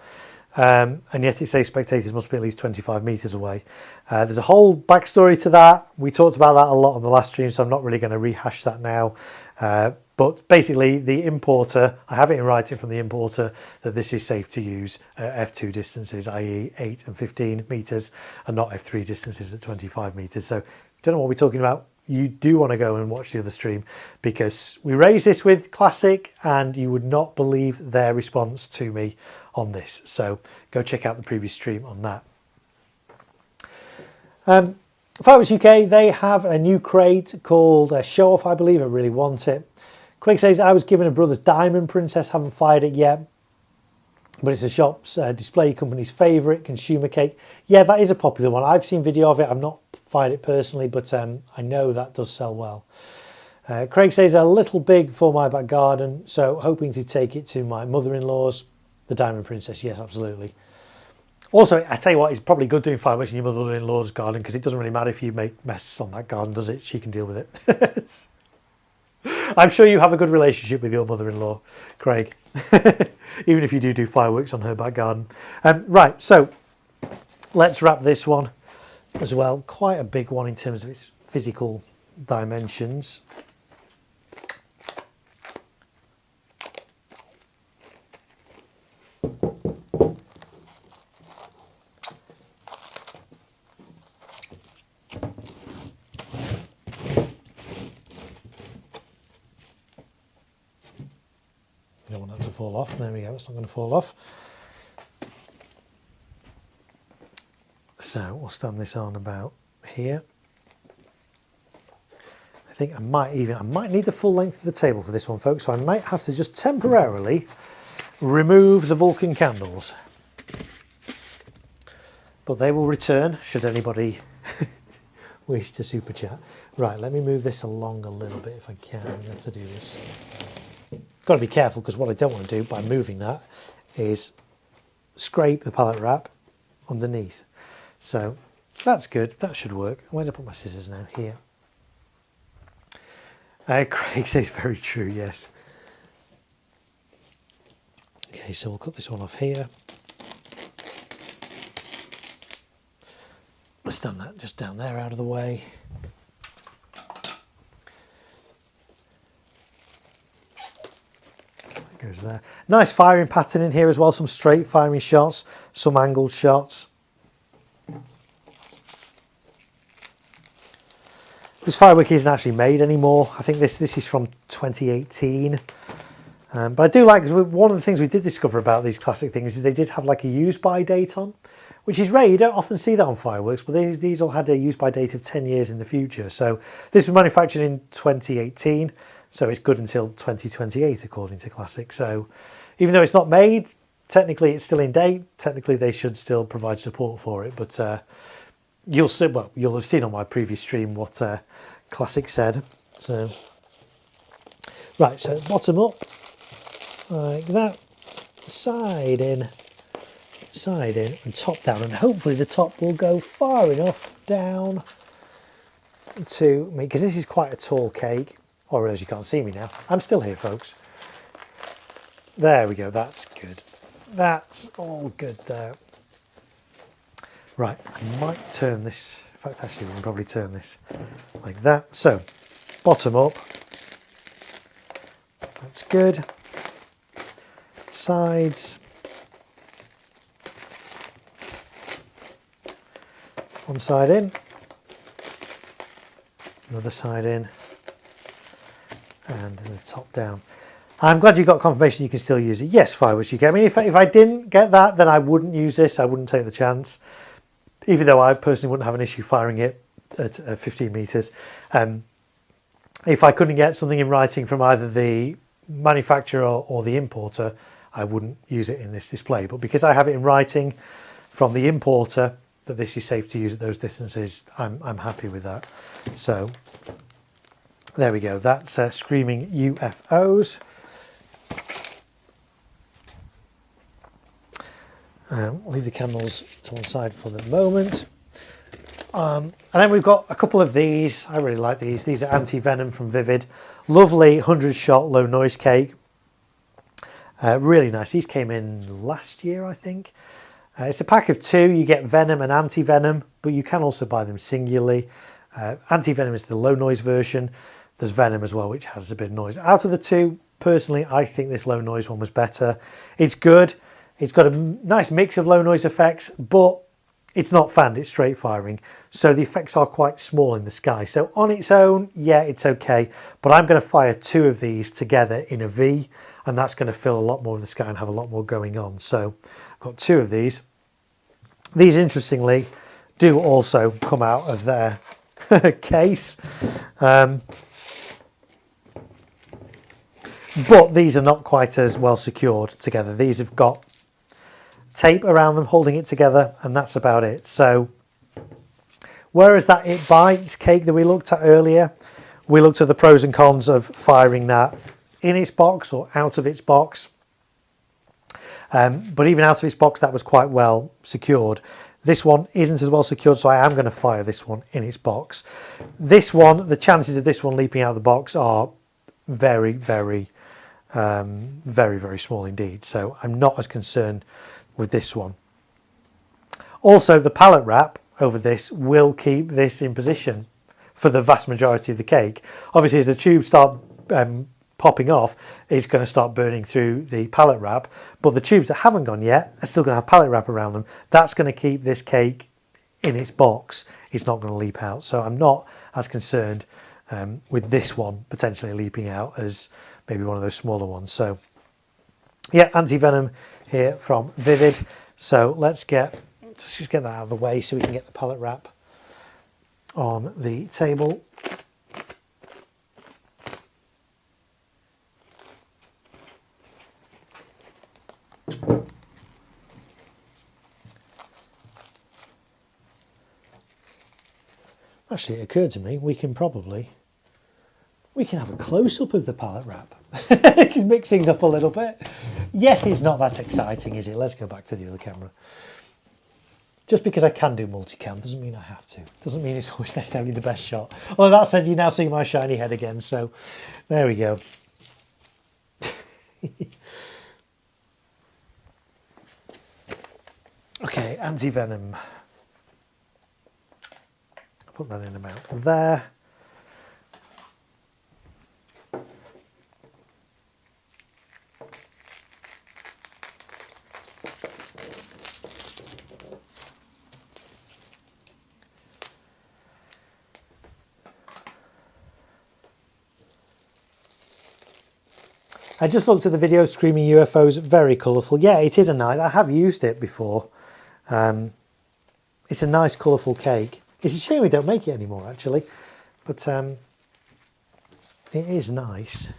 and yet it says spectators must be at least 25 metres away. There's a whole backstory to that. We talked about that a lot on the last stream, so I'm not really going to rehash that now. But basically, the importer, I have it in writing from the importer that this is safe to use F2 distances, i.e. 8 and 15 metres, and not F3 distances at 25 metres. So, don't know what we're talking about. You do want to go and watch the other stream, because we raised this with Classic and you would not believe their response to me on this. So go check out the previous stream on that. Fireworks UK, they have a new crate called Show Off, I believe. I really want it. Craig says, I was given a Brother's Diamond Princess, haven't fired it yet, but it's the shop's display company's favourite consumer cake. Yeah, that is a popular one. I've seen video of it. I've not fired it personally, but I know that does sell well. Craig says, a little big for my back garden, so hoping to take it to my mother-in-law's. The Diamond Princess, yes, absolutely. Also, I tell you what, it's probably good doing fireworks in your mother-in-law's garden, because it doesn't really matter if you make messes on that garden, does it? She can deal with it. I'm sure you have a good relationship with your mother-in-law, Craig, even if you do fireworks on her back garden. Right, so let's wrap this one as well. Quite a big one in terms of its physical dimensions. You don't want that to fall off. There we go, it's not going to fall off. So we'll stand this on about here. I think I might need the full length of the table for this one, folks, so I might have to just temporarily remove the Vulcan candles. but they will return should anybody wish to super chat. Right, let me move this along a little bit if I can. I'm going to have to do this. Got to be careful, because what I don't want to do by moving that is scrape the pallet wrap underneath. So that's good, that should work. Where did I put my scissors now? Here. Craig says very true, yes. Okay, so we'll cut this one off here. Let's stand that just down there out of the way. That goes there. Nice firing pattern in here as well, some straight firing shots, some angled shots. This firework isn't actually made anymore. I think this is from 2018. But I do like, because one of the things we did discover about these classic things is they did have like a use by date on, which is rare. You don't often see that on fireworks, but these all had a use by date of 10 years in the future. So this was manufactured in 2018, so it's good until 2028 according to Classic. So even though it's not made, technically it's still in date. Technically they should still provide support for it, but you'll see. Well, you'll have seen on my previous stream what Classic said. So right, so bottom up like that, side in, and top down, and hopefully the top will go far enough down to me, because this is quite a tall cake. Or as you can't see me now, I'm still here, folks. There we go. That's good. That's all good there. Right, I might turn this, in fact actually we can probably turn this like that. So bottom up, that's good. Sides, one side in, another side in, and then the top down. I'm glad you got confirmation you can still use it. Yes, fireworks you can. I mean, if I didn't get that, then I wouldn't use this. I wouldn't take the chance. Even though I personally wouldn't have an issue firing it at 15 meters. If I couldn't get something in writing from either the manufacturer or the importer, I wouldn't use it in this display. But because I have it in writing from the importer that this is safe to use at those distances, I'm happy with that. So there we go. That's Screaming UFOs. We'll leave the candles to one side for the moment. And then we've got a couple of these. I really like these. These are Anti-Venom from Vivid. Lovely 100-shot low noise cake. Really nice. These came in last year, I think. It's a pack of 2. You get Venom and Anti-Venom, but you can also buy them singularly. Anti-Venom is the low noise version. There's Venom as well, which has a bit of noise. Out of the 2, personally, I think this low noise one was better. It's good. It's got a nice mix of low noise effects, but it's not fanned, it's straight firing. So the effects are quite small in the sky. So on its own, yeah, it's okay. But I'm going to fire 2 of these together in a V, and that's going to fill a lot more of the sky and have a lot more going on. So I've got 2 of these. These, interestingly, do also come out of their case. But these are not quite as well secured together. These have got tape around them holding it together, and that's about it. So whereas that It Bites cake that we looked at earlier, we looked at the pros and cons of firing that in its box or out of its box. But even out of its box, that was quite well secured. This one isn't as well secured, so I am going to fire this one in its box. This one, the chances of this one leaping out of the box are very, very, very small indeed. So I'm not as concerned with this one. Also, the pallet wrap over this will keep this in position for the vast majority of the cake. Obviously, as the tubes start popping off, it's going to start burning through the pallet wrap, but the tubes that haven't gone yet are still going to have pallet wrap around them. That's going to keep this cake in its box. It's not going to leap out. So I'm not as concerned with this one potentially leaping out as maybe one of those smaller ones. So yeah, Anti-Venom here from Vivid. So let's just get that out of the way so we can get the pallet wrap on the table. Actually, it occurred to me we can have a close-up of the pallet wrap. Just mix things up a little bit. Yes, it's not that exciting, is it? Let's go back to the other camera. Just because I can do multicam doesn't mean I have to. Doesn't mean it's always necessarily the best shot. Although that said, you now see my shiny head again, so there we go. Okay, anti-venom. Put that in about there. I just looked at the video, Screaming UFOs, very colourful. Yeah, it is a nice, I have used it before. It's a nice colourful cake. It's a shame we don't make it anymore actually, but it is nice.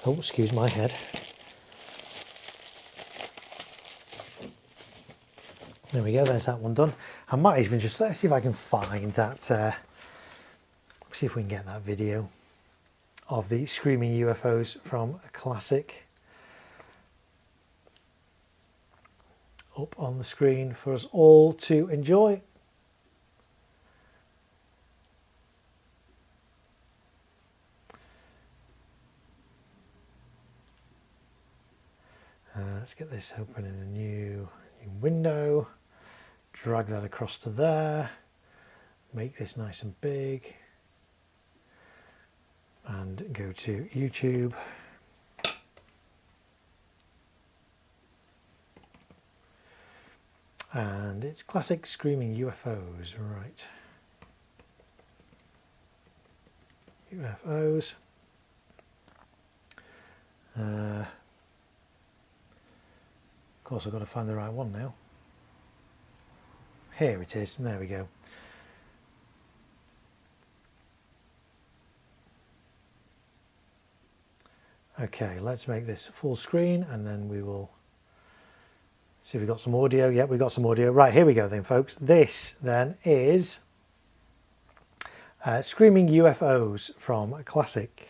Oh, excuse my head. There we go, there's that one done. I might even just, let's see if I can find that, see if we can get that video of the Screaming UFOs from a classic up on the screen for us all to enjoy. Let's get this open in a new window. Drag that across to there, make this nice and big, and go to YouTube. And it's classic Screaming UFOs, right. UFOs. Of course I've got to find the right one now. Here it is, there we go. Okay, let's make this full screen and then we will see if we've got some audio. Yep, we've got some audio. Right, here we go then, folks. This then is Screaming UFOs from a classic.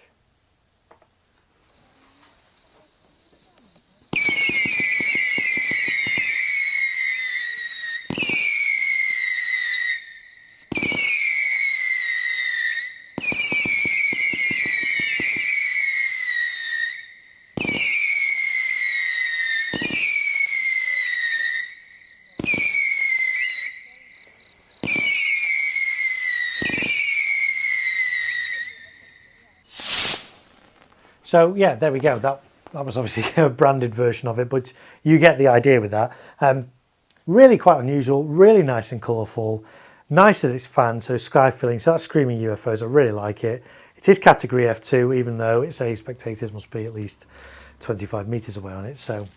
So yeah, there we go. That was obviously a branded version of it, but you get the idea with that. Really quite unusual, really nice and colourful. Nice that it's fan, so sky filling. So that's Screaming UFOs. I really like it. It is category F2, even though it says spectators must be at least 25 metres away on it. So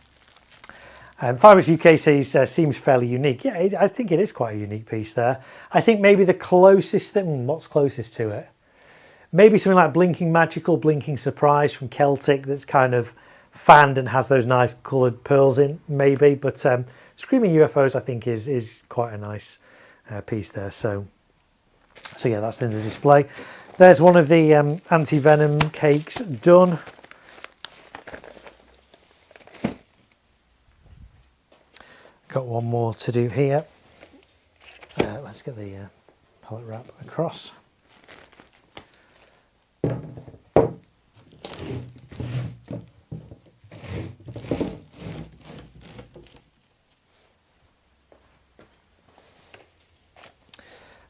Fireworks UK says seems fairly unique. Yeah, I think it is quite a unique piece there. I think maybe the closest thing, what's closest to it? Maybe something like Blinking Magical, Blinking Surprise from Celtic that's kind of fanned and has those nice coloured pearls in, maybe. But Screaming UFOs, I think, is quite a nice piece there. So yeah, that's in the display. There's one of the anti-venom cakes done. Got one more to do here. Let's get the pallet wrap across.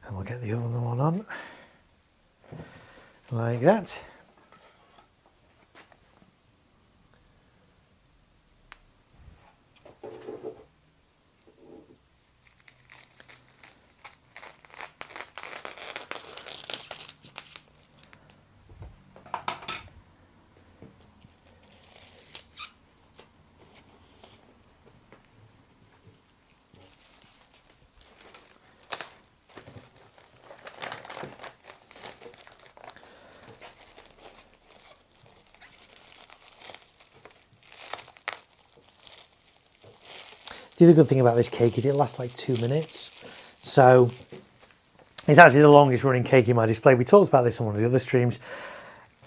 And we'll get the other one on like that. The other good thing about this cake is it lasts like 2 minutes. So it's actually the longest running cake in my display. We talked about this on one of the other streams.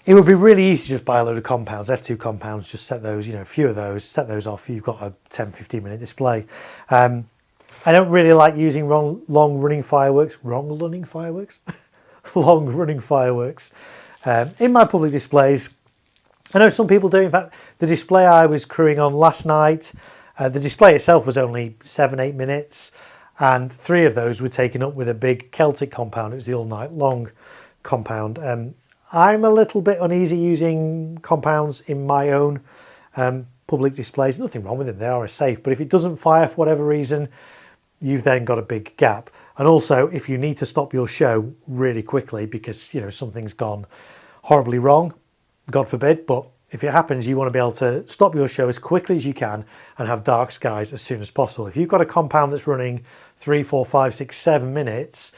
It would be really easy to just buy a load of compounds, F2 compounds, just set those, you know, a few of those, set those off. You've got a 10, 15 minute display. I don't really like using long running fireworks, long running fireworks in my public displays. I know some people do. In fact, the display I was crewing on last night, the display itself was only 7-8 minutes, and 3 of those were taken up with a big Celtic compound. It was the all night long compound. I'm a little bit uneasy using compounds in my own public displays. Nothing wrong with them, they are safe, but if it doesn't fire for whatever reason, you've then got a big gap. And also, if you need to stop your show really quickly because, you know, something's gone horribly wrong, God forbid, but if it happens, you want to be able to stop your show as quickly as you can and have dark skies as soon as possible. If you've got a compound that's running 3, 4, 5, 6, 7 minutes,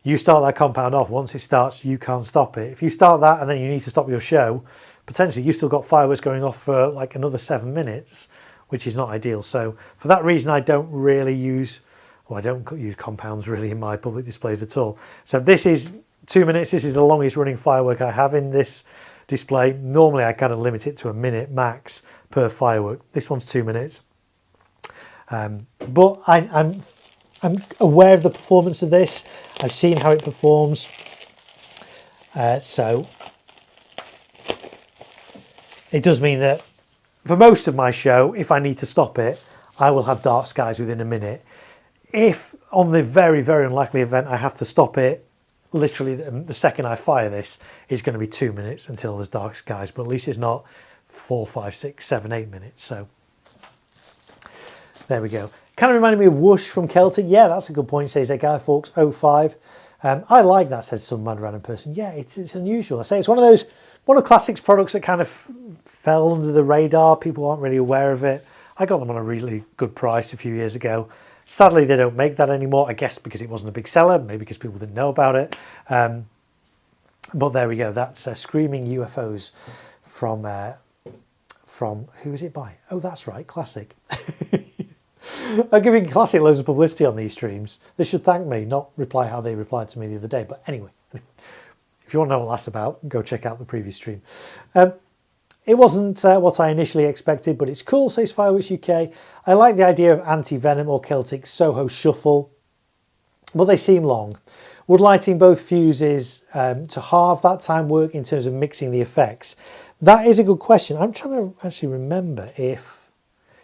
you start that compound off. Once it starts, you can't stop it. If you start that and then you need to stop your show, potentially you've still got fireworks going off for like another 7 minutes, which is not ideal. So for that reason, I don't really use, well, I don't use compounds really in my public displays at all. So this is 2 minutes. This is the longest running firework I have in this display. Normally I kind of limit it to a minute max per firework. This one's 2 minutes. But I'm aware of the performance of this. I've seen how it performs. So it does mean that for most of my show, if I need to stop it, I will have dark skies within a minute. If on the very, very unlikely event I have to stop it, literally the second I fire this, is going to be 2 minutes until there's dark skies, but at least it's not 4, 5, 6, 7, 8 minutes. So there we go. Kind of reminded me of Whoosh from Celtic. Yeah, that's a good point, says Guy Fawkes 05. I like that, says some mad random person. Yeah, it's unusual. I say it's one of Classic's products that kind of fell under the radar. People aren't really aware of it. I got them on a really good price a few years ago. Sadly, they don't make that anymore, I guess because it wasn't a big seller, maybe because people didn't know about it. But there we go. That's Screaming UFOs from who is it by? Oh, that's right, Classic. I'm giving Classic loads of publicity on these streams. They should thank me, not reply how they replied to me the other day. But anyway, if you want to know what that's about, go check out the previous stream. It wasn't what I initially expected, but it's cool, says Fireworks UK. I like the idea of anti-venom or Celtic Soho shuffle, but they seem long. Would lighting both fuses to halve that time work in terms of mixing the effects? That is a good question. I'm trying to actually remember if...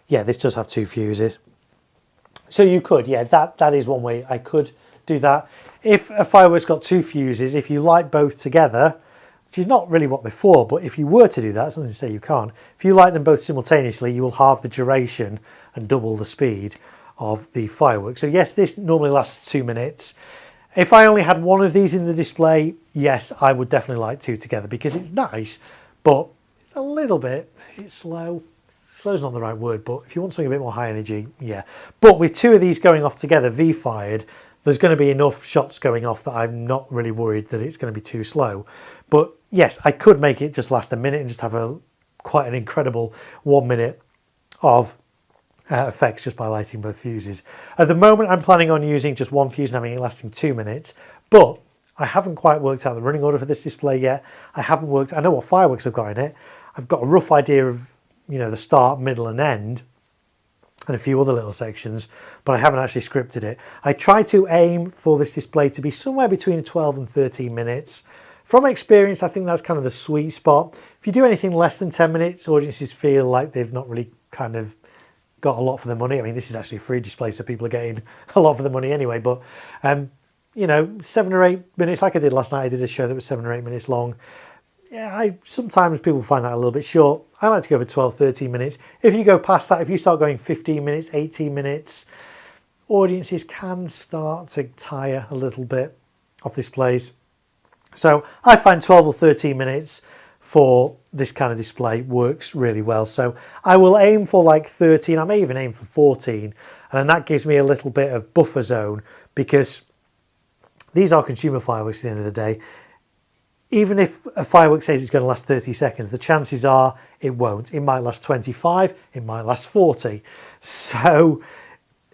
Yeah, this does have 2 fuses. So you could, yeah, that is one way I could do that. If a firework's got 2 fuses, if you light both together, which is not really what they're for, but if you were to do that, it's nothing to say you can't. If you light them both simultaneously, you will halve the duration and double the speed of the fireworks. So yes, this normally lasts 2 minutes. If I only had one of these in the display, yes, I would definitely light 2 together because it's nice, but it's a little bit, it's slow. Slow's not the right word, but if you want something a bit more high energy, yeah. But with 2 of these going off together, V-fired, there's going to be enough shots going off that I'm not really worried that it's going to be too slow. But yes, I could make it just last a minute and just have quite an incredible 1 minute of effects just by lighting both fuses. At the moment, I'm planning on using just 1 fuse and having it lasting 2 minutes, but I haven't quite worked out the running order for this display yet. I know what fireworks I've got in it. I've got a rough idea of, you know, the start, middle and end, and a few other little sections, but I haven't actually scripted it. I try to aim for this display to be somewhere between 12 and 13 minutes. From experience, I think that's kind of the sweet spot. If you do anything less than 10 minutes, audiences feel like they've not really kind of got a lot for their money. I mean, this is actually a free display, so people are getting a lot for the money anyway, but you know, 7 or 8 minutes, like I did last night, I did a show that was 7 or 8 minutes long. Yeah, sometimes people find that a little bit short. I like to go for 12, 13 minutes. If you go past that, if you start going 15 minutes, 18 minutes, audiences can start to tire a little bit of displays. So I find 12 or 13 minutes for this kind of display works really well. So I will aim for like 13. I may even aim for 14. And then that gives me a little bit of buffer zone because these are consumer fireworks at the end of the day. Even if a firework says it's going to last 30 seconds, the chances are it won't. It might last 25, it might last 40. So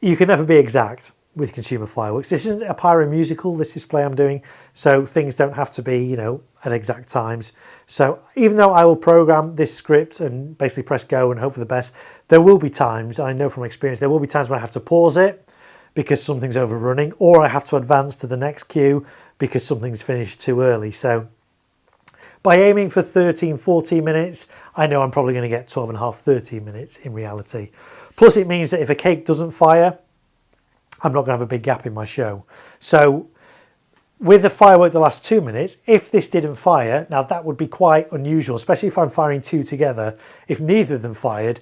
you can never be exact with consumer fireworks. This isn't a pyro musical, this display I'm doing, so things don't have to be, you know, at exact times. So even though I will program this script and basically press go and hope for the best, there will be times, I know from experience, there will be times when I have to pause it because something's overrunning, or I have to advance to the next cue because something's finished too early. So by aiming for 13, 14 minutes, I know I'm probably going to get 12 and a half, 13 minutes in reality. Plus it means that if a cake doesn't fire, I'm not going to have a big gap in my show. So with the firework the last 2 minutes, if this didn't fire, now that would be quite unusual, especially if I'm firing two together. If neither of them fired,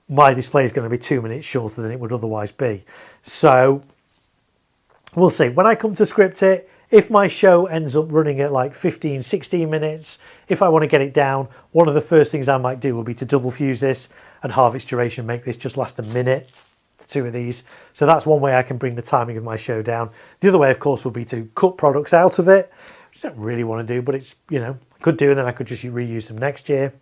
my display is going to be 2 minutes shorter than it would otherwise be. So we'll see. When I come to script it, if my show ends up running at like 15, 16 minutes, if I want to get it down, one of the first things I might do will be to double fuse this and halve its duration, make this just last a minute, the two of these. So that's one way I can bring the timing of my show down. The other way, of course, would be to cut products out of it, which I don't really want to do, but it's, you know, I could do, and then I could just reuse them next year.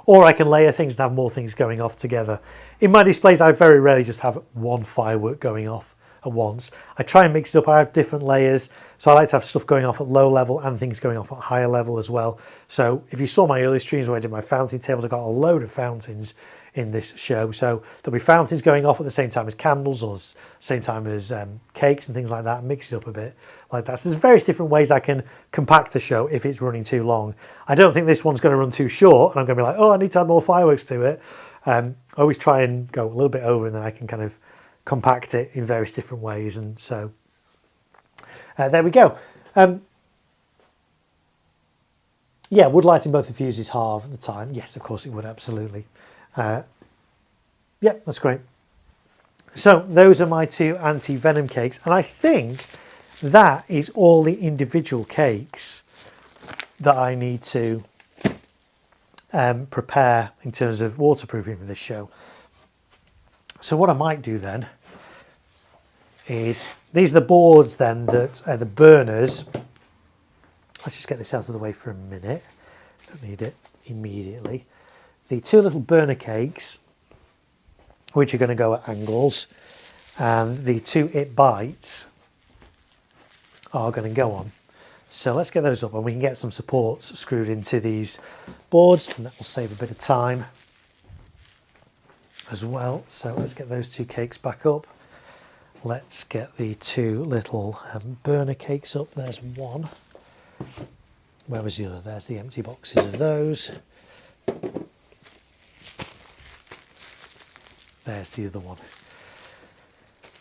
Or I can layer things and have more things going off together. In my displays, I very rarely just have one firework going off at once. I try and mix it up. I have different layers. So I like to have stuff going off at low level and things going off at higher level as well. So if you saw my early streams where I did my fountain tables, I got a load of fountains in this show. So there'll be fountains going off at the same time as candles, or same time as cakes and things like that. Mix it up a bit like that. So there's various different ways I can compact the show if it's running too long. I don't think this one's going to run too short and I'm going to be like, oh, I need to add more fireworks to it. I always try and go a little bit over, and then I can kind of compact it in various different ways. And so there we go. Yeah, would lighting both the fuses halve the time? Yes, of course it would, absolutely. Yeah, that's great. So those are my two anti-venom cakes, and I think that is all the individual cakes that I need to prepare in terms of waterproofing for this show. So what I might do then is, these are the boards then that are the burners. Let's just get this out of the way for a minute. Don't need it immediately. The two little burner cakes, which are going to go at angles, and the two it bites are going to go on. So let's get those up, and we can get some supports screwed into these boards, and that will save a bit of time as well. So let's get those two cakes back up. Let's get the two little burner cakes up. There's one. Where was the other? There's the empty boxes of those. There's the other one.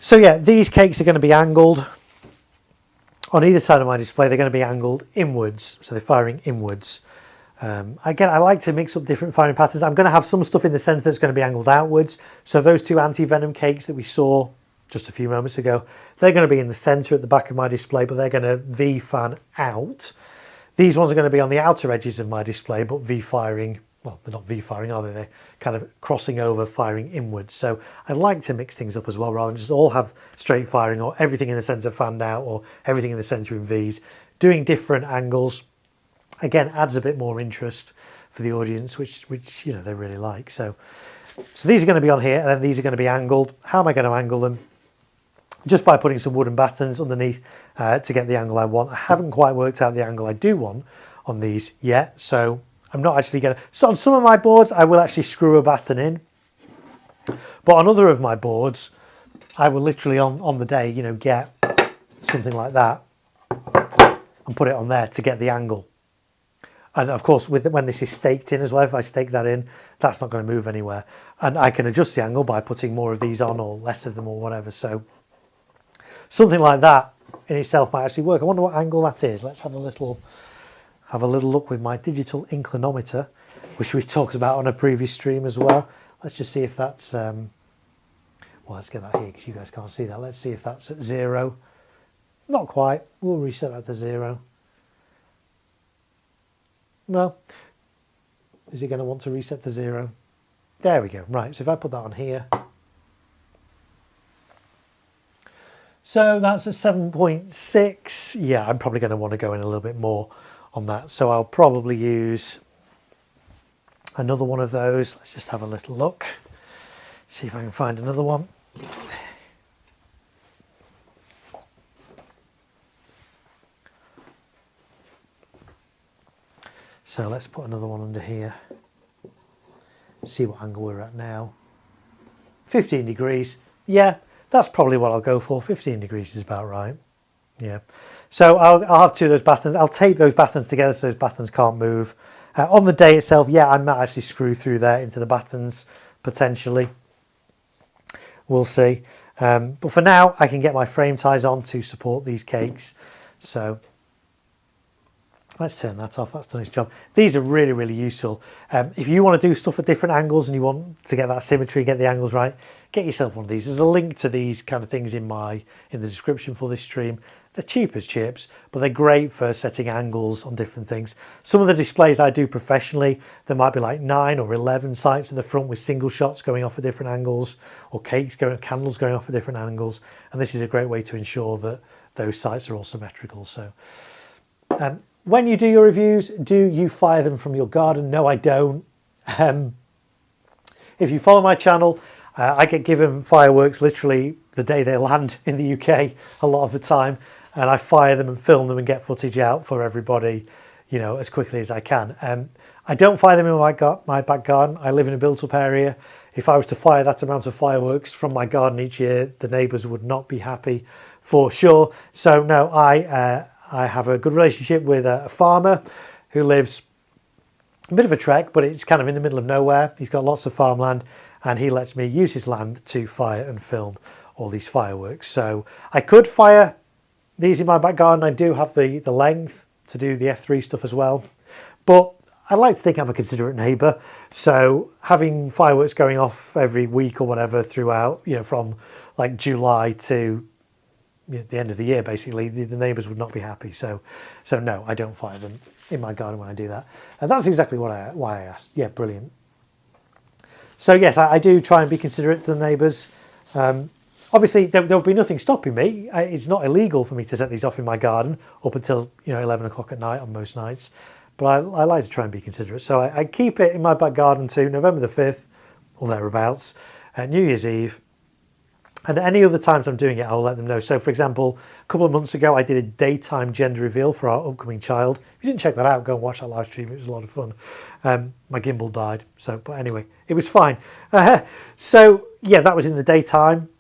So yeah, these cakes are going to be angled. On either side of my display, they're going to be angled inwards. So they're firing inwards. Again, I like to mix up different firing patterns. I'm going to have some stuff in the centre that's going to be angled outwards. So those two anti-venom cakes that we saw just a few moments ago, they're going to be in the centre at the back of my display, but they're going to V fan out. These ones are going to be on the outer edges of my display, but V firing, well, they're not V firing, are they? They're kind of crossing over, firing inwards. So I like to mix things up as well, rather than just all have straight firing, or everything in the centre fanned out, or everything in the centre in Vs. Doing different angles, again, adds a bit more interest for the audience, which you know, they really like. So these are going to be on here, and then these are going to be angled. How am I going to angle them? Just by putting some wooden battens underneath to get the angle I want. I haven't quite worked out the angle I do want on these yet, so I'm not actually going to... So on some of my boards, I will actually screw a batten in. But on other of my boards, I will literally on the day, you know, get something like that and put it on there to get the angle. And of course, when this is staked in as well, if I stake that in, that's not going to move anywhere. And I can adjust the angle by putting more of these on or less of them or whatever. So something like that in itself might actually work. I wonder what angle that is. Let's have a little look with my digital inclinometer, which we talked about on a previous stream as well. Let's just see if that's, well, let's get that here because you guys can't see that. Let's see if that's at 0. Not quite. We'll reset that to 0. No. Is it going to want to reset to 0? There we go. Right, so if I put that on here. So that's at 7.6. Yeah, I'm probably going to want to go in a little bit more on that. So I'll probably use another one of those. Let's just have a little look. See if I can find another one. So let's put another one under here. See what angle we're at now. 15 degrees. Yeah, that's probably what I'll go for. 15 degrees is about right. Yeah. So I'll have 2 of those battens. I'll tape those battens together so those battens can't move. On the day itself, yeah, I might actually screw through there into the battens, potentially. We'll see. But for now, I can get my frame ties on to support these cakes. So let's turn that off. That's done its job. These are really, really useful. If you want to do stuff at different angles and you want to get that symmetry, get the angles right, get yourself one of these. There's a link to these kind of things in the description for this stream. They're cheap as chips, but they're great for setting angles on different things. Some of the displays I do professionally, there might be like 9 or 11 sights at the front with single shots going off at different angles, or candles going off at different angles. And this is a great way to ensure that those sights are all symmetrical. So when you do your reviews, do you fire them from your garden? No, I don't. If you follow my channel, I get given fireworks literally the day they land in the UK a lot of the time, and I fire them and film them and get footage out for everybody, you know, as quickly as I can. I don't fire them in my back garden. I live in a built-up area. If I was to fire that amount of fireworks from my garden each year, the neighbours would not be happy for sure. So no, I have a good relationship with a farmer who lives a bit of a trek, but it's kind of in the middle of nowhere. He's got lots of farmland, and he lets me use his land to fire and film all these fireworks. So I could fire these in my back garden. I do have the length to do the F3 stuff as well, but I like to think I'm a considerate neighbour. So having fireworks going off every week or whatever throughout, you know, from like July to the end of the year, basically, the neighbours would not be happy. So no, I don't fire them in my garden when I do that. And that's exactly why I asked. Yeah, brilliant. So yes, I do try and be considerate to the neighbours. Obviously, there'll be nothing stopping me. It's not illegal for me to set these off in my garden up until 11 o'clock at night on most nights. But I like to try and be considerate. So I keep it in my back garden to November the 5th or thereabouts, New Year's Eve. And any other times I'm doing it, I'll let them know. So, for example, a couple of months ago, I did a daytime gender reveal for our upcoming child. If you didn't check that out, go and watch that live stream. It was a lot of fun. My gimbal died. But anyway, it was fine. So, yeah, that was in the daytime.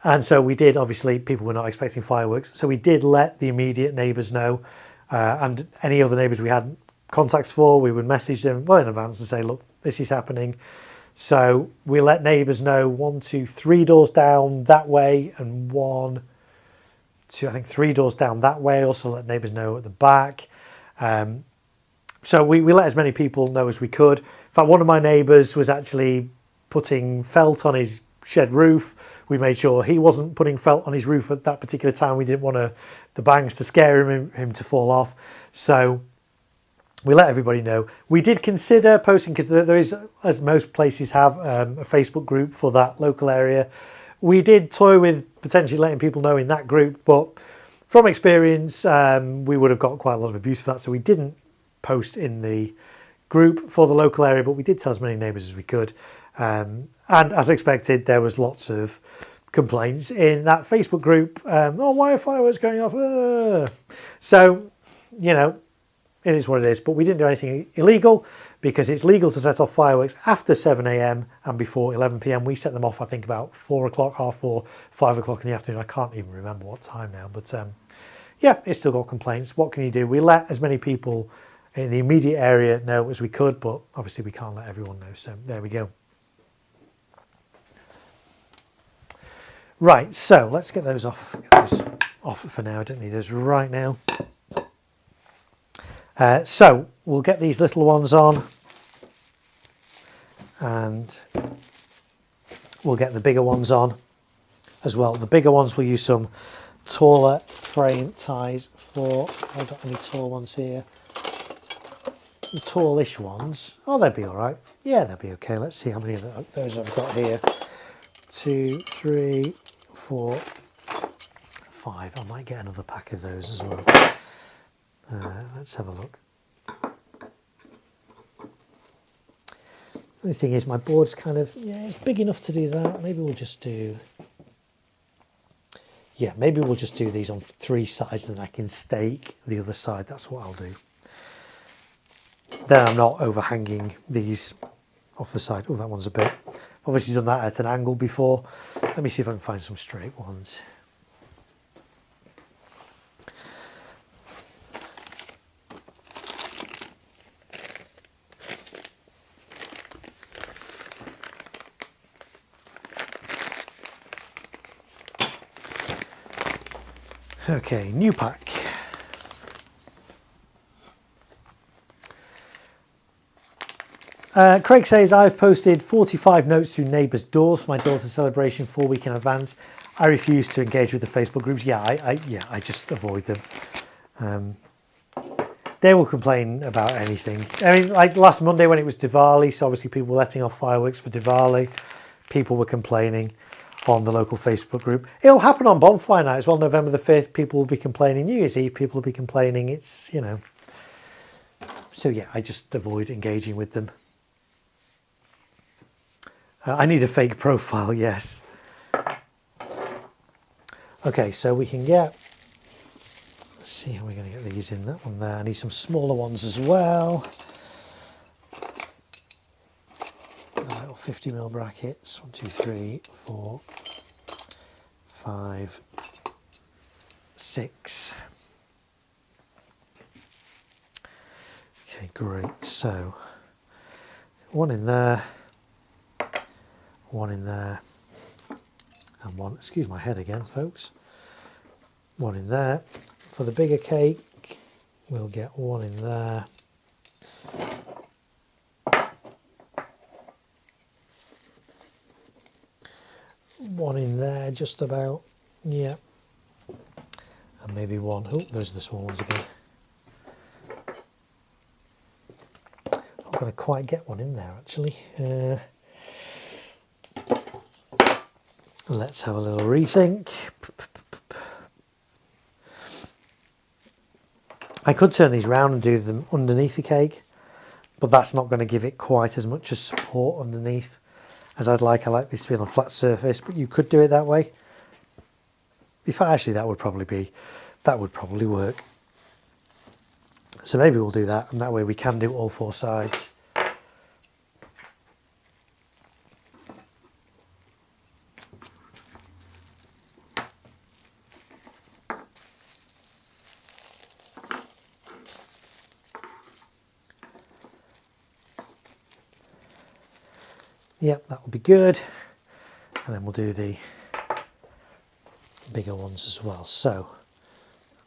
And so we did, obviously, people were not expecting fireworks. So we did let the immediate neighbours know. And any other neighbours we had contacts for, we would message them well in advance and say, look, this is happening. So we let neighbours know 1, 2, 3 doors down that way, and 1, 2, I think 3 doors down that way. Also let neighbours know at the back. So we let as many people know as we could. In fact, one of my neighbours was actually putting felt on his shed roof. We made sure he wasn't putting felt on his roof at that particular time. We didn't want the bangs to scare him to fall off. So we let everybody know. We did consider posting, because there is, as most places have, a Facebook group for that local area. We did toy with potentially letting people know in that group, but from experience, we would have got quite a lot of abuse for that. So we didn't post in the group for the local area, but we did tell as many neighbours as we could. And as expected, there was lots of complaints in that Facebook group. Oh, why are fireworks going off? So, it is what it is. But we didn't do anything illegal, because it's legal to set off fireworks after 7 a.m. and before 11 p.m. We set them off, I think, about 4 o'clock, half 4, 5 o'clock in the afternoon. I can't even remember what time now. But yeah, it's still got complaints. What can you do? We let as many people in the immediate area know as we could, but obviously we can't let everyone know. So there we go. Right, so let's get those off. Get those off for now. I don't need those right now. So we'll get these little ones on, and we'll get the bigger ones on as well. The bigger ones we'll use some taller frame ties for. I've got any tall ones here. The tallish ones. Oh, they'll be all right. Yeah, they'll be okay. Let's see how many of those I've got here. 2, 3, 4, 5. I might get another pack of those as well. Let's have a look. The thing is, my board's kind of, it's big enough to do that. Maybe we'll just do, maybe we'll just do these on 3 sides, then I can stake the other side. That's what I'll do. then I'm not overhanging these off the side. Oh, that one's a bit, obviously done that at an angle before. Let me see if I can find some straight ones. Okay, new pack. Craig says, I've posted 45 notes through neighbours' doors for my daughter's celebration 4 weeks in advance. I refuse to engage with the Facebook groups. Yeah, I just avoid them. They will complain about anything. I mean, like last Monday when it was Diwali, so obviously people were letting off fireworks for Diwali. People were complaining on the local Facebook group. It'll happen on Bonfire Night as well, November the 5th. People will be complaining. New Year's Eve, people will be complaining. It's, you know. So yeah, I just avoid engaging with them. I need a fake profile, yes. Okay, so we can get, let's see how we're going to get these in. That one there. I need some smaller ones as well. Little 50mm brackets. 1, 2, 3, 4, 5, 6. Okay, great. So one in there. One in there, and one, excuse my head again, folks. One in there. For the bigger cake, we'll get one in there. One in there, just about, yeah. And maybe one, oh, those are the small ones again. I'm not going to quite get one in there, actually. Let's have a little rethink. I could turn these round and do them underneath the cake, but that's not going to give it quite as much as support underneath as I'd like. I like this to be on a flat surface, but you could do it that way. In fact, actually, that would probably work. So maybe we'll do that, and that way we can do all 4 sides. Yep, that will be good. And then we'll do the bigger ones as well. So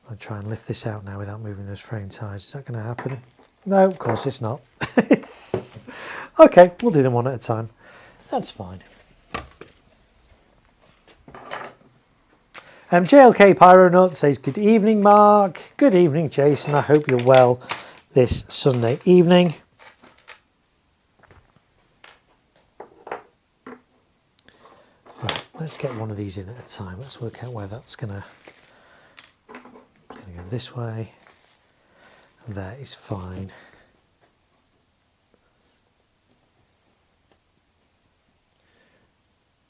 I'll try and lift this out now without moving those frame ties. Is that going to happen? No, of course it's not. It's okay, we'll do them one at a time. That's fine. JLK Pyronut says, good evening, Mark. Good evening, Jason. I hope you're well this Sunday evening. Right, let's get one of these in at a time. Let's work out where that's gonna go this way. And that is fine.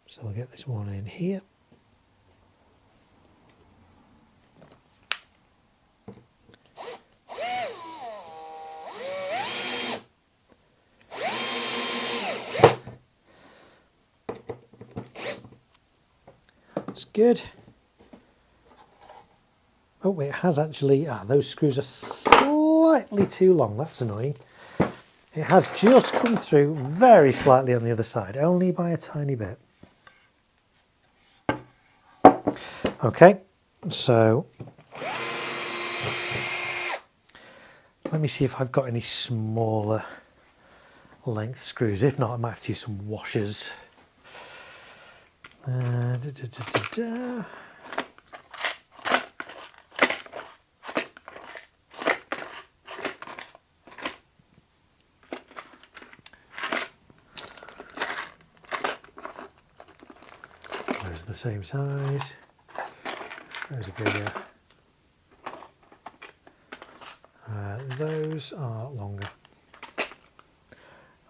So we'll get this one in here. That's good. Oh, it has actually, those screws are slightly too long. That's annoying. It has just come through very slightly on the other side, only by a tiny bit. Okay, so let me see if I've got any smaller length screws. If not, I might have to use some washers. Those are the same size. Those are bigger. Those are longer.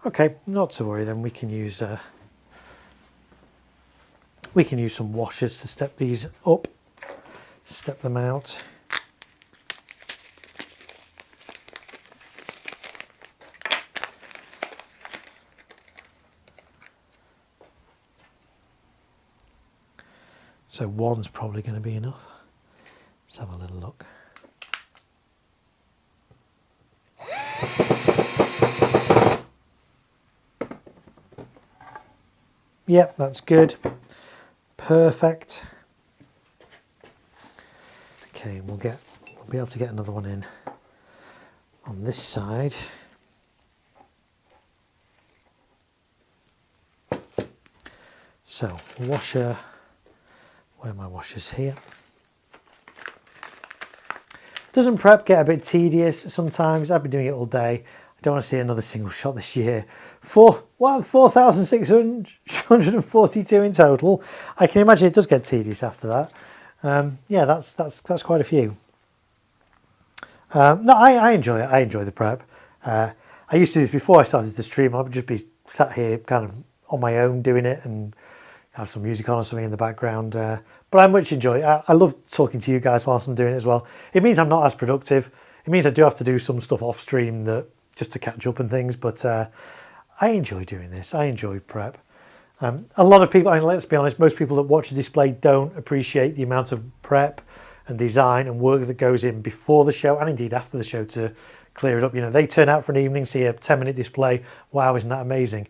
Okay, not to worry then. We can use some washers to step these up, step them out. So one's probably going to be enough. Let's have a little look. Yep, that's good. Perfect. Okay, we'll be able to get another one in on this side. So washer, where are my washers? Here. Doesn't prep get a bit tedious sometimes? I've been doing it all day. I don't want to see another single shot this year. 4,642 in total. I can imagine it does get tedious after that. Yeah, that's quite a few. No, I enjoy it. I enjoy the prep. I used to do this before I started to stream. I would just be sat here kind of on my own doing it and have some music on or something in the background. But I much enjoy it. I love talking to you guys whilst I'm doing it as well. It means I'm not as productive. It means I do have to do some stuff off stream that just to catch up and things. But I enjoy doing this. I enjoy prep. A lot of people, and let's be honest, most people that watch a display don't appreciate the amount of prep and design and work that goes in before the show and indeed after the show to clear it up. You know, they turn out for an evening, see a 10-minute display. Wow, isn't that amazing?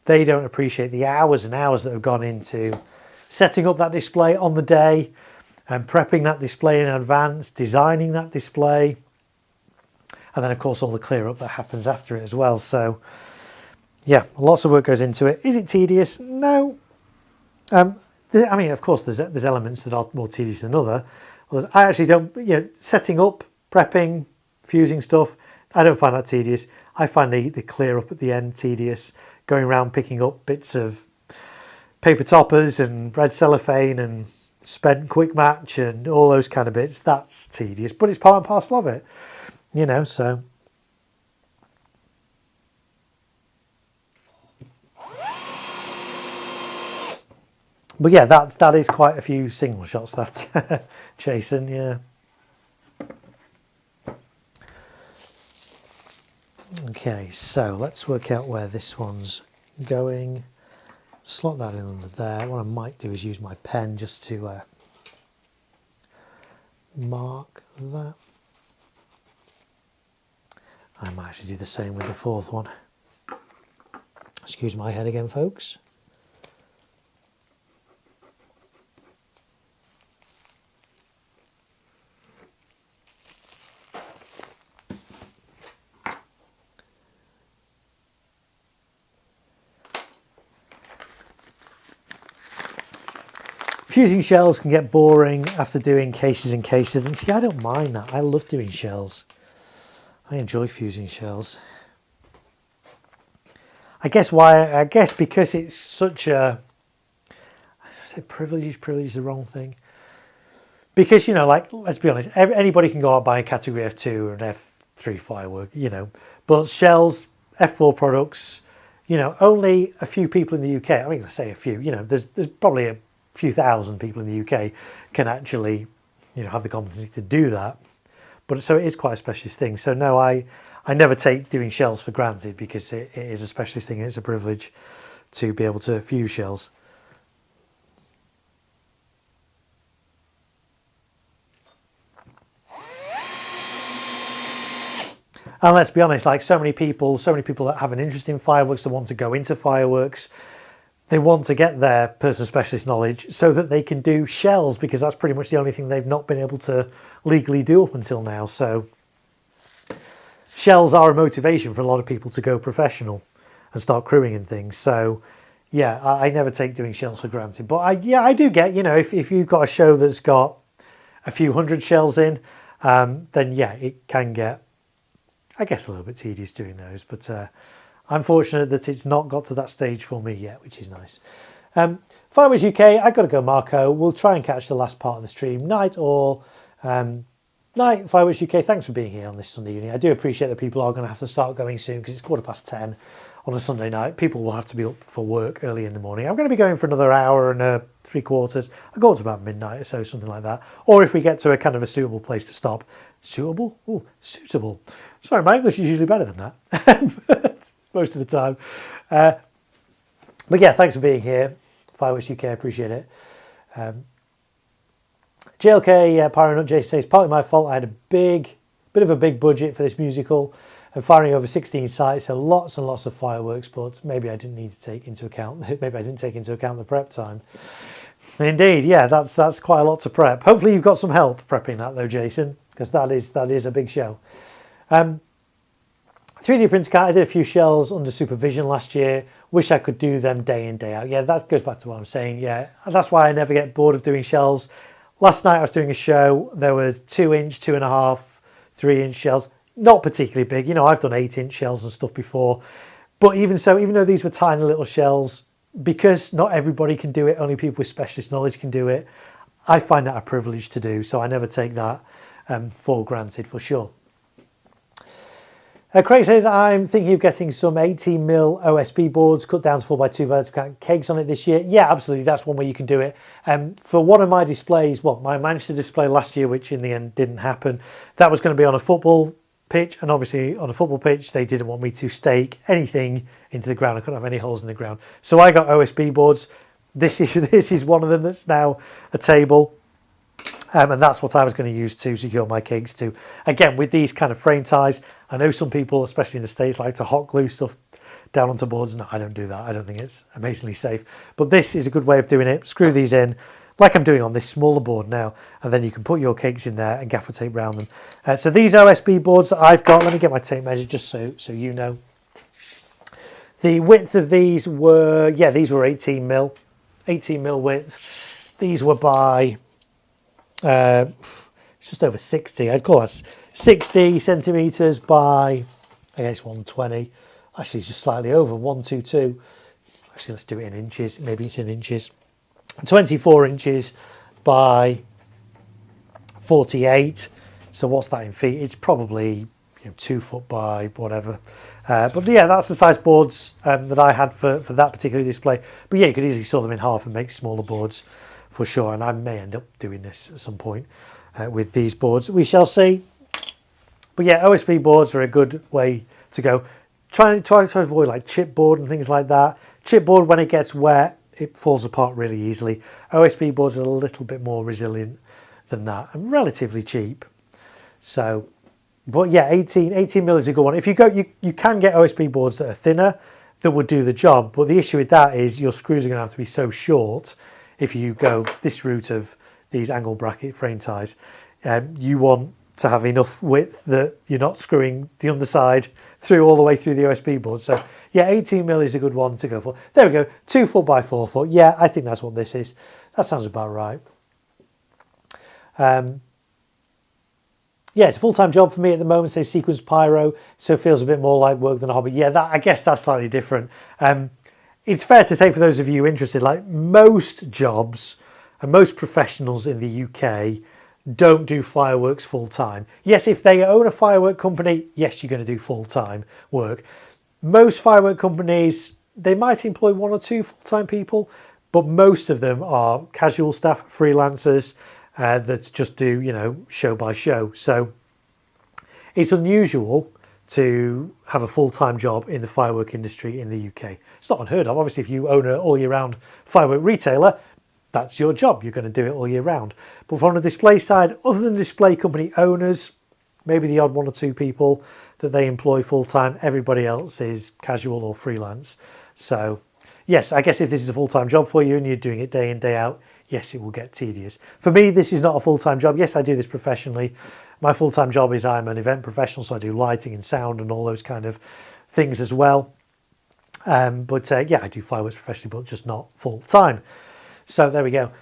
They don't appreciate the hours and hours that have gone into setting up that display on the day and prepping that display in advance, designing that display, and then of course all the clear up that happens after it as well. So yeah, lots of work goes into it. Is it tedious? No. I mean, of course, there's elements that are more tedious than others. I actually don't, you know, setting up, prepping, fusing stuff, I don't find that tedious. I find the clear up at the end tedious. Going around picking up bits of paper toppers and red cellophane and spent quick match and all those kind of bits, that's tedious, but it's part and parcel of it, you know, so. But yeah, that is quite a few single shots that's chasing, yeah. Okay, so let's work out where this one's going. Slot that in under there. What I might do is use my pen just to mark that. I might actually do the same with the fourth one. Excuse my head again, folks. Fusing shells can get boring after doing cases and cases. And see, I don't mind that. I love doing shells. I enjoy fusing shells. I guess because it's such a, I say privilege is the wrong thing. Because, you know, like, let's be honest, anybody can go out and buy a category F2 or an F3 firework, you know. But shells, F4 products, you know, only a few people in the UK, I mean, I say a few, you know, there's probably a few thousand people in the UK can actually, you know, have the competency to do that. But so it is quite a specialist thing. So no, I never take doing shells for granted because it is a specialist thing and it's a privilege to be able to fuse shells. And let's be honest, like so many people that have an interest in fireworks, that want to go into fireworks, they want to get their personal specialist knowledge so that they can do shells, because that's pretty much the only thing they've not been able to legally do up until now. So shells are a motivation for a lot of people to go professional and start crewing and things. So yeah, I never take doing shells for granted. But I do get, you know, if you've got a show that's got a few hundred shells in, then yeah, it can get, I guess, a little bit tedious doing those. But I'm fortunate that it's not got to that stage for me yet, which is nice. Fireworks UK, I've got to go, Marko. We'll try and catch the last part of the stream. Night all. Night, Fireworks UK. Thanks for being here on this Sunday evening. I do appreciate that people are going to have to start going soon because it's 10:15 on a Sunday night. People will have to be up for work early in the morning. I'm going to be going for another hour and 3/4. I'll go up to about midnight or so, something like that. Or if we get to a kind of a suitable place to stop. Suitable? Oh, suitable. Sorry, my English is usually better than that. Most of the time. But yeah, thanks for being here. Fireworks UK, I appreciate it. JLK Pyro Nut Jason says, partly my fault. I had a bit of a big budget for this musical and firing over 16 sites, so lots and lots of fireworks, but maybe I didn't need to take into account, maybe I didn't take into account the prep time. Indeed, yeah, that's quite a lot to prep. Hopefully you've got some help prepping that though, Jason, because that is a big show. 3D printer cat, I did a few shells under supervision last year. Wish I could do them day in, day out. Yeah, that goes back to what I'm saying. Yeah, that's why I never get bored of doing shells. Last night I was doing a show. There was 2-inch, 2.5, 3-inch shells. Not particularly big. You know, I've done 8-inch shells and stuff before. But even so, even though these were tiny little shells, because not everybody can do it, only people with specialist knowledge can do it, I find that a privilege to do. So I never take that for granted, for sure. Craig says, I'm thinking of getting some 18mm OSB boards cut down to 4x2 vertical kegs on it this year. Yeah, absolutely. That's one way you can do it. For one of my displays, my Manchester display last year, which in the end didn't happen, that was going to be on a football pitch. And obviously on a football pitch, they didn't want me to stake anything into the ground. I couldn't have any holes in the ground. So I got OSB boards. This is one of them that's now a table. And that's what I was going to use to secure my kegs to. Again, with these kind of frame ties, I know some people, especially in the States, like to hot glue stuff down onto boards. No, I don't do that. I don't think it's amazingly safe. But this is a good way of doing it. Screw these in, like I'm doing on this smaller board now, and then you can put your kegs in there and gaffer tape around them. So these OSB boards that I've got, let me get my tape measure just so you know. The width of these were, these were 18mm width. These were by... it's just over 60. I'd call that 60 centimeters by, I guess, 120. Actually, just slightly over 122. Actually, let's do it in inches. Maybe it's in inches. 24 inches by 48. So what's that in feet? It's probably 2 foot by whatever. But yeah, that's the size boards that I had for that particular display. But yeah, you could easily saw them in half and make smaller boards for sure. And I may end up doing this at some point with these boards. We shall see. But yeah, OSB boards are a good way to go. Try to avoid like chipboard and things like that. Chipboard, when it gets wet, it falls apart really easily. OSB boards are a little bit more resilient than that and relatively cheap. So, but yeah, 18mm is a good one. If you go, you can get OSB boards that are thinner that would do the job. But the issue with that is your screws are going to have to be so short. If you go this route of these angle bracket frame ties, you want to have enough width that you're not screwing the underside through all the way through the OSB board. So yeah, 18mm is a good one to go for. There we go, 2 foot by 4 foot. Yeah, I think that's what this is. That sounds about right. Yeah, it's a full-time job for me at the moment, say Sequence Pyro, so it feels a bit more like work than a hobby. Yeah, I guess that's slightly different. It's fair to say for those of you interested, like most jobs and most professionals in the UK don't do fireworks full-time. Yes, if they own a firework company, yes, you're going to do full-time work. Most firework companies, they might employ 1 or 2 full-time people, but most of them are casual staff, freelancers that just do, show by show. So it's unusual to have a full-time job in the firework industry in the UK. It's not unheard of. Obviously, if you own an all-year-round firework retailer, that's your job. You're going to do it all year round. But from the display side, other than display company owners, maybe the odd 1 or 2 people that they employ full-time, everybody else is casual or freelance. So yes, I guess if this is a full-time job for you and you're doing it day in, day out, yes, it will get tedious. For me, this is not a full-time job. Yes, I do this professionally. My full-time job is I'm an event professional, so I do lighting and sound and all those kind of things as well. But yeah, I do fireworks professionally, but just not full-time. So there we go.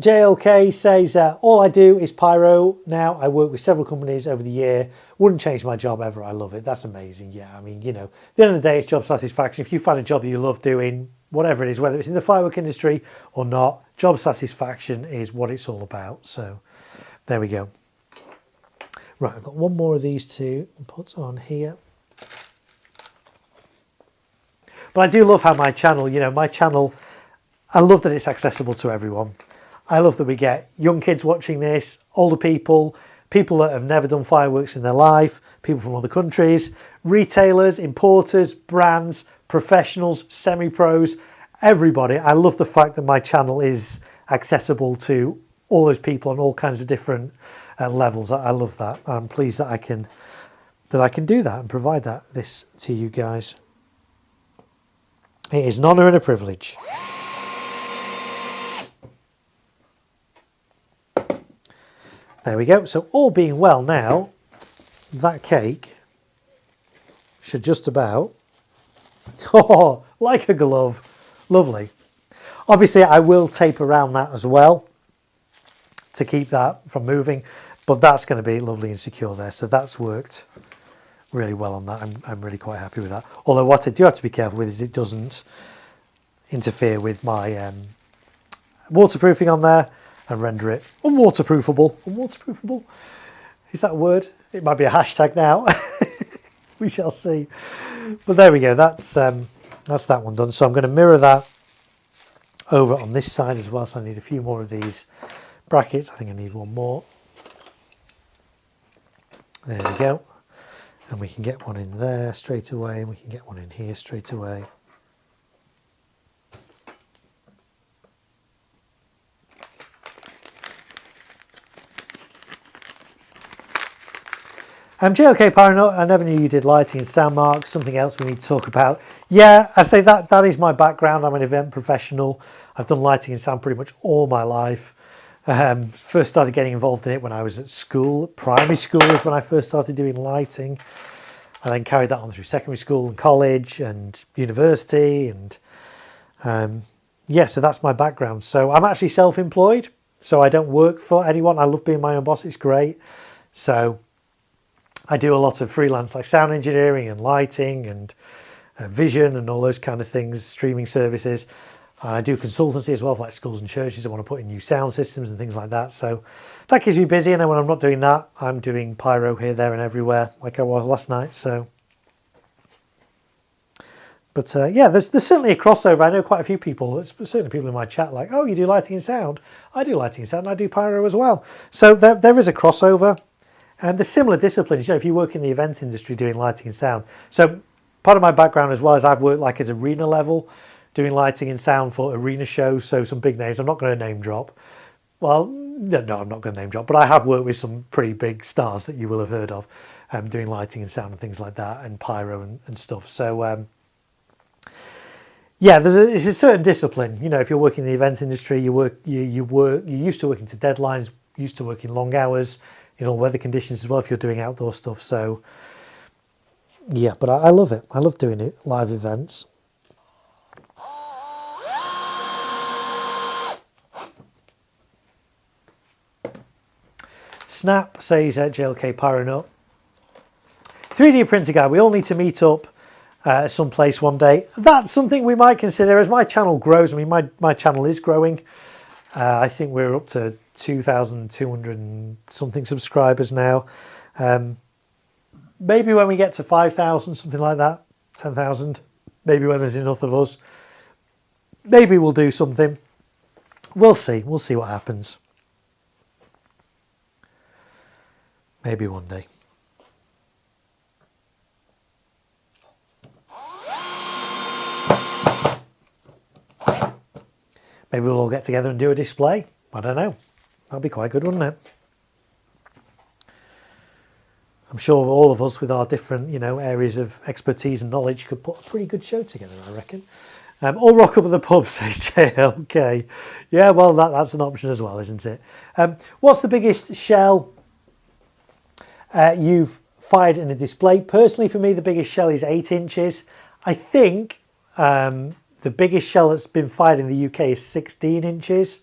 JLK says, all I do is pyro now. I work with several companies over the year. Wouldn't change my job ever. I love it. That's amazing. Yeah, I mean, at the end of the day, it's job satisfaction. If you find a job that you love doing, whatever it is, whether it's in the firework industry or not, job satisfaction is what it's all about. So there we go. Right, I've got one more of these to put on here. But I do love how my channel, I love that it's accessible to everyone. I love that we get young kids watching this, older people that have never done fireworks in their life, people from other countries, retailers, importers, brands, professionals, semi-pros, everybody. I love the fact that my channel is accessible to all those people on all kinds of different levels. I love that. I'm pleased that I can do that and provide this to you guys. It is an honour and a privilege. There we go. So all being well now, that cake should just about, oh, like a glove, lovely. Obviously I will tape around that as well to keep that from moving, but that's going to be lovely and secure there. So that's worked really well on that. I'm really quite happy with that. Although what I do have to be careful with is it doesn't interfere with my waterproofing on there and render it unwaterproofable. Unwaterproofable? Is that a word? It might be a hashtag now. We shall see. But there we go. That's that one done. So I'm going to mirror that over on this side as well. So I need a few more of these brackets. I think I need one more. There we go. And we can get one in there straight away, and we can get one in here straight away. JLK Pyro, I never knew you did lighting and sound, Mark. Something else we need to talk about. Yeah, I say that is my background. I'm an event professional. I've done lighting and sound pretty much all my life. First started getting involved in it when I was at school. Primary school is when I first started doing lighting. I then carried that on through secondary school and college and university. And yeah, so that's my background. So I'm actually self-employed. So I don't work for anyone. I love being my own boss. It's great. So I do a lot of freelance like sound engineering and lighting and vision and all those kind of things, streaming services. I do consultancy as well for like schools and churches that want to put in new sound systems and things like that. So that keeps me busy. And then when I'm not doing that, I'm doing pyro here, there and everywhere like I was last night. So, but yeah, there's certainly a crossover. I know quite a few people, certainly people in my chat like, oh, you do lighting and sound. I do lighting and sound and I do pyro as well. So there is a crossover. And there's similar disciplines. You know, if you work in the event industry doing lighting and sound. So part of my background as well is I've worked like at arena level, doing lighting and sound for arena shows. So some big names. I'm not going to name drop. Well, no, I'm not going to name drop. But I have worked with some pretty big stars that you will have heard of, doing lighting and sound and things like that, and pyro and stuff. So yeah, it's a certain discipline. You know, if you're working in the event industry, you're used to working to deadlines, used to working long hours in all weather conditions as well if you're doing outdoor stuff. So yeah, but I love it. I love doing it, live events. Snap says JLK Pyronut. 3D printer guy, we all need to meet up someplace one day. That's something we might consider as my channel grows. I mean, my channel is growing. I think we're up to 2,200 and something subscribers now. Maybe when we get to 5,000, something like that, 10,000, maybe when there's enough of us, maybe we'll do something. We'll see what happens. Maybe one day. Maybe we'll all get together and do a display. I don't know. That'd be quite good, wouldn't it? I'm sure all of us with our different, areas of expertise and knowledge could put a pretty good show together, I reckon. Or rock up at the pub, says JLK. Yeah, well, that's an option as well, isn't it? What's the biggest shell you've fired in a display? Personally, for me, the biggest shell is 8 inches. I think the biggest shell that's been fired in the UK is 16 inches.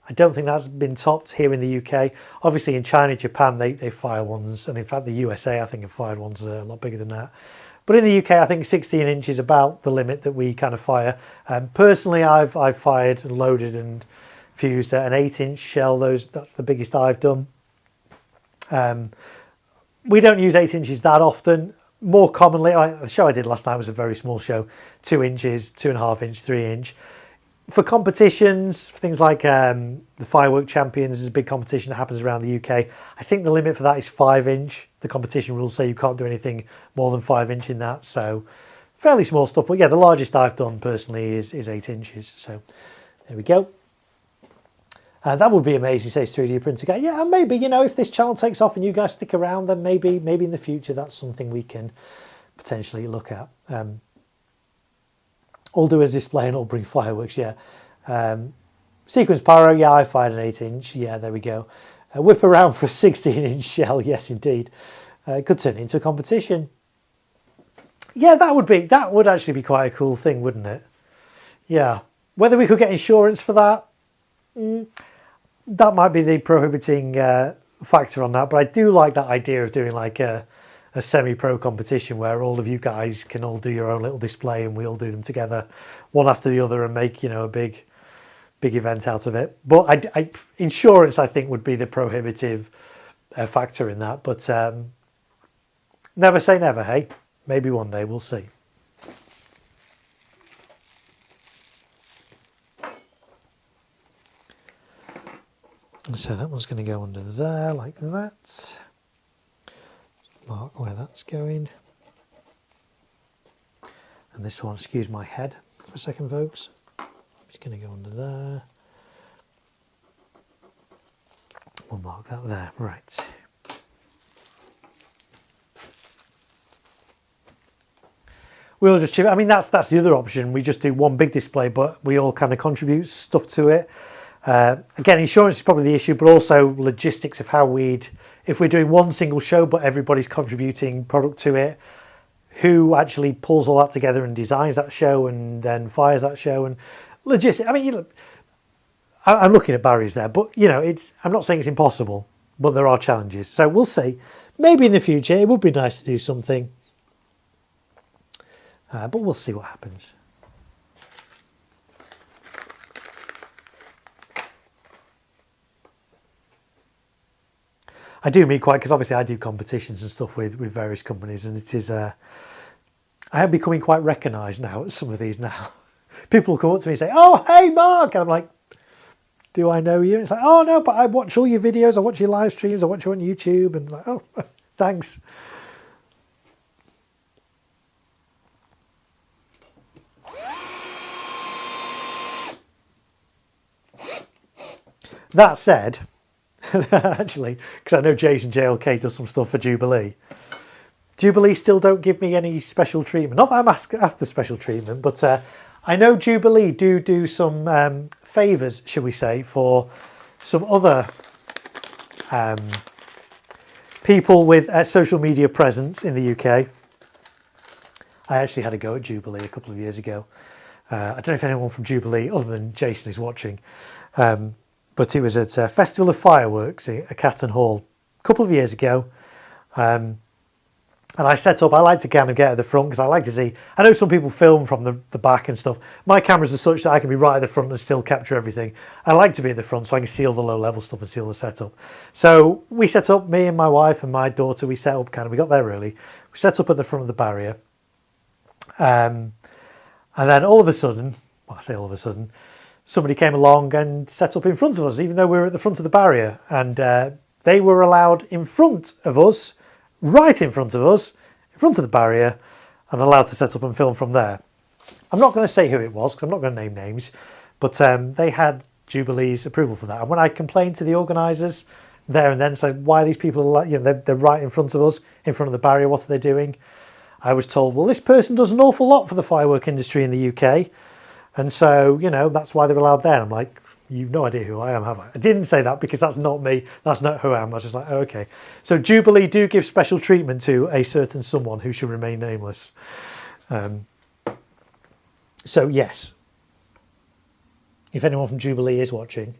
I don't think that's been topped here in the UK. Obviously in China, Japan, they fire ones. And in fact, the USA, I think, have fired ones a lot bigger than that. But in the UK, I think 16 inches is about the limit that we kind of fire. Personally, I've fired, loaded and fused an 8-inch shell. That's the biggest I've done. We don't use 8 inches that often. More commonly, the show I did last night was a very small show, 2 inches, 2.5 inch, 3 inch. For competitions, for things like the Firework Champions is a big competition that happens around the UK. I think the limit for that is 5 inch. The competition rules say you can't do anything more than 5 inch in that. So fairly small stuff. But yeah, the largest I've done personally is 8 inches. So there we go. That would be amazing, says 3D Printer Guy. Yeah, and maybe, you know, if this channel takes off and you guys stick around, then maybe in the future that's something we can potentially look at. All do is display and all bring fireworks, yeah. Sequence pyro, yeah, I fired an 8-inch. Yeah, there we go. Whip around for a 16-inch shell, yes, indeed. Could turn it into a competition. Yeah, that would actually be quite a cool thing, wouldn't it? Yeah. Whether we could get insurance for that, that might be the prohibiting factor on that. But I do like that idea of doing like a semi-pro competition where all of you guys can all do your own little display and we all do them together, one after the other, and make, you know, a big event out of it. But insurance, I think, would be the prohibitive factor in that. But never say never, hey? Maybe one day, we'll see. So that one's going to go under there like that. Mark where that's going. And this one, excuse my head for a second, folks. It's going to go under there. We'll mark that there, right. We'll just chip it. I mean, that's the other option. We just do one big display, but we all kind of contribute stuff to it. Again, insurance is probably the issue, but also logistics of how if we're doing one single show, but everybody's contributing product to it, who actually pulls all that together and designs that show and then fires that show, and logistics. I mean, you know, I'm looking at barriers there, but you know, I'm not saying it's impossible, but there are challenges. So we'll see. Maybe in the future, it would be nice to do something. But we'll see what happens. I do mean quite, because obviously I do competitions and stuff with various companies, and it is I am becoming quite recognised now at some of these now. People will come up to me and say, "Oh, hey Mark," and I'm like, "Do I know you?" And it's like, "Oh no, but I watch all your videos, I watch your live streams, I watch you on YouTube," and like, "Oh, thanks." That said, actually, because I know Jason JLK does some stuff for Jubilee. Jubilee still don't give me any special treatment. Not that I'm after special treatment, but I know Jubilee do some favours, shall we say, for some other people with social media presence in the UK. I actually had a go at Jubilee a couple of years ago. I don't know if anyone from Jubilee, other than Jason, is watching. But it was at a Festival of Fireworks at Catton Hall a couple of years ago. And I set up, I like to kind of get at the front because I like to see, I know some people film from the back and stuff. My cameras are such that I can be right at the front and still capture everything. I like to be at the front so I can see all the low level stuff and see all the setup. So we set up, me and my wife and my daughter, we set up we got there early. We set up at the front of the barrier. And then all of a sudden, well, I say all of a sudden, somebody came along and set up in front of us, even though we were at the front of the barrier. And they were allowed in front of us, right in front of us, in front of the barrier, and allowed to set up and film from there. I'm not going to say who it was, because I'm not going to name names, but they had Jubilee's approval for that. And when I complained to the organisers there and then, said, why these people are, you know, they're right in front of us, in front of the barrier, what are they doing? I was told, well, this person does an awful lot for the firework industry in the UK. And so, you know, that's why they're allowed there. I'm like, you've no idea who I am, have I? I didn't say that because that's not me. That's not who I am. I was just like, oh, okay. So Jubilee do give special treatment to a certain someone who should remain nameless. So, yes. If anyone from Jubilee is watching,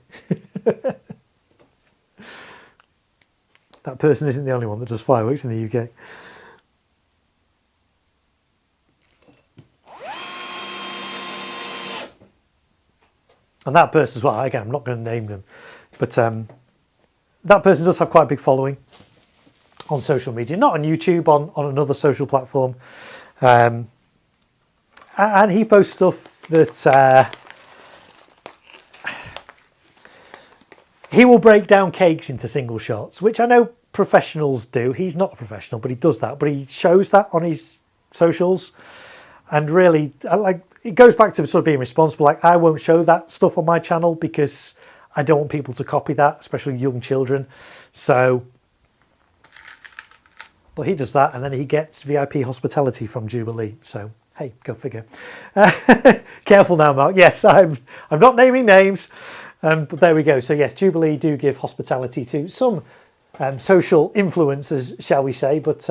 that person isn't the only one that does fireworks in the UK. And that person as well, again, I'm not going to name them, but that person does have quite a big following on social media, not on YouTube, on another social platform. And he posts stuff that he will break down cakes into single shots, which I know professionals do. He's not a professional, but he does that. But he shows that on his socials. And really, it goes back to sort of being responsible. Like, I won't show that stuff on my channel because I don't want people to copy that, especially young children. So, but he does that, and then he gets VIP hospitality from Jubilee. So, hey, go figure. Careful now, Mark. Yes, I'm not naming names, but there we go. So yes, Jubilee do give hospitality to some social influencers, shall we say, but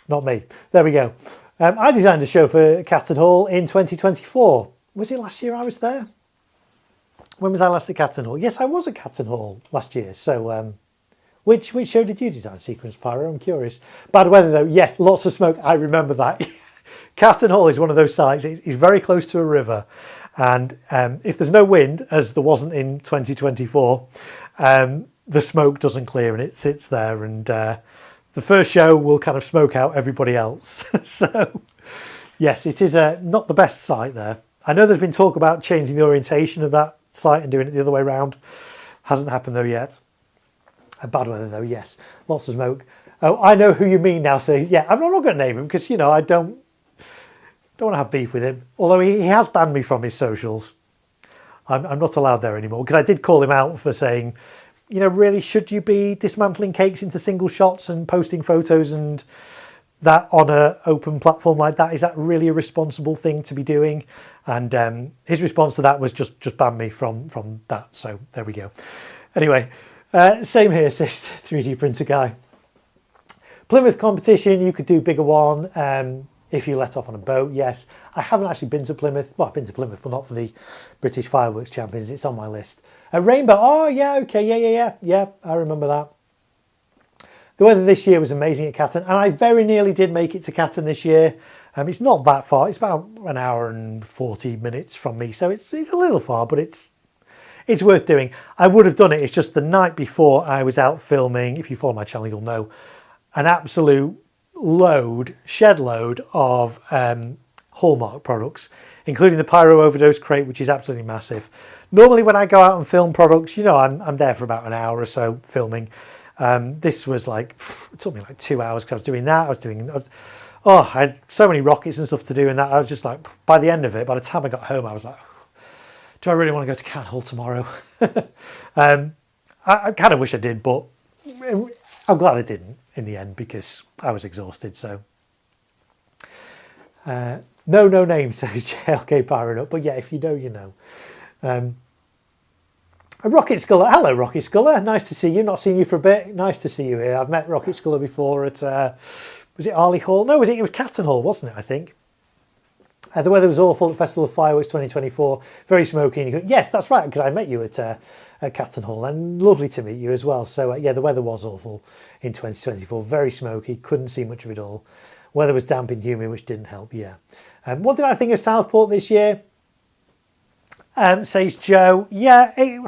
not me. There we go. I designed a show for Catton Hall in 2024. Was it last year I was there? When was I last at Catton Hall? Yes, I was at Catton Hall last year. So which show did you design, Sequence Pyro? I'm curious. Bad weather though. Yes, lots of smoke. I remember that. Catton Hall is one of those sites. It's very close to a river. And if there's no wind, as there wasn't in 2024, the smoke doesn't clear and it sits there. And the first show will kind of smoke out everybody else. So yes, it is not the best site there. I know there's been talk about changing the orientation of that site and doing it the other way around. Hasn't happened though yet. Bad weather though, yes. Lots of smoke. Oh, I know who you mean now. So yeah, I'm not going to name him because, you know, I don't want to have beef with him. Although he has banned me from his socials. I'm not allowed there anymore because I did call him out for saying, you know, really, should you be dismantling cakes into single shots and posting photos and that on an open platform like that? Is that really a responsible thing to be doing? And his response to that was just ban me from that. So there we go. Anyway, same here, says 3D printer guy. Plymouth competition, you could do bigger one if you let off on a boat. Yes, I haven't actually been to Plymouth. Well, I've been to Plymouth, but not for the British Fireworks Champions. It's on my list. Rainbow. Oh yeah, okay, yeah. I remember that. The weather this year was amazing at Catton, and I very nearly did make it to Catton this year. It's not that far. It's about an hour and 40 minutes from me, so it's a little far, but it's worth doing. I would have done it. It's just the night before I was out filming. If you follow my channel, you'll know an absolute shed load of Hallmark products, including the Pyro Overdose crate, which is absolutely massive. Normally, when I go out and film products, you know, I'm there for about an hour or so filming. This was like, it took me like 2 hours because I was doing that. I had so many rockets and stuff to do, and that I was just like, by the end of it, by the time I got home, I was like, do I really want to go to Catton Hall tomorrow? I kind of wish I did, but I'm glad I didn't in the end because I was exhausted. So no names, says JLK Pyron up, but yeah, if you know, you know. Rocket Sculler, hello Rocket Sculler, nice to see you. Not seen you for a bit. Nice to see you here. I've met Rocket Sculler before at was it Arley Hall? No, it was Catton Hall, wasn't it? I think. The weather was awful at Festival of Fireworks 2024. Very smoky. And you go, yes, that's right, because I met you at Catton Hall, and lovely to meet you as well. So yeah, the weather was awful in 2024. Very smoky. Couldn't see much of it all. Weather was damp and humid, which didn't help. Yeah. What did I think of Southport this year? Says Joe. Yeah.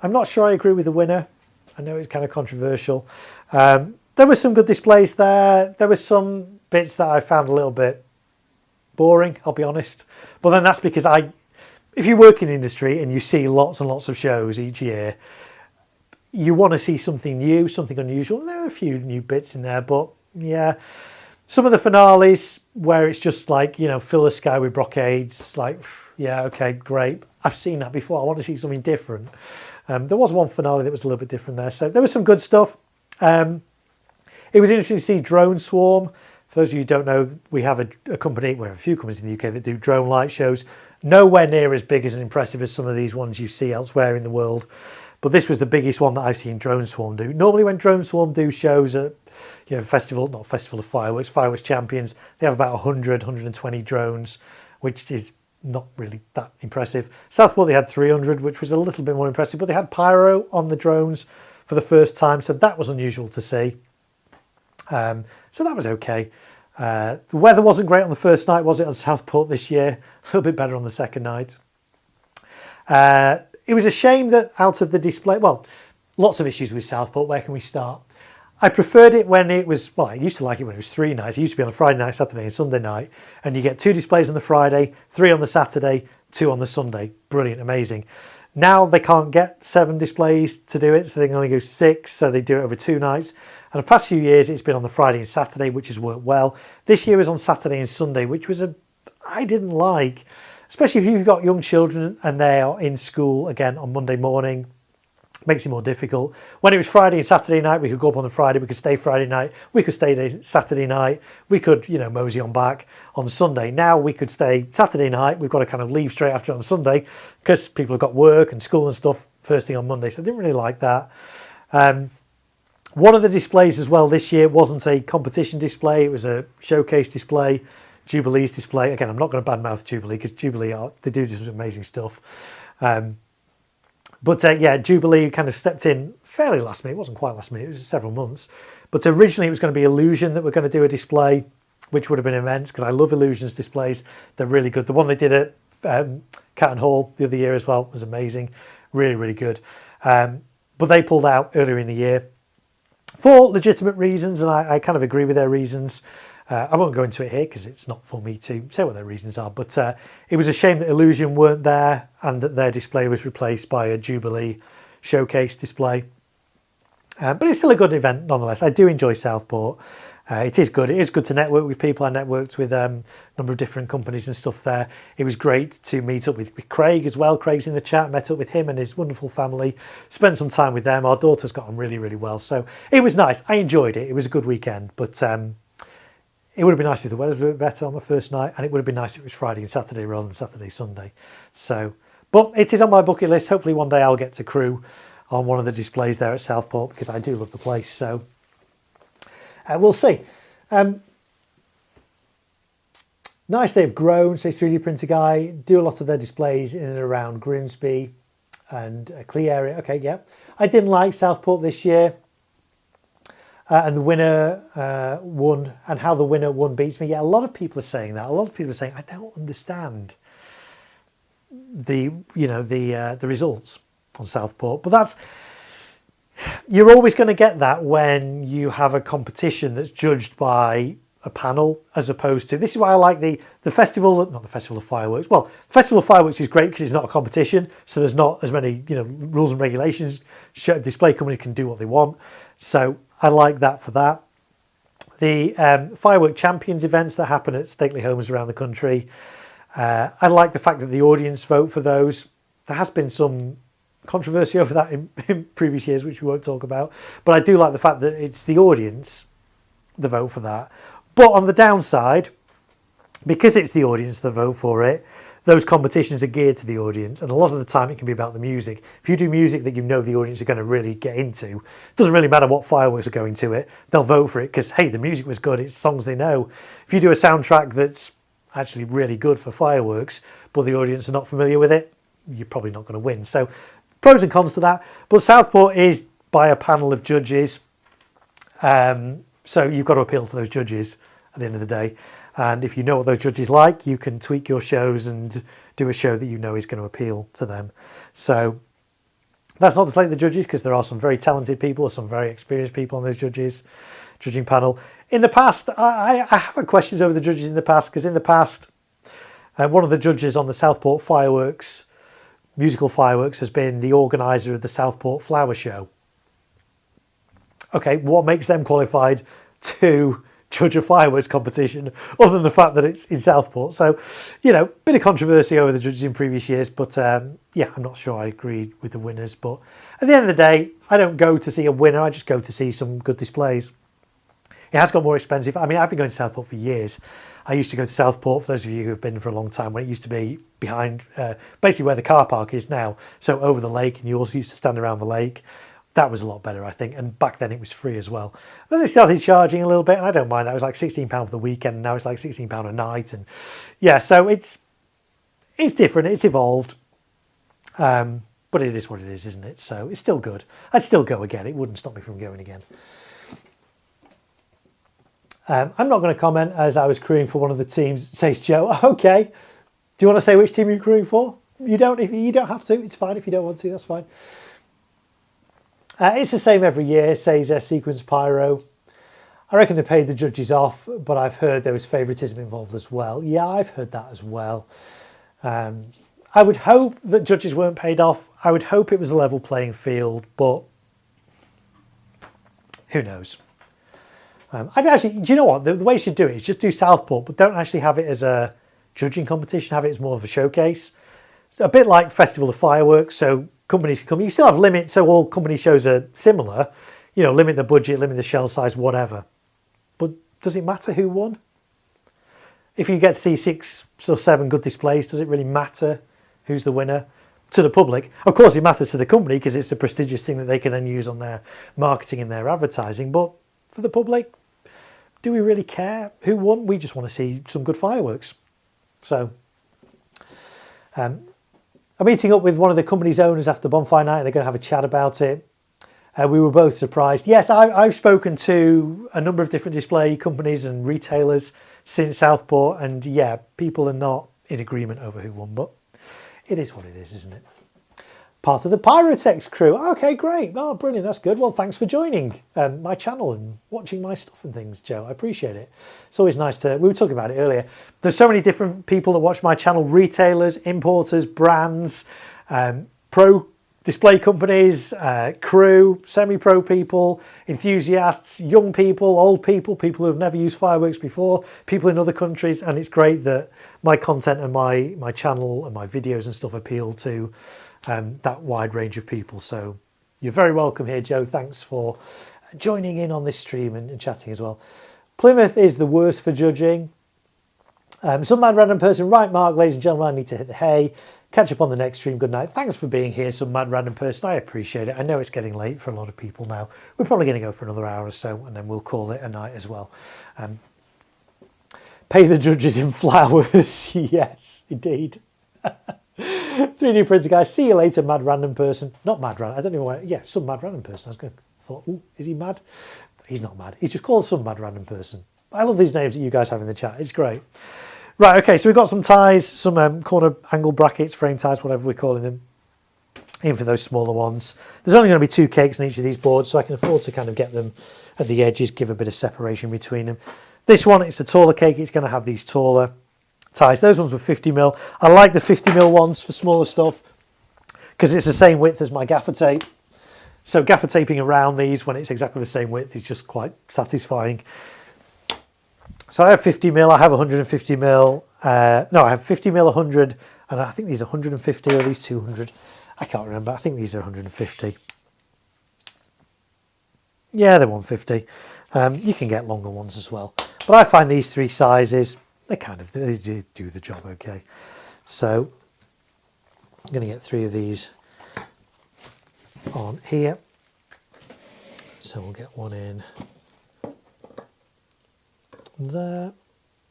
I'm not sure I agree with the winner. I know it's kind of controversial. There were some good displays there. There were some bits that I found a little bit boring, I'll be honest. But then that's because if you work in the industry and you see lots and lots of shows each year, you want to see something new, something unusual. And there are a few new bits in there, but yeah. Some of the finales where it's just like, you know, fill the sky with brocades, like, yeah, okay, great. I've seen that before. I want to see something different. There was one finale that was a little bit different there. So there was some good stuff. It was interesting to see Drone Swarm. For those of you who don't know, we have a company, we have a few companies in the UK that do drone light shows. Nowhere near as big as and impressive as some of these ones you see elsewhere in the world. But this was the biggest one that I've seen Drone Swarm do. Normally when Drone Swarm do shows at, you know, not Festival of Fireworks, Fireworks Champions, they have about 100, 120 drones, which is not really that impressive. Southport, they had 300, which was a little bit more impressive, but they had pyro on the drones for the first time, so that was unusual to see. So that was okay. The weather wasn't great on the first night, was it, on Southport this year? A little bit better on the second night. It was a shame that out of the display, well, lots of issues with Southport. Where can we start? I preferred it when it was, well, I used to like it when it was 3 nights. It used to be on a Friday night, Saturday and Sunday night. And you get 2 displays on the Friday, 3 on the Saturday, 2 on the Sunday. Brilliant, amazing. Now they can't get 7 displays to do it, so they can only go 6, so they do it over 2 nights. And the past few years, it's been on the Friday and Saturday, which has worked well. This year was on Saturday and Sunday, which was I didn't like. especially if you've got young children and they are in school again on Monday morning. Makes it more difficult. When it was Friday and Saturday night, we could go up on the Friday, we could stay Friday night, we could stay Saturday night, we could, you know, mosey on back on Sunday. Now we could stay Saturday night, we've got to kind of leave straight after on Sunday because people have got work and school and stuff first thing on Monday, so I didn't really like that. One of the displays as well this year wasn't a competition display, it was a showcase display, Jubilee's display. Again, I'm not going to badmouth Jubilee because Jubilee, they do some amazing stuff. But yeah, Jubilee kind of stepped in fairly last minute. It wasn't quite last minute, it was several months. But originally it was going to be Illusion that we're going to do a display, which would have been immense because I love Illusion's displays. They're really good. The one they did at Cat and Hall the other year as well was amazing. Really, really good. But they pulled out earlier in the year for legitimate reasons, and I kind of agree with their reasons. I won't go into it here because it's not for me to say what their reasons are, but it was a shame that Illusion weren't there and that their display was replaced by a Jubilee showcase display. But it's still a good event nonetheless. I do enjoy Southport. It is good. It is good to network with people. I networked with a number of different companies and stuff there. It was great to meet up with Craig as well. Craig's in the chat. Met up with him and his wonderful family. Spent some time with them. Our daughter's got on really, really well. So it was nice. I enjoyed it. It was a good weekend. But it would have been nice if the weather was a bit better on the first night, and it would have been nice if it was Friday and Saturday rather than Saturday, Sunday. So, but it is on my bucket list. Hopefully one day I'll get to crew on one of the displays there at Southport because I do love the place. So we'll see. Nice they have grown, says 3D Printer Guy. Do a lot of their displays in and around Grimsby and Clee area. Okay, yeah. I didn't like Southport this year. And the winner won, and how the winner won beats me. Yeah, a lot of people are saying that. A lot of people are saying, I don't understand the results on Southport. But you're always going to get that when you have a competition that's judged by a panel, as opposed to, this is why I like the festival, not the Festival of Fireworks. Well, Festival of Fireworks is great because it's not a competition, so there's not as many rules and regulations. Display companies can do what they want. So I like that for that. The Firework Champions events that happen at stately homes around the country, I like the fact that the audience vote for those. There has been some controversy over that in previous years, which we won't talk about. But I do like the fact that it's the audience that vote for that. But on the downside, because it's the audience that vote for it, those competitions are geared to the audience, and a lot of the time it can be about the music. If you do music that you know the audience are going to really get into, it doesn't really matter what fireworks are going to it, they'll vote for it because, hey, the music was good, it's songs they know. If you do a soundtrack that's actually really good for fireworks, but the audience are not familiar with it, you're probably not going to win. So pros and cons to that. But Southport is by a panel of judges, so you've got to appeal to those judges at the end of the day. And if you know what those judges like, you can tweak your shows and do a show that you know is going to appeal to them. So that's not to slate the judges, because there are some very talented people, some very experienced people on those judging panel. In the past, I have had questions over the judges in the past, because in the past, one of the judges on the Southport Fireworks, musical fireworks, has been the organiser of the Southport Flower Show. Okay, what makes them qualified to judge a fireworks competition other than the fact that it's in Southport? So, bit of controversy over the judges in previous years, but yeah, I'm not sure I agreed with the winners. But at the end of the day, I don't go to see a winner, I just go to see some good displays. It has got more expensive. I mean, I've been going to Southport for years. I used to go to Southport, for those of you who have been for a long time, when it used to be behind, basically where the car park is now. So over the lake, and you also used to stand around the lake. That was a lot better, I think. And back then it was free as well. Then they started charging a little bit, and I don't mind that. It was like £16 for the weekend, and now it's like £16 a night. And yeah, so it's different. It's evolved. But it is what it is, isn't it? So it's still good. I'd still go again. It wouldn't stop me from going again. I'm not going to comment as I was crewing for one of the teams, says Joe. Okay. Do you want to say which team you're crewing for? You don't have to. It's fine if you don't want to. That's fine. It's the same every year, says Sequence Pyro. I reckon they paid the judges off, but I've heard there was favouritism involved as well. Yeah, I've heard that as well. I would hope that judges weren't paid off. I would hope it was a level playing field, but who knows? I'd actually, do you know what? The way you should do it is just do Southport, but don't actually have it as a judging competition, have it as more of a showcase. It's a bit like Festival of Fireworks, so companies can come. You still have limits, so all company shows are similar. You know, limit the budget, limit the shell size, whatever. But does it matter who won? If you get to see 6 or 7 good displays, does it really matter who's the winner? To the public, of course, it matters to the company because it's a prestigious thing that they can then use on their marketing and their advertising. But for the public, do we really care who won? We just want to see some good fireworks. So I'm meeting up with one of the company's owners after Bonfire Night, and they're going to have a chat about it. We were both surprised. Yes, I've spoken to a number of different display companies and retailers since Southport, and yeah, people are not in agreement over who won, but it is what it is, isn't it? Part of the Pyrotex crew. Okay, great. Oh, brilliant. That's good. Well, thanks for joining my channel and watching my stuff and things, Joe. I appreciate it. It's always nice to... We were talking about it earlier. There's so many different people that watch my channel. Retailers, importers, brands, pro display companies, crew, semi-pro people, enthusiasts, young people, old people, people who have never used fireworks before, people in other countries. And it's great that my content and my channel and my videos and stuff appeal to that wide range of people. So you're very welcome here, Joe. Thanks for joining in on this stream and chatting as well. Plymouth is the worst for judging. Some mad random person. Right, Mark, ladies and gentlemen, I need to hit the hay. Catch up on the next stream. Good night. Thanks for being here, some mad random person. I appreciate it. I know it's getting late for a lot of people now. We're probably going to go for another hour or so, and then we'll call it a night as well. Pay the judges in flowers. Yes, indeed. 3D printer guys. See you later, mad random person. Not mad random. I don't know why. Yeah, some mad random person. I was going to thought, oh, is he mad? He's not mad. He's just called some mad random person. I love these names that you guys have in the chat. It's great. Right, okay, so we've got some ties, some corner angle brackets, frame ties, whatever we're calling them, in for those smaller ones. There's only going to be 2 cakes in each of these boards, so I can afford to kind of get them at the edges, give a bit of separation between them. This one, it's a taller cake. It's going to have these taller ties. Those ones were 50mm. I like the 50mm ones for smaller stuff because it's the same width as my gaffer tape. So gaffer taping around these when it's exactly the same width is just quite satisfying. So I have 50mm, I have 150mm, no, I have 50mm, 100, and I think these are 150 or these 200. I can't remember, I think these are 150. Yeah, they're 150. You can get longer ones as well. But I find these 3 sizes, they do the job okay. So I'm going to get 3 of these on here. So we'll get one in there.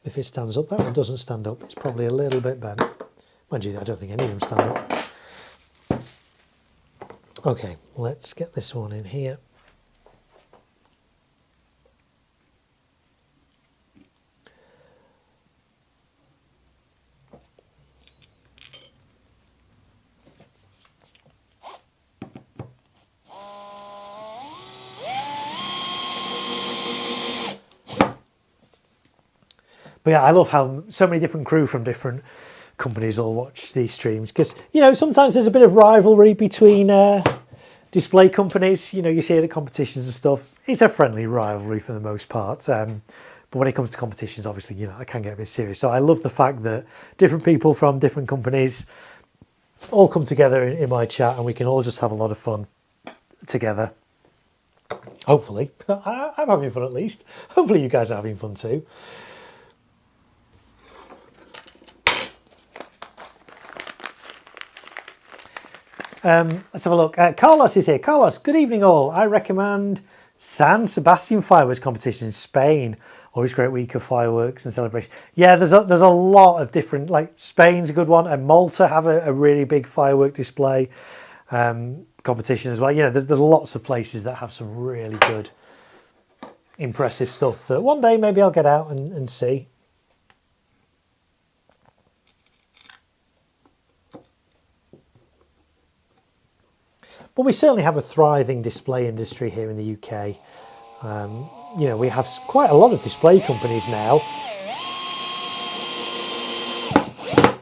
If it stands up, that one doesn't stand up. It's probably a little bit bent. Mind you, I don't think any of them stand up. Okay, let's get this one in here. But yeah, I love how so many different crew from different companies all watch these streams because, you know, sometimes there's a bit of rivalry between display companies. You know, you see it at competitions and stuff. It's a friendly rivalry for the most part. But when it comes to competitions, obviously, you know, I can get a bit serious. So I love the fact that different people from different companies all come together in my chat and we can all just have a lot of fun together. Hopefully. I'm having fun at least. Hopefully you guys are having fun too. Let's have a look. Carlos is here. Carlos, good evening all. I recommend San Sebastian fireworks competition in Spain. Always great week of fireworks and celebration. Yeah, there's a lot of different, like Spain's a good one, and Malta have a really big firework display competition as well. You know, there's lots of places that have some really good, impressive stuff that one day maybe I'll get out and see. But we certainly have a thriving display industry here in the UK. You know, we have quite a lot of display companies now.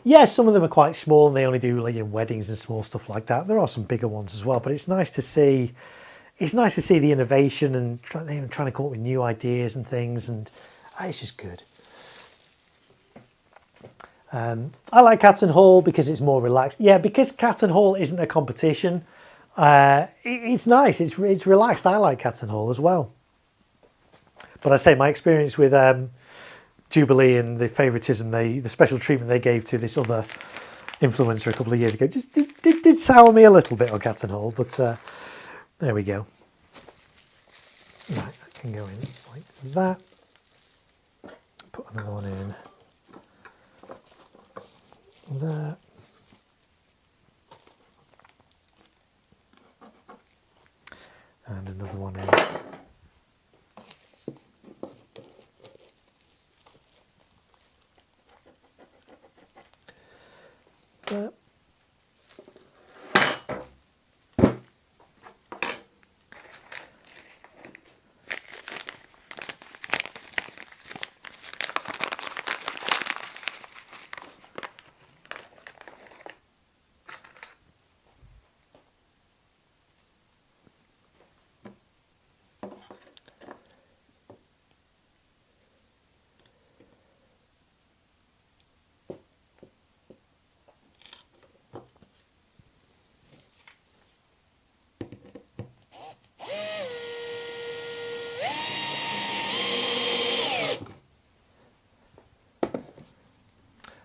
Yes, some of them are quite small and they only do, like, you know, weddings and small stuff like that. There are some bigger ones as well, but it's nice to see. It's nice to see the innovation and trying to come up with new ideas and things, and it's just good. I like Catton Hall because it's more relaxed. Yeah, because Catton Hall isn't a competition. It's nice. It's relaxed. I like Catton Hall as well. But I say my experience with Jubilee and the favouritism, the special treatment they gave to this other influencer a couple of years ago, just did sour me a little bit on Catton Hall. But there we go. Right, that can go in like that. Put another one in there. And another one in there.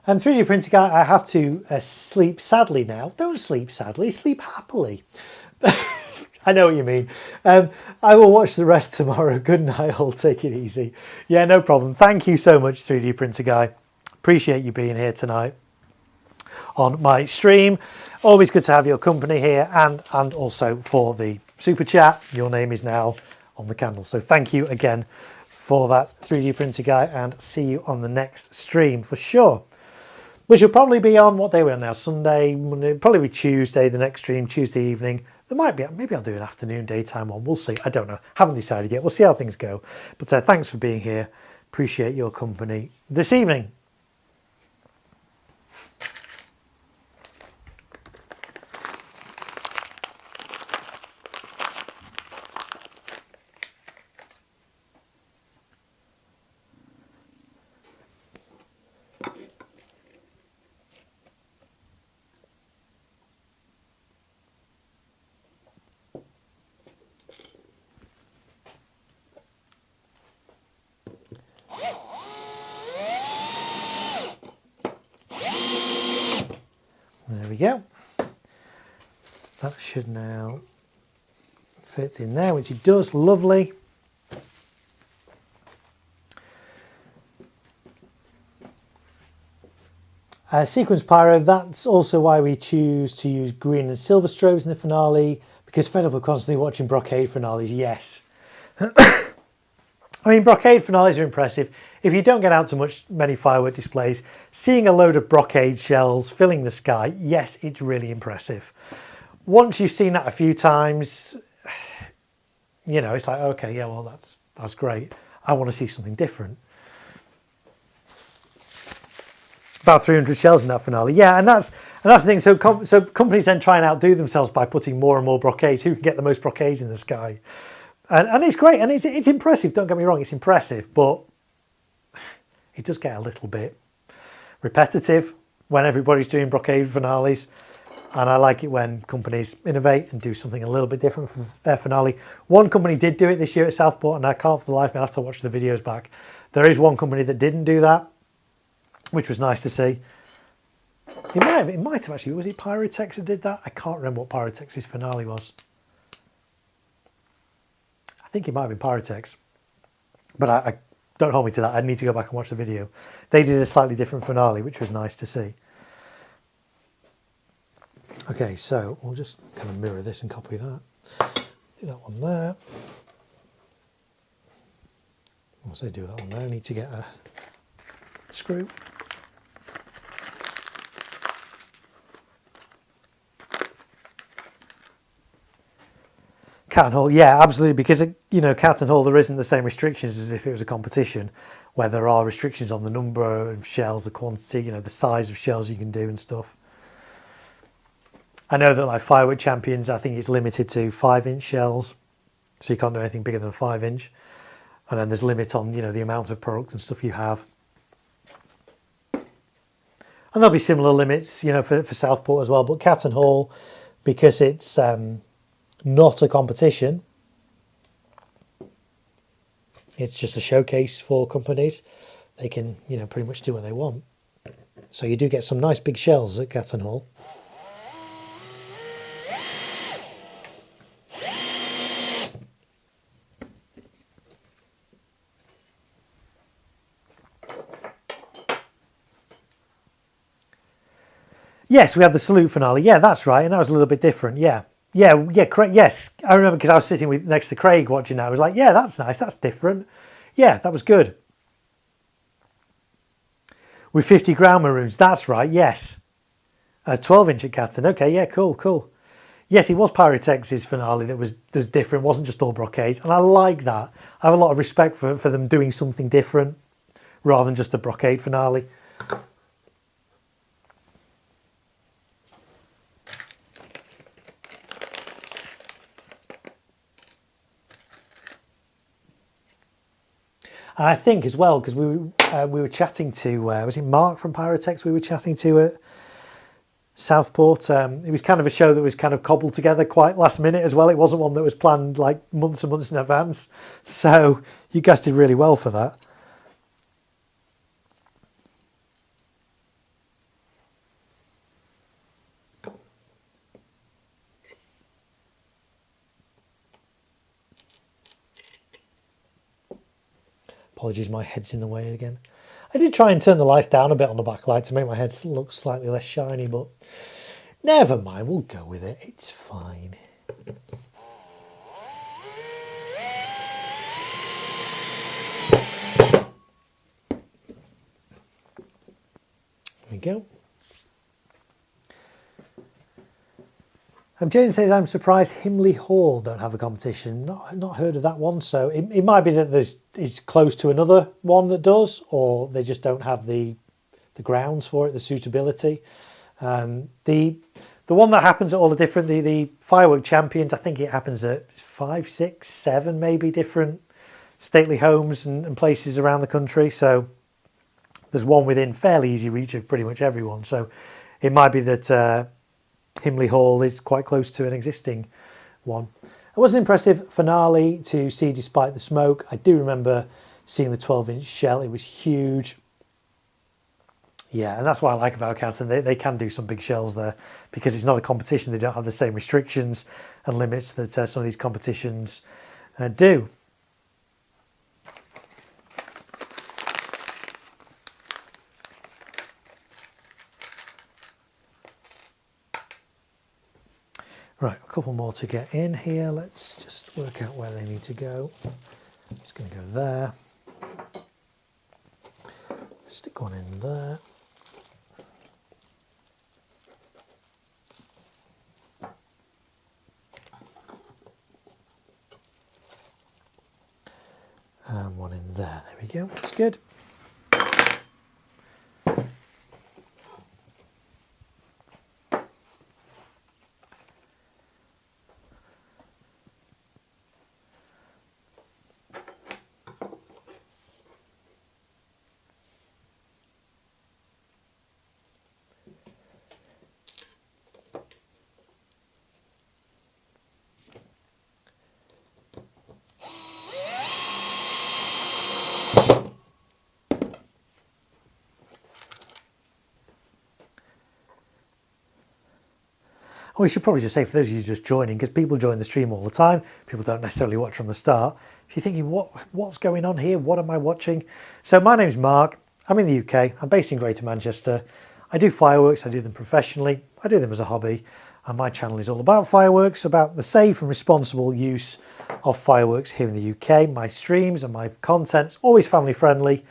And 3D printing guy, I have to sleep sadly now. Don't sleep sadly, sleep happily. I know what you mean. I will watch the rest tomorrow. Good night, all. Take it easy. Yeah, no problem. Thank you so much, 3D printer guy. Appreciate you being here tonight on my stream. Always good to have your company here, and also for the super chat. Your name is now on the candle. So thank you again for that, 3D printer guy, and see you on the next stream for sure. Which will probably be on, what day we're on now? Sunday, Monday, probably be Tuesday, the next stream, Tuesday evening. There might be, maybe I'll do an afternoon, daytime one. We'll see. I don't know. Haven't decided yet. We'll see how things go. But thanks for being here. Appreciate your company this evening. There we go. That should now fit in there, which it does. Lovely. Sequence Pyro, that's also why we choose to use green and silver strobes in the finale, because fed up of constantly watching brocade finales. Yes. I mean, brocade finales are impressive. If you don't get out to many firework displays, seeing a load of brocade shells filling the sky, yes, it's really impressive. Once you've seen that a few times, you know, it's like, okay, yeah, well, that's great. I want to see something different. About 300 shells in that finale, yeah, and that's the thing. So companies then try and outdo themselves by putting more and more brocades. Who can get the most brocades in the sky? And it's great, and it's impressive. Don't get me wrong, it's impressive, but it does get a little bit repetitive when everybody's doing brocade finales. And I like it when companies innovate and do something a little bit different for their finale. One company did do it this year at Southport, and I can't for the life of me, I have to watch the videos back. There is one company that didn't do that, which was nice to see. It might have actually, was it Pyrotex that did that? I can't remember what Pyrotex's finale was. I think it might have been Pyrotex, but I don't hold me to that. I need to go back and watch the video. They did a slightly different finale, which was nice to see. Okay, so we'll just kind of mirror this and copy that. Do that one there. Once I do that one there, I need to get a screw. Catton Hall, yeah, absolutely, because you know, Catton Hall, there isn't the same restrictions as if it was a competition, where there are restrictions on the number of shells, the quantity, you know, the size of shells you can do and stuff. I know that like Firework Champions, I think it's limited to 5-inch shells, so you can't do anything bigger than a 5-inch, and then there's a limit on, you know, the amount of product and stuff you have. And there'll be similar limits, you know, for Southport as well. But Catton Hall, because it's not a competition, it's just a showcase for companies. They can, you know, pretty much do what they want. So you do get some nice big shells at Catton Hall. Yes, we had the salute finale. Yeah, that's right. And that was a little bit different. Yeah. Craig, yes. I remember because I was sitting next to Craig watching that. I was like, yeah, that's nice. That's different. Yeah, that was good. With 50 ground maroons. That's right. Yes. 12-inch at Catton. Okay. Yeah, cool. Yes, it was Pyrotech's finale that was different. It wasn't just all brocades. And I like that. I have a lot of respect for them doing something different rather than just a brocade finale. And I think as well, because we were chatting to, was it Mark from Pyrotech we were chatting to at Southport? It was kind of a show that was kind of cobbled together quite last minute as well. It wasn't one that was planned like months and months in advance. So you guys did really well for that. Apologies, my head's in the way again. I did try and turn the lights down a bit on the backlight to make my head look slightly less shiny, but never mind, we'll go with it. It's fine. There we go. Jane says, I'm surprised Himley Hall don't have a competition. Not heard of that one. So it might be that it's close to another one that does, or they just don't have the grounds for it, the suitability. The one that happens at all the different, the firework champions, I think it happens at 5, 6, 7 maybe different stately homes and places around the country. So there's one within fairly easy reach of pretty much everyone. So it might be that Himley Hall is quite close to an existing one. It was an impressive finale to see despite the smoke. I do remember seeing the 12-inch shell. It was huge. Yeah, and that's what I like about Catton. They can do some big shells there because it's not a competition. They don't have the same restrictions and limits that some of these competitions do. Right, a couple more to get in here. Let's just work out where they need to go. I'm just going to go there. Stick one in there. And one in there. There we go. That's good. We should probably just say, for those of you just joining, because people join the stream all the time, people don't necessarily watch from the start. If you're thinking, what's going on here? What am I watching? So my name's Mark. I'm in the UK. I'm based in Greater Manchester. I do fireworks. I do them professionally. I do them as a hobby. And my channel is all about fireworks, about the safe and responsible use of fireworks here in the UK. My streams and my content's always family friendly,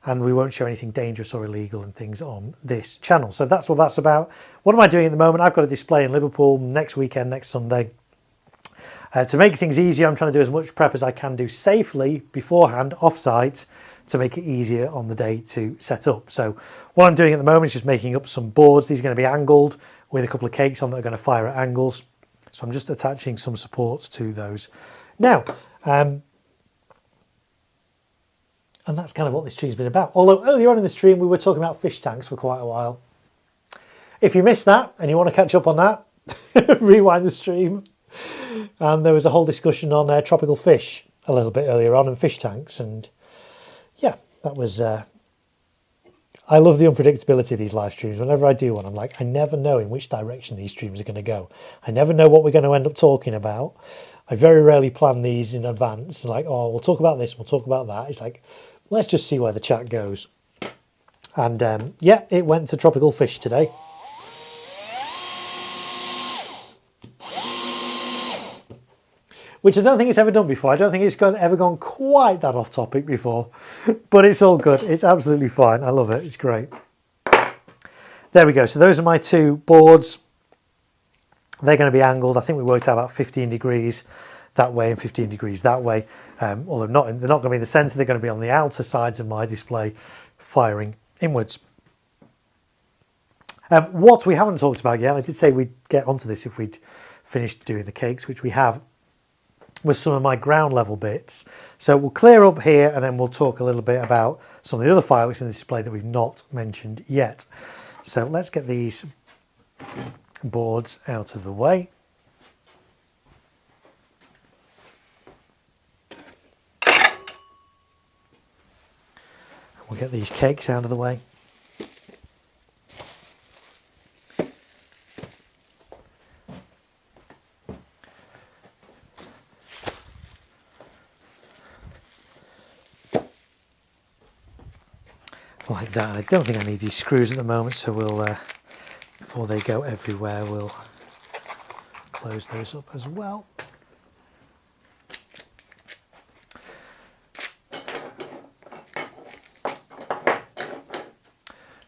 and we won't show anything dangerous or illegal and things on this channel. So that's what that's about. What am I doing at the moment? I've got a display in Liverpool next weekend, next Sunday. To make things easier, I'm trying to do as much prep as I can do safely beforehand, off-site, to make it easier on the day to set up. So what I'm doing at the moment is just making up some boards. These are going to be angled with a couple of cakes on that are going to fire at angles. So I'm just attaching some supports to those. Now, and that's kind of what this stream's been about. Although earlier on in the stream, we were talking about fish tanks for quite a while. if you missed that and you want to catch up on that, rewind the stream. And there was a whole discussion on tropical fish a little bit earlier on and fish tanks. And yeah, that was... I love the unpredictability of these live streams. Whenever I do one, I'm like, I never know in which direction these streams are going to go. I never know what we're going to end up talking about. I very rarely plan these in advance. Like, oh, we'll talk about this, we'll talk about that. It's like, let's just see where the chat goes. And yeah, it went to tropical fish today. Which I don't think it's ever done before. I don't think it's ever gone quite that off topic before. But it's all good. It's absolutely fine. I love it. It's great. There we go. So those are my two boards. They're going to be angled. I think we worked out about 15 degrees that way and 15 degrees that way. Although they're not going to be in the centre. They're going to be on the outer sides of my display, firing inwards. What we haven't talked about yet, I did say we'd get onto this if we'd finished doing the cakes, which we have, was some of my ground level bits. So we'll clear up here and then we'll talk a little bit about some of the other fireworks in the display that we've not mentioned yet. So let's get these boards out of the way. We'll get these cakes out of the way. Like that. I don't think I need these screws at the moment, so we'll, before they go everywhere, we'll close those up as well.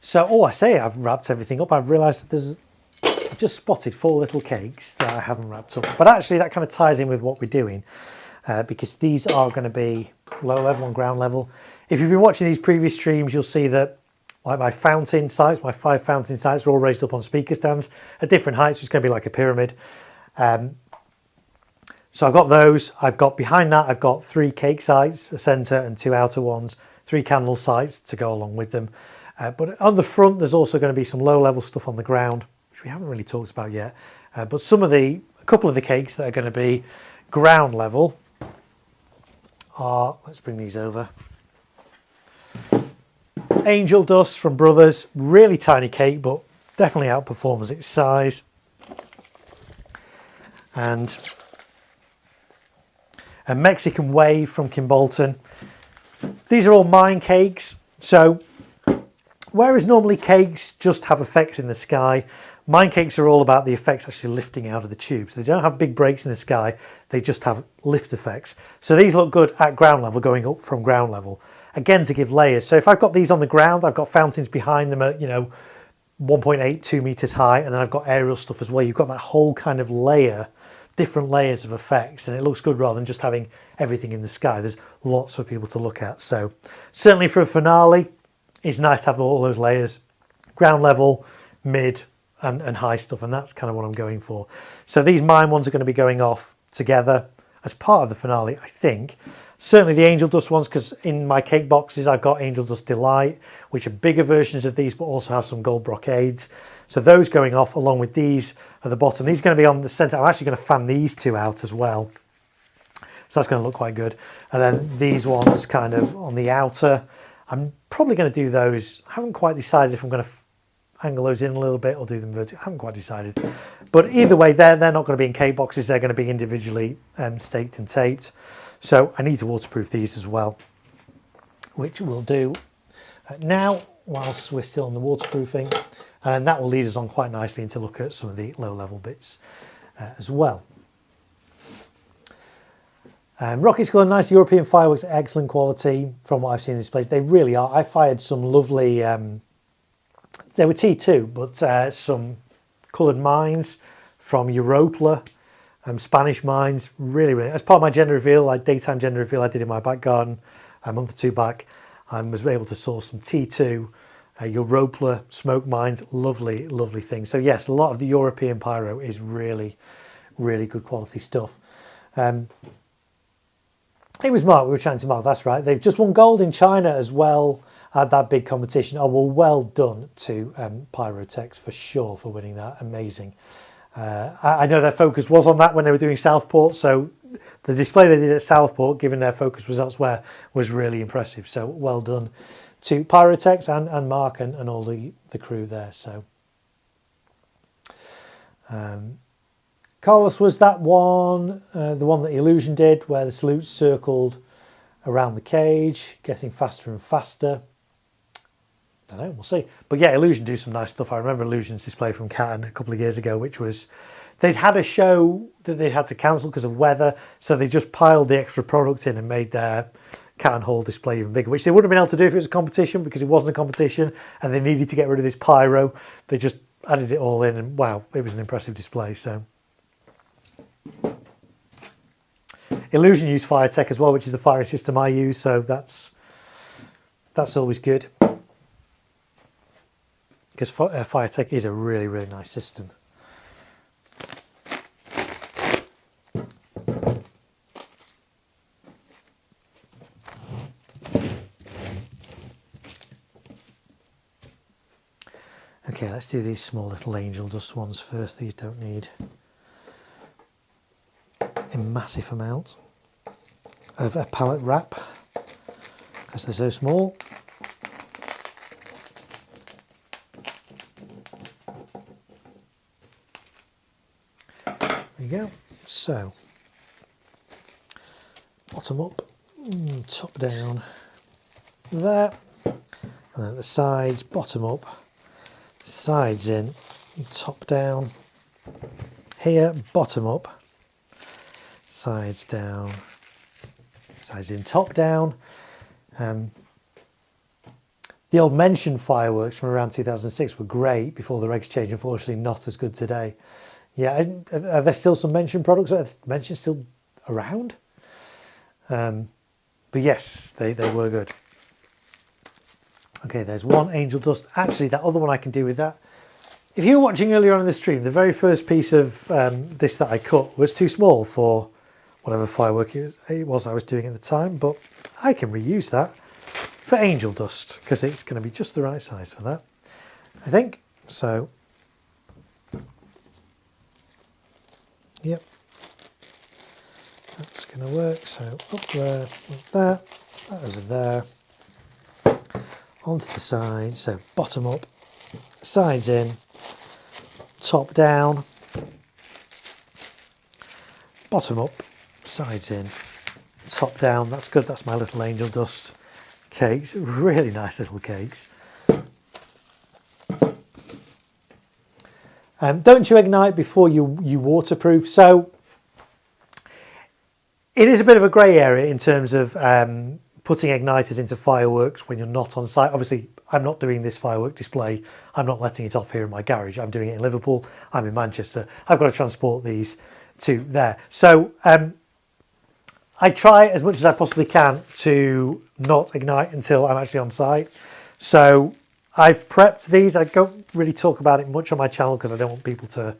So, oh, I say I've wrapped everything up. I've realised I've just spotted 4 little cakes that I haven't wrapped up. But actually that kind of ties in with what we're doing, because these are going to be low level and ground level. If you've been watching these previous streams, you'll see that like my fountain sites, my 5 fountain sites are all raised up on speaker stands at different heights. So it's going to be like a pyramid. So I've got those. I've got behind that, I've got 3 cake sites, a centre and 2 outer ones, 3 candle sites to go along with them. But on the front, there's also going to be some low level stuff on the ground, which we haven't really talked about yet. But a couple of the cakes that are going to be ground level are, let's bring these over. Angel Dust from Brothers, really tiny cake, but definitely outperforms its size. And a Mexican Wave from Kimbolton. These are all mine cakes. So whereas normally cakes just have effects in the sky, mine cakes are all about the effects actually lifting out of the tube. So they don't have big breaks in the sky, they just have lift effects. So these look good at ground level, going up from ground level. Again, to give layers. So if I've got these on the ground, I've got fountains behind them at, 1.8, 2 meters high, and then I've got aerial stuff as well. You've got that whole kind of layer, different layers of effects, and it looks good rather than just having everything in the sky. There's lots for people to look at. So certainly for a finale, it's nice to have all those layers, ground level, mid, and high stuff, and that's kind of what I'm going for. So these mine ones are going to be going off together as part of the finale, I think. Certainly the Angel Dust ones, because in my cake boxes I've got Angel Dust Delight, which are bigger versions of these, but also have some gold brocades. So those going off along with these at the bottom. These are going to be on the centre. I'm actually going to fan these 2 out as well. So that's going to look quite good. And then these ones kind of on the outer. I'm probably going to do those. I haven't quite decided if I'm going to angle those in a little bit or do them vertically. I haven't quite decided. But either way, they're not going to be in cake boxes. They're going to be individually staked and taped. So I need to waterproof these as well, which we'll do now whilst we're still on the waterproofing. And that will lead us on quite nicely into look at some of the low level bits as well. Rocket Skull and nice European fireworks, excellent quality from what I've seen in this place. They really are. I fired some lovely, they were T2, but some coloured mines from Europla. Spanish mines, really, really. As part of my gender reveal, daytime gender reveal I did in my back garden a month or 2 back, I was able to source some T2 Europla smoke mines. Lovely, lovely things. So yes, a lot of the European pyro is really, really good quality stuff. It was Mark, we were chatting to Mark, that's right. They've just won gold in China as well. at that big competition. Oh, well done to Pyrotech for sure for winning that. Amazing. I know their focus was on that when they were doing Southport, so the display they did at Southport, given their focus was elsewhere, was really impressive. So well done to Pyrotech and Mark and all the crew there. So Carlos was that one, the one that Illusion did, where the salute circled around the cage, getting faster and faster. Don't know, we'll see. But yeah, Illusion do some nice stuff. I remember Illusion's display from Cannes a couple of years ago, which was, they'd had a show that they had to cancel because of weather, so they just piled the extra product in and made their Cannes Hall display even bigger, which they wouldn't have been able to do if it was a competition, because it wasn't a competition and they needed to get rid of this pyro. They just added it all in, and wow, it was an impressive display. So Illusion used Firetech as well, which is the firing system I use, so that's always good, because Firetech is a really, really nice system. Okay, let's do these small little angel dust ones first. These don't need a massive amount of a pallet wrap because they're so small. There we go. So bottom up, top down there, and then the sides, bottom up, sides in, top down, here, bottom up, sides down, sides in, top down. The old Mention fireworks from around 2006 were great before the regs changed. Unfortunately, not as good today. Yeah, are there still some Mention products? Are Mention still around? But yes, they were good. Okay, there's one angel dust. Actually, that other one I can do with that. If you were watching earlier on in the stream, the very first piece of this that I cut was too small for whatever firework it was I was doing at the time, but I can reuse that for angel dust because it's going to be just the right size for that, I think. So, yep, that's going to work. So up there, like that over there, onto the side. So bottom up, sides in, top down, bottom up, sides in, top down. That's good. That's my little angel dust cakes. Really nice little cakes. Don't you ignite before you waterproof? So it is a bit of a grey area in terms of putting igniters into fireworks when you're not on site. Obviously, I'm not doing this firework display. I'm not letting it off here in my garage. I'm doing it in Liverpool. I'm in Manchester. I've got to transport these to there. So I try as much as I possibly can to not ignite until I'm actually on site. So I've prepped these. I don't really talk about it much on my channel because I don't want people to,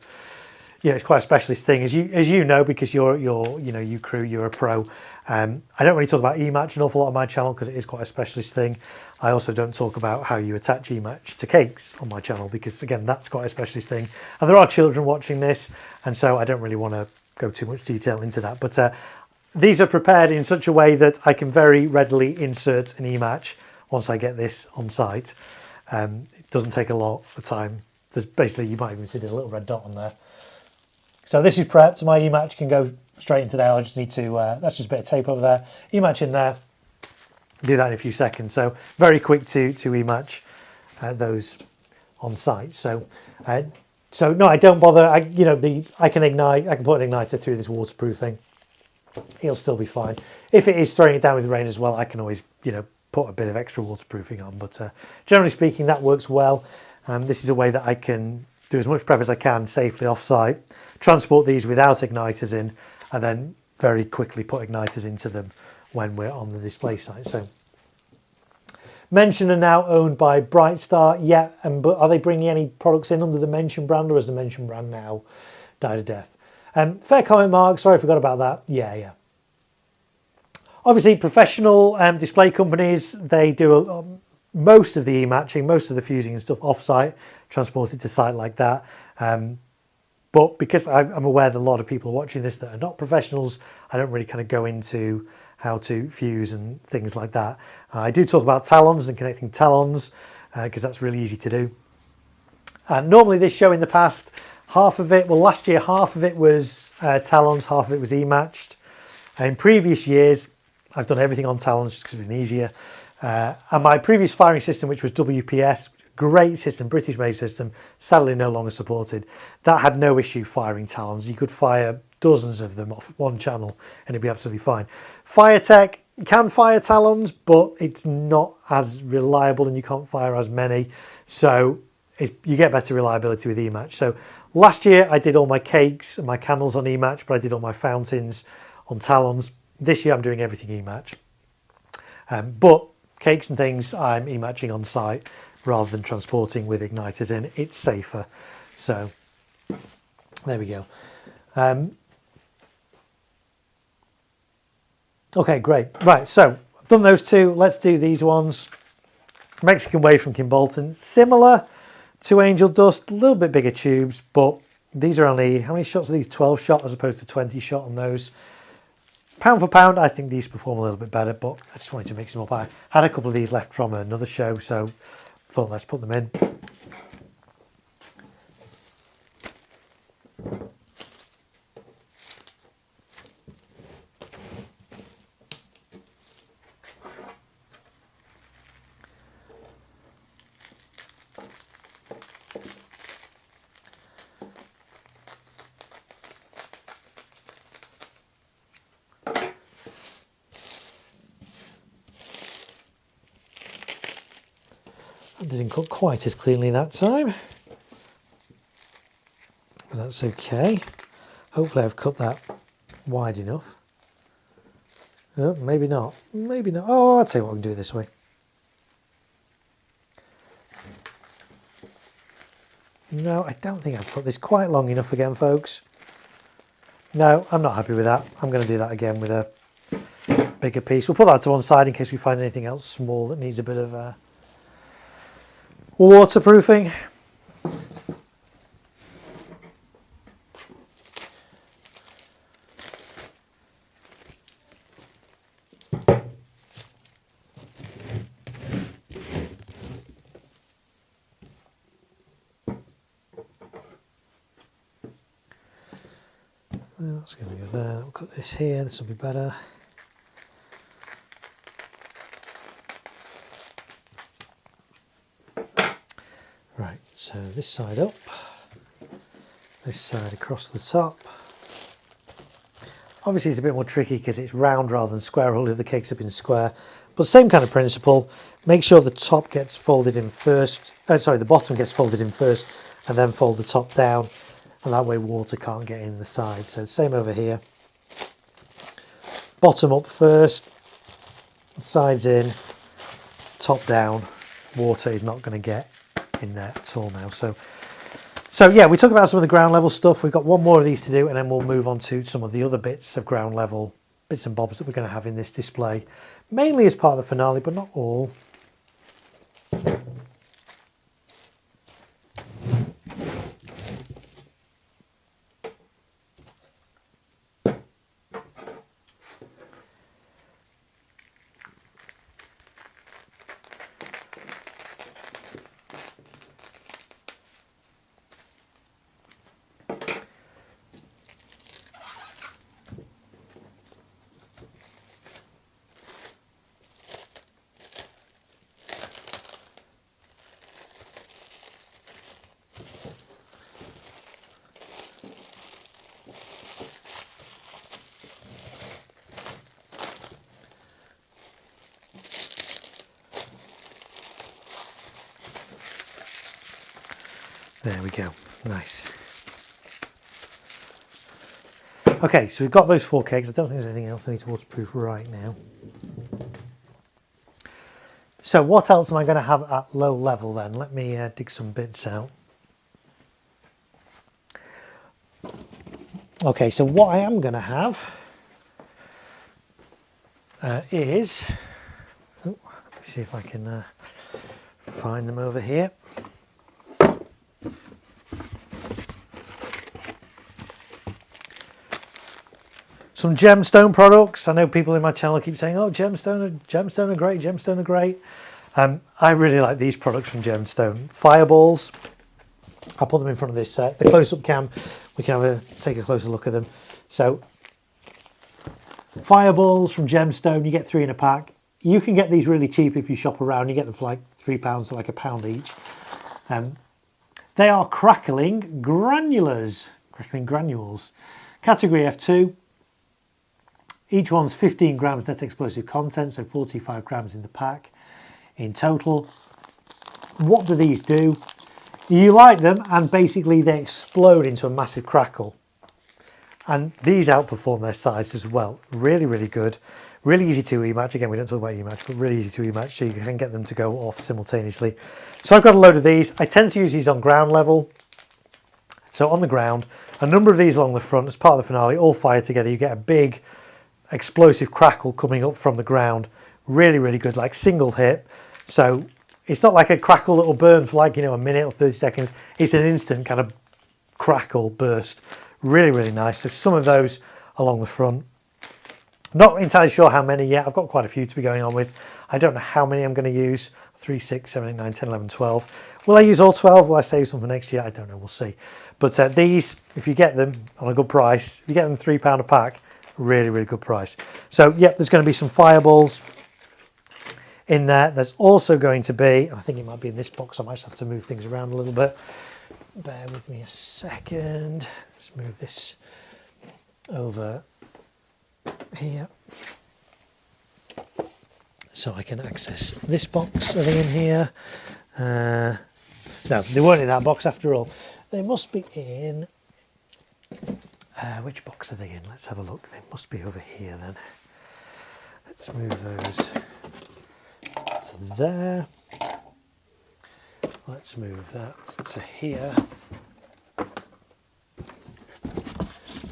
it's quite a specialist thing, as you know, because you're you crew, you're a pro. I don't really talk about eMatch an awful lot on my channel because it is quite a specialist thing. I also don't talk about how you attach eMatch to cakes on my channel because, again, that's quite a specialist thing. And there are children watching this, and so I don't really want to go too much detail into that. But these are prepared in such a way that I can very readily insert an eMatch once I get this on site. It doesn't take a lot of time. There's basically, you might even see there's a little red dot on there. So this is prepped. My eMatch can go straight into there. I just need to, that's just a bit of tape over there. eMatch in there. Do that in a few seconds. So very quick to eMatch those on site. So no, I don't bother. I can ignite. I can put an igniter through this waterproofing. It'll still be fine. If it is throwing it down with rain as well, I can always put a bit of extra waterproofing on. But generally speaking, that works well. This is a way that I can do as much prep as I can safely off-site, transport these without igniters in, and then very quickly put igniters into them when we're on the display site. So Mention are now owned by Brightstar. Yeah, but are they bringing any products in under the Mention brand, or has the Mention brand now died a death? Fair comment, Mark. Sorry, I forgot about that. Yeah. Obviously, professional display companies, they do most of the e-matching, most of the fusing and stuff off-site, transported to site like that. But because I'm aware that a lot of people are watching this that are not professionals, I don't really kind of go into how to fuse and things like that. I do talk about talons and connecting talons because that's really easy to do. Normally this show in the past, half of it, well last year half of it was talons, half of it was e-matched. In previous years, I've done everything on talons just because it's been easier. And my previous firing system, which was WPS, great system, British made system, sadly no longer supported. That had no issue firing talons. You could fire dozens of them off one channel and it'd be absolutely fine. Firetech can fire talons, but it's not as reliable and you can't fire as many. So you get better reliability with e-match. So last year I did all my cakes and my candles on e-match, but I did all my fountains on talons. This year I'm doing everything e-match. But cakes and things I'm e-matching on site rather than transporting with igniters in. It's safer. So there we go. Okay, great. Right, so I've done those two. Let's do these ones. Mexican Wave from Kimbolton. Similar to Angel Dust, a little bit bigger tubes, but these are only, how many shots are these? 12 shot as opposed to 20 shot on those. Pound for pound, I think these perform a little bit better, but I just wanted to mix them up. I had a couple of these left from another show, so I thought let's put them in. That didn't cook quite as cleanly that time, but that's okay. Hopefully I've cut that wide enough. Oh, maybe not. Maybe not. Oh, I'll tell you what, we can do it this way. No, I don't think I've cut this quite long enough again, folks. No, I'm not happy with that. I'm going to do that again with a bigger piece. We'll put that to one side in case we find anything else small that needs a bit of waterproofing. That's going to go there. We'll cut this here. This will be better. Right, so this side up, this side across the top. Obviously it's a bit more tricky because it's round rather than square, all of the cakes have been square, but same kind of principle. Make sure the top gets folded in first, the bottom gets folded in first and then fold the top down, and that way water can't get in the side. So same over here. Bottom up first, sides in, top down, water is not going to get in there at all now. So yeah, we talk about some of the ground level stuff. We've got one more of these to do and then we'll move on to some of the other bits of ground level bits and bobs that we're going to have in this display, mainly as part of the finale, but not all. There we go, nice. Okay, so we've got those 4 cakes. I don't think there's anything else I need to waterproof right now. So what else am I going to have at low level then? Let me dig some bits out. Okay, so what I am going to have is, oh, let me see if I can find them over here. Some gemstone products. I know people in my channel keep saying, oh, gemstone are great, gemstone are great. I really like these products from Gemstone. Fireballs. I'll put them in front of this the close-up cam. We can take a closer look at them. So, fireballs from Gemstone, you get 3 in a pack. You can get these really cheap if you shop around. You get them for like £3 to like £1 each. They are crackling granules. Category F2. Each one's 15 grams net explosive content, so 45 grams in the pack in total. What do these do? You light them and basically they explode into a massive crackle. And these outperform their size as well. Really, really good. Really easy to rematch. Again, we don't talk about rematch, but really easy to rematch, so you can get them to go off simultaneously. So I've got a load of these. I tend to use these on ground level. So on the ground, a number of these along the front as part of the finale, all fire together. You get a big explosive crackle coming up from the ground. Really, really good, like single hit. So it's not like a crackle that will burn for like, a minute or 30 seconds. It's an instant kind of crackle burst. Really, really nice. So some of those along the front. Not entirely sure how many yet. I've got quite a few to be going on with. I don't know how many I'm going to use. 3, 6, 7, 8, 9, 10, 11, 12. Will I use all 12? Will I save some for next year? I don't know. We'll see. But these, if you get them on a good price, if you get them £3 a pack, really, really good price. So, yep, there's going to be some fireballs in there. There's also going to be, I think it might be in this box. I might just have to move things around a little bit. Bear with me a second. Let's move this over here so I can access this box. Are they in here? No, they weren't in that box after all. They must be in... which box are they in? Let's have a look. They must be over here then. Let's move those to there. Let's move that to here.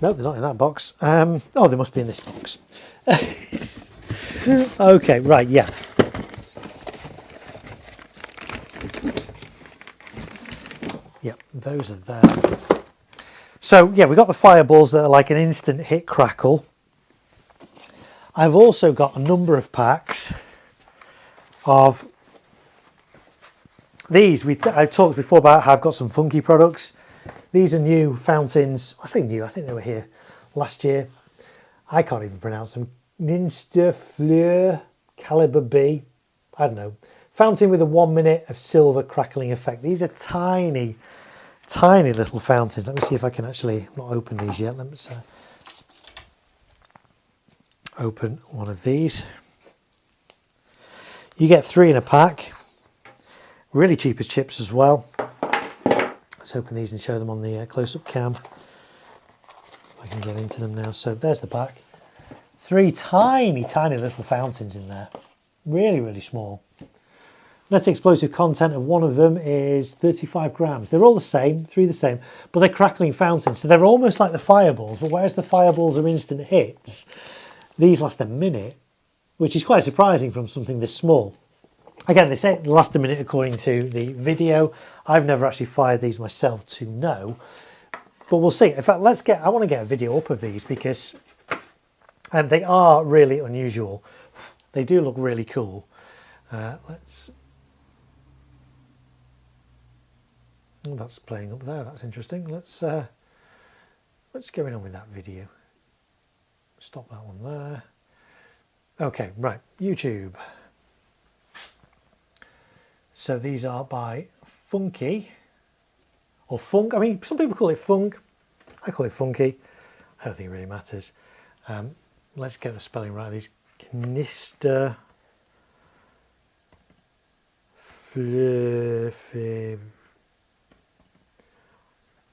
No, they're not in that box. Oh, they must be in this box. Okay, right, yeah. Yep, those are there. So, yeah, we've got the fireballs that are like an instant hit crackle. I've also got a number of packs of these. I talked before about how I've got some funky products. These are new fountains. I say new, I think they were here last year. I can't even pronounce them. Ninster Fleur Caliber B. I don't know. Fountain with a 1 minute of silver crackling effect. These are tiny, tiny little fountains. Let me see if I can actually, not open these yet. Let's open one of these. You get 3 in a pack. Really cheap as chips as well. Let's open these and show them on the close-up cam. If I can get into them now. So there's the pack. 3 tiny, tiny little fountains in there. Really, really small. Net explosive content of one of them is 35 grams. They're all the same, 3 the same, but they're crackling fountains. So they're almost like the fireballs, but whereas the fireballs are instant hits, these last a minute, which is quite surprising from something this small. Again, they say it last a minute according to the video. I've never actually fired these myself to know, but we'll see. In fact, I want to get a video up of these because they are really unusual. They do look really cool. Let's... Oh, that's playing up there. That's interesting. What's going on with that video? Stop that one there. Okay, right. YouTube. So these are by Funky or Funk. I mean, some people call it Funk. I call it Funky. I don't think it really matters. Let's get the spelling right. These Knister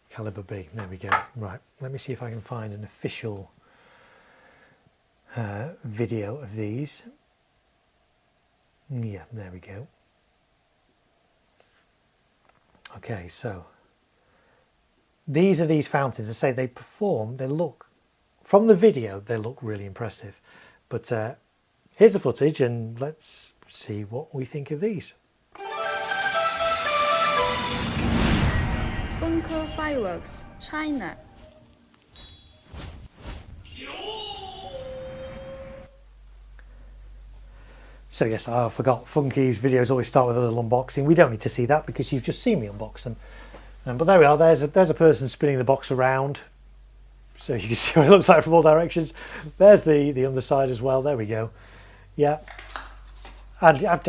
Caliber B. There we go. Right. Let me see if I can find an official video of these. Yeah, there we go. Okay, so these are these fountains. I say they perform, they look, from the video, they look really impressive. But here's the footage and let's see what we think of these. Marko Fireworks, China. So yes, I forgot, Funky's videos always start with a little unboxing. We don't need to see that because you've just seen me unbox them. But there we are, there's a person spinning the box around. So you can see what it looks like from all directions. There's the underside as well, there we go. Yeah, and I'm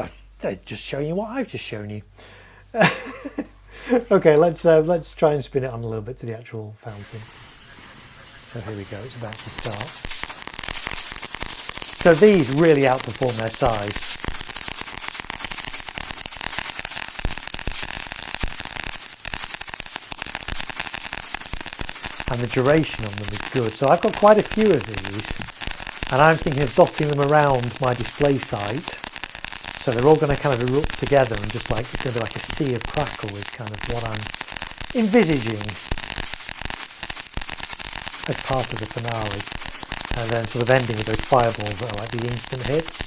just showing you what I've just shown you. Okay, let's try and spin it on a little bit to the actual fountain. So here we go, it's about to start. So these really outperform their size. And the duration on them is good. So I've got quite a few of these, and I'm thinking of dotting them around my display site. So they're all going to kind of erupt together and just like, it's going to be like a sea of crackle is kind of what I'm envisaging as part of the finale. And then sort of ending with those fireballs that are like the instant hits.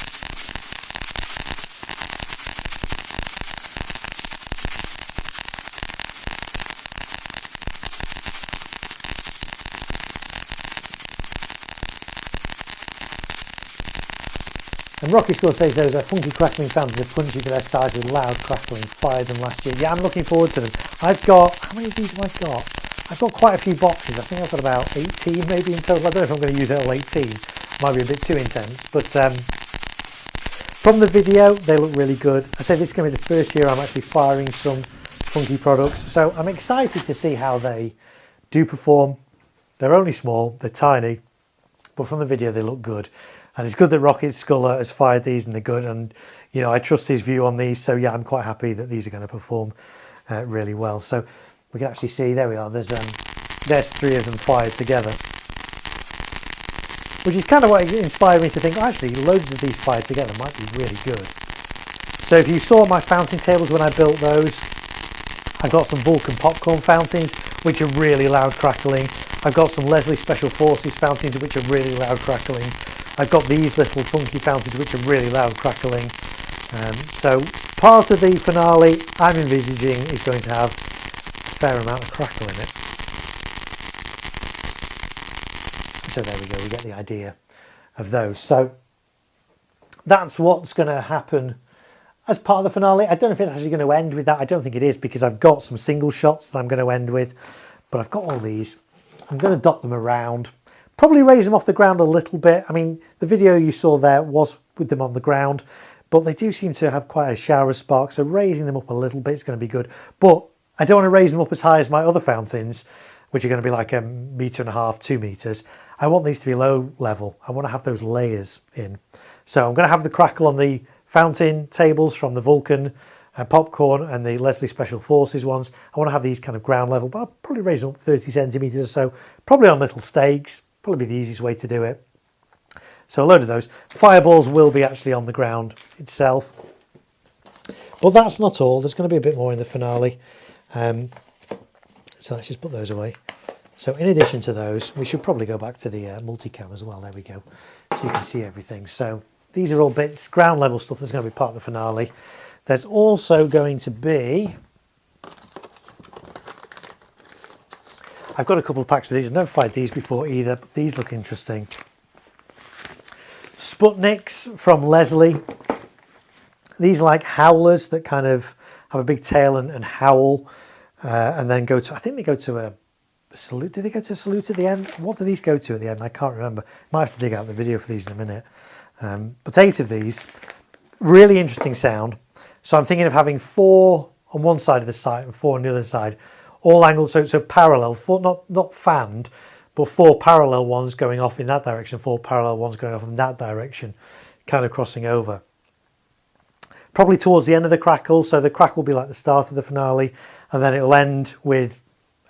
And Rocky Score says those are funky crackling fountains of punchy to their sides with loud crackling. Fired them last year. Yeah, I'm looking forward to them. I've got, how many of these have I got? I've got quite a few boxes. I think I've got about 18 maybe in total. I don't know if I'm going to use all 18. Might be a bit too intense. But from the video, they look really good. I say this is going to be the first year I'm actually firing some funky products. So I'm excited to see how they do perform. They're only small, they're tiny, but from the video they look good. And it's good that Rocket Sculler has fired these and they're good. And, you know, I trust his view on these. So, yeah, I'm quite happy that these are going to perform really well. So we can actually see, there we are, there's 3 of them fired together. Which is kind of what inspired me to think, actually, loads of these fired together might be really good. So if you saw my fountain tables when I built those, I've got some Vulcan popcorn fountains, which are really loud crackling. I've got some Leslie Special Forces fountains, which are really loud crackling. I've got these little funky fountains, which are really loud crackling. So part of the finale I'm envisaging is going to have a fair amount of crackle in it. So there we go, we get the idea of those. So that's what's going to happen as part of the finale. I don't know if it's actually going to end with that. I don't think it is, because I've got some single shots that I'm going to end with, but I've got all these. I'm going to dot them around, probably raise them off the ground a little bit. I mean, the video you saw there was with them on the ground, but they do seem to have quite a shower of sparks, so raising them up a little bit is going to be good. But I don't want to raise them up as high as my other fountains, which are going to be like 1.5 meters, 2 meters. I want these to be low level. I want to have those layers in. So I'm going to have the crackle on the fountain tables from the Vulcan popcorn and the Leslie Special Forces ones. I want to have these kind of ground level, but I'll probably raise them up 30 centimeters or so, probably on little stakes, probably be the easiest way to do it. So a load of those. Fireballs will be actually on the ground itself. But that's not all. There's going to be a bit more in the finale. So let's just put those away. So in addition to those, we should probably go back to the multicam as well. There we go. So you can see everything. So these are all bits, ground level stuff that's going to be part of the finale. There's also going to be, I've got a couple of packs of these. I've never fired these before either, but these look interesting. Sputniks from Leslie. These are like howlers that kind of have a big tail and howl, and then go to, I think they go to a salute. Do they go to a salute at the end? What do these go to at the end? I can't remember. Might have to dig out the video for these in a minute. But 8 of these, really interesting sound. So I'm thinking of having 4 on one side of the site and 4 on the other side, all angled, so parallel, 4 not fanned, but 4 parallel ones going off in that direction, 4 parallel ones going off in that direction, kind of crossing over. Probably towards the end of the crackle, so the crackle will be like the start of the finale, and then it'll end with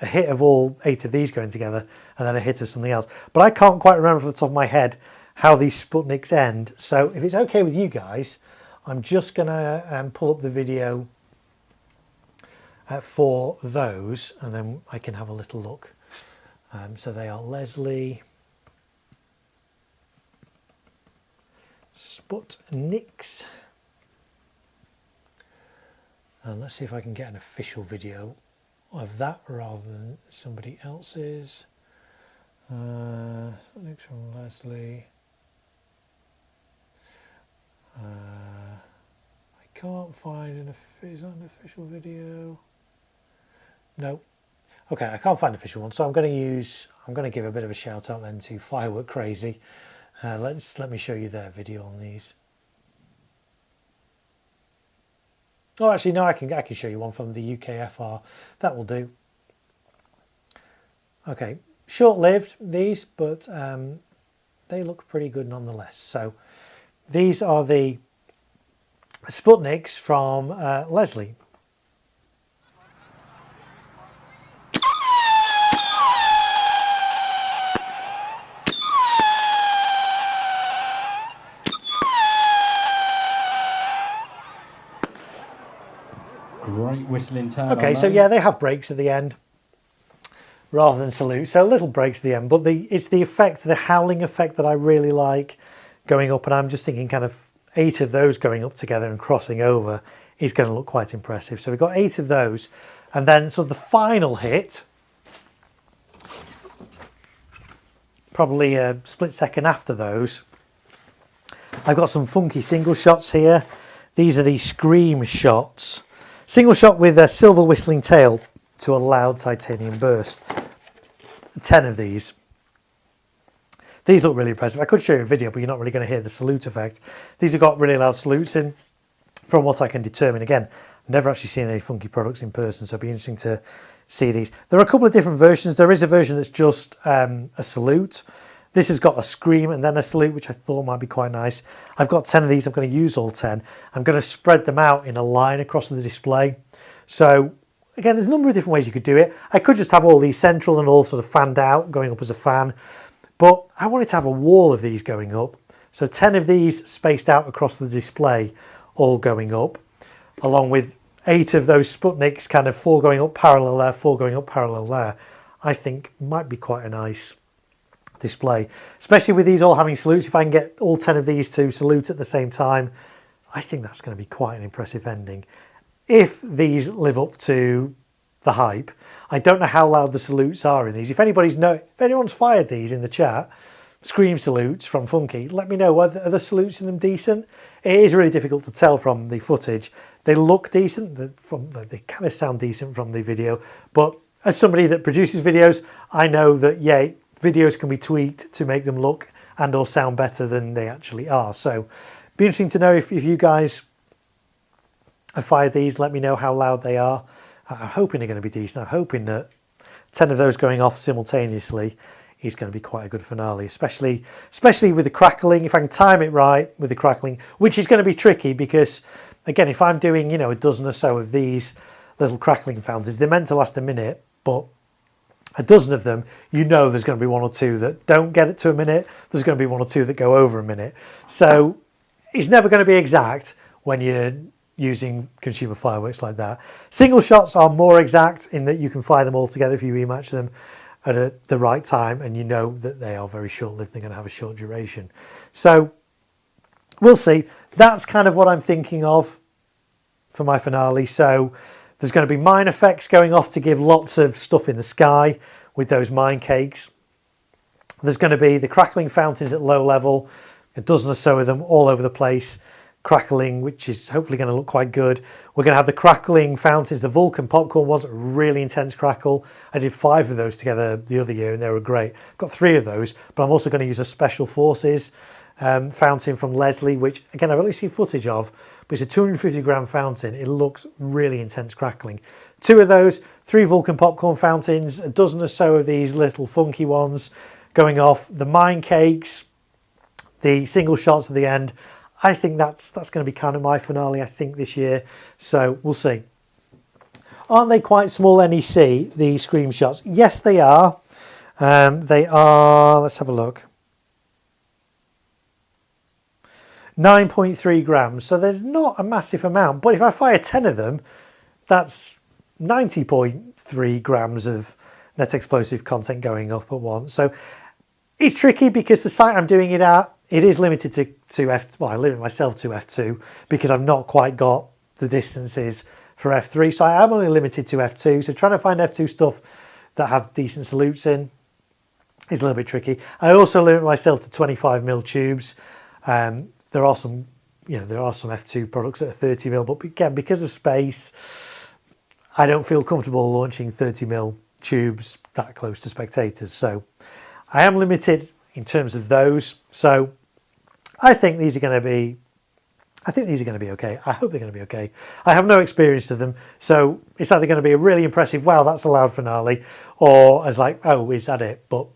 a hit of all 8 of these going together, and then a hit of something else. But I can't quite remember off the top of my head how these Sputniks end. So if it's okay with you guys, I'm just going to pull up the video for those, and then I can have a little look. So they are Leslie Sputniks. And let's see if I can get an official video of that rather than somebody else's. Next from Leslie. I can't find is that an official video? No. Okay, I can't find an official one, so I'm going to give a bit of a shout out then to Firework Crazy. Let me show you their video on these. Oh, actually, no, I can show you one from the UKFR. That will do. Okay, short-lived these, but they look pretty good nonetheless. So these are the Sputniks from Leslie. Great whistling turn. Okay, so yeah, they have breaks at the end rather than salute. So little breaks at the end, but it's the effect, the howling effect that I really like going up. And I'm just thinking kind of 8 of those going up together and crossing over is going to look quite impressive. So we've got 8 of those. And then so the final hit, probably a split second after those, I've got some funky single shots here. These are the Scream shots. Single shot with a silver whistling tail to a loud titanium burst. 10 of these. These look really impressive. I could show you a video, but you're not really going to hear the salute effect. These have got really loud salutes in, from what I can determine. Again, I've never actually seen any funky products in person, so it'll be interesting to see these. There are a couple of different versions. There is a version that's just a salute. This has got a scream and then a salute, which I thought might be quite nice. I've got 10 of these. I'm going to use all 10. I'm going to spread them out in a line across the display. So again, there's a number of different ways you could do it. I could just have all these central and all sort of fanned out, going up as a fan. But I wanted to have a wall of these going up. So 10 of these spaced out across the display, all going up, along with 8 of those Sputniks, kind of 4 going up parallel there, 4 going up parallel there. I think might be quite a nice display, especially with these all having salutes. If I can get all 10 of these to salute at the same time, I think that's going to be quite an impressive ending. If these live up to the hype, I don't know how loud the salutes are in these. If anyone's fired these in the chat, Scream salutes from Funky, let me know. Are the salutes in them decent? It is really difficult to tell from the footage. They look decent. They kind of sound decent from the video, but as somebody that produces videos, I know that yeah, videos can be tweaked to make them look and or sound better than they actually are. So be interesting to know if you guys have fired these. Let me know how loud they are. I'm hoping they're going to be decent. I'm hoping that 10 of those going off simultaneously is going to be quite a good finale, especially with the crackling. If I can time it right with the crackling, which is going to be tricky because again, if I'm doing, a dozen or so of these little crackling fountains, they're meant to last a minute, but a dozen of them, there's going to be 1 or 2 that don't get it to a minute. There's going to be 1 or 2 that go over a minute. So it's never going to be exact when you're using consumer fireworks like that. Single shots are more exact in that you can fire them all together if you rematch them at the right time, and you know that they are very short-lived. They're going to have a short duration. So we'll see. That's kind of what I'm thinking of for my finale. So there's going to be mine effects going off to give lots of stuff in the sky with those mine cakes. There's going to be the crackling fountains at low level, a dozen or so of them all over the place, crackling, which is hopefully going to look quite good. We're going to have the crackling fountains, the Vulcan popcorn ones, really intense crackle. I did 5 of those together the other year and they were great. Got 3 of those, but I'm also going to use a Special Forces fountain from Leslie, which again I've only seen footage of, but it's a 250 gram fountain. It looks really intense crackling. 2 of those, 3 Vulcan popcorn fountains, a dozen or so of these little funky ones going off, the mine cakes, the single shots at the end. I think that's going to be kind of my finale, I think, this year. So we'll see. Aren't they quite small NEC, the Scream shots? Yes, they are. They are, let's have a look. 9.3 grams. So there's not a massive amount. But if I fire 10 of them, that's 90.3 grams of net explosive content going up at once. So it's tricky because the site I'm doing it at, it is limited to F2. Well, I limit myself to F2 because I've not quite got the distances for F3. So I am only limited to F2. So trying to find F2 stuff that have decent salutes in is a little bit tricky. I also limit myself to 25mm tubes. There are some, there are some F2 products that are 30mm, but again, because of space, I don't feel comfortable launching 30mm tubes that close to spectators. So I am limited in terms of those. So I think these are going to be okay. I hope they're going to be okay. I have no experience of them, so it's either going to be a really impressive, wow, that's a loud finale, or as like, oh, is that it? But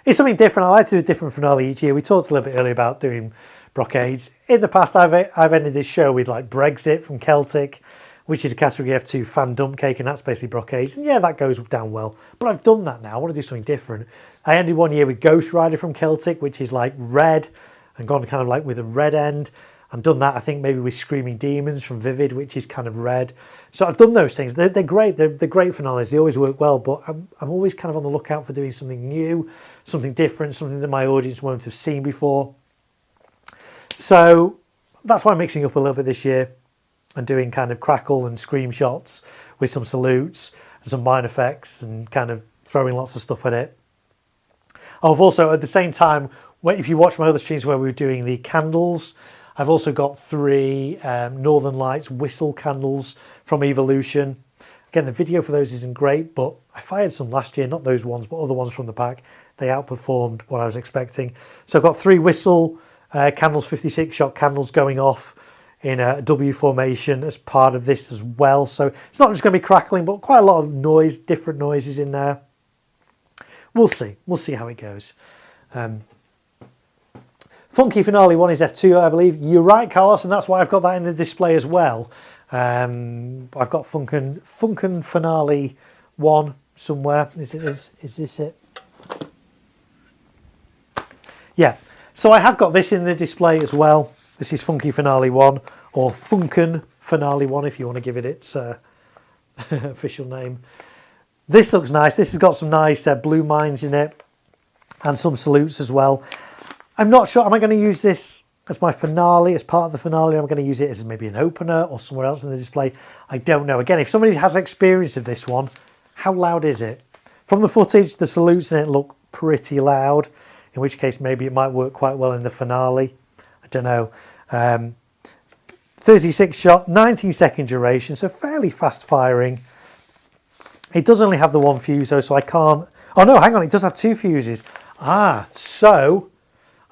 it's something different. I like to do a different finale each year. We talked a little bit earlier about doing brocades. In the past, I've ended this show with like Brexit from Celtic, which is a category F2 fan dump cake, and that's basically brocades. And yeah, that goes down well. But I've done that now. I want to do something different. I ended one year with Ghost Rider from Celtic, which is like red, and gone kind of like with a red end. I've done that, I think, maybe with Screaming Demons from Vivid, which is kind of red. So I've done those things. They're great. They're great finales. They always work well, but I'm always kind of on the lookout for doing something new, something different, something that my audience won't have seen before. So that's why I'm mixing up a little bit this year and doing kind of crackle and scream shots with some salutes and some mine effects and kind of throwing lots of stuff at it. I've also, at the same time, if you watch my other streams where we were doing the candles, I've also got 3 Northern Lights whistle candles from Evolution. Again, the video for those isn't great, but I fired some last year, not those ones, but other ones from the pack. They outperformed what I was expecting. So I've got 3 whistle candles, 56-shot candles going off in a W formation as part of this as well. So it's not just going to be crackling, but quite a lot of noise, different noises in there. We'll see. We'll see how it goes. Funky Finale 1 is F2, I believe. You're right, Carlos, and that's why I've got that in the display as well. I've got Funkin Finale 1 somewhere. Is this it? Yeah. So I have got this in the display as well. This is Funky Finale 1, or Funkin Finale 1 if you want to give it its official name. This looks nice. This has got some nice blue mines in it and some salutes as well. I'm not sure, am I going to use this as my finale, as part of the finale? I'm going to use it as maybe an opener or somewhere else in the display. I don't know. Again, if somebody has experience of this one, how loud is it? From the footage, the salutes in it look pretty loud, in which case maybe it might work quite well in the finale. I don't know. 36 shot, 19-second duration, so fairly fast firing. It does only have the 1 fuse though, so I can't... Oh no, hang on, it does have 2 fuses. So...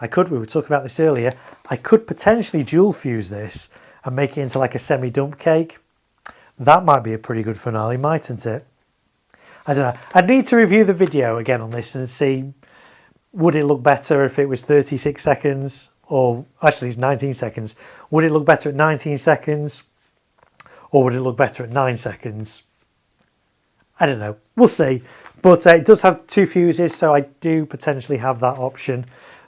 we were talking about this earlier, I could potentially dual fuse this and make it into like a semi-dump cake. That might be a pretty good finale, mightn't it? I don't know. I'd need to review the video again on this and see, would it look better if it was 36 seconds, or actually it's 19 seconds. Would it look better at 19 seconds, or would it look better at 9 seconds? I don't know. We'll see. But it does have 2 fuses, so I do potentially have that option.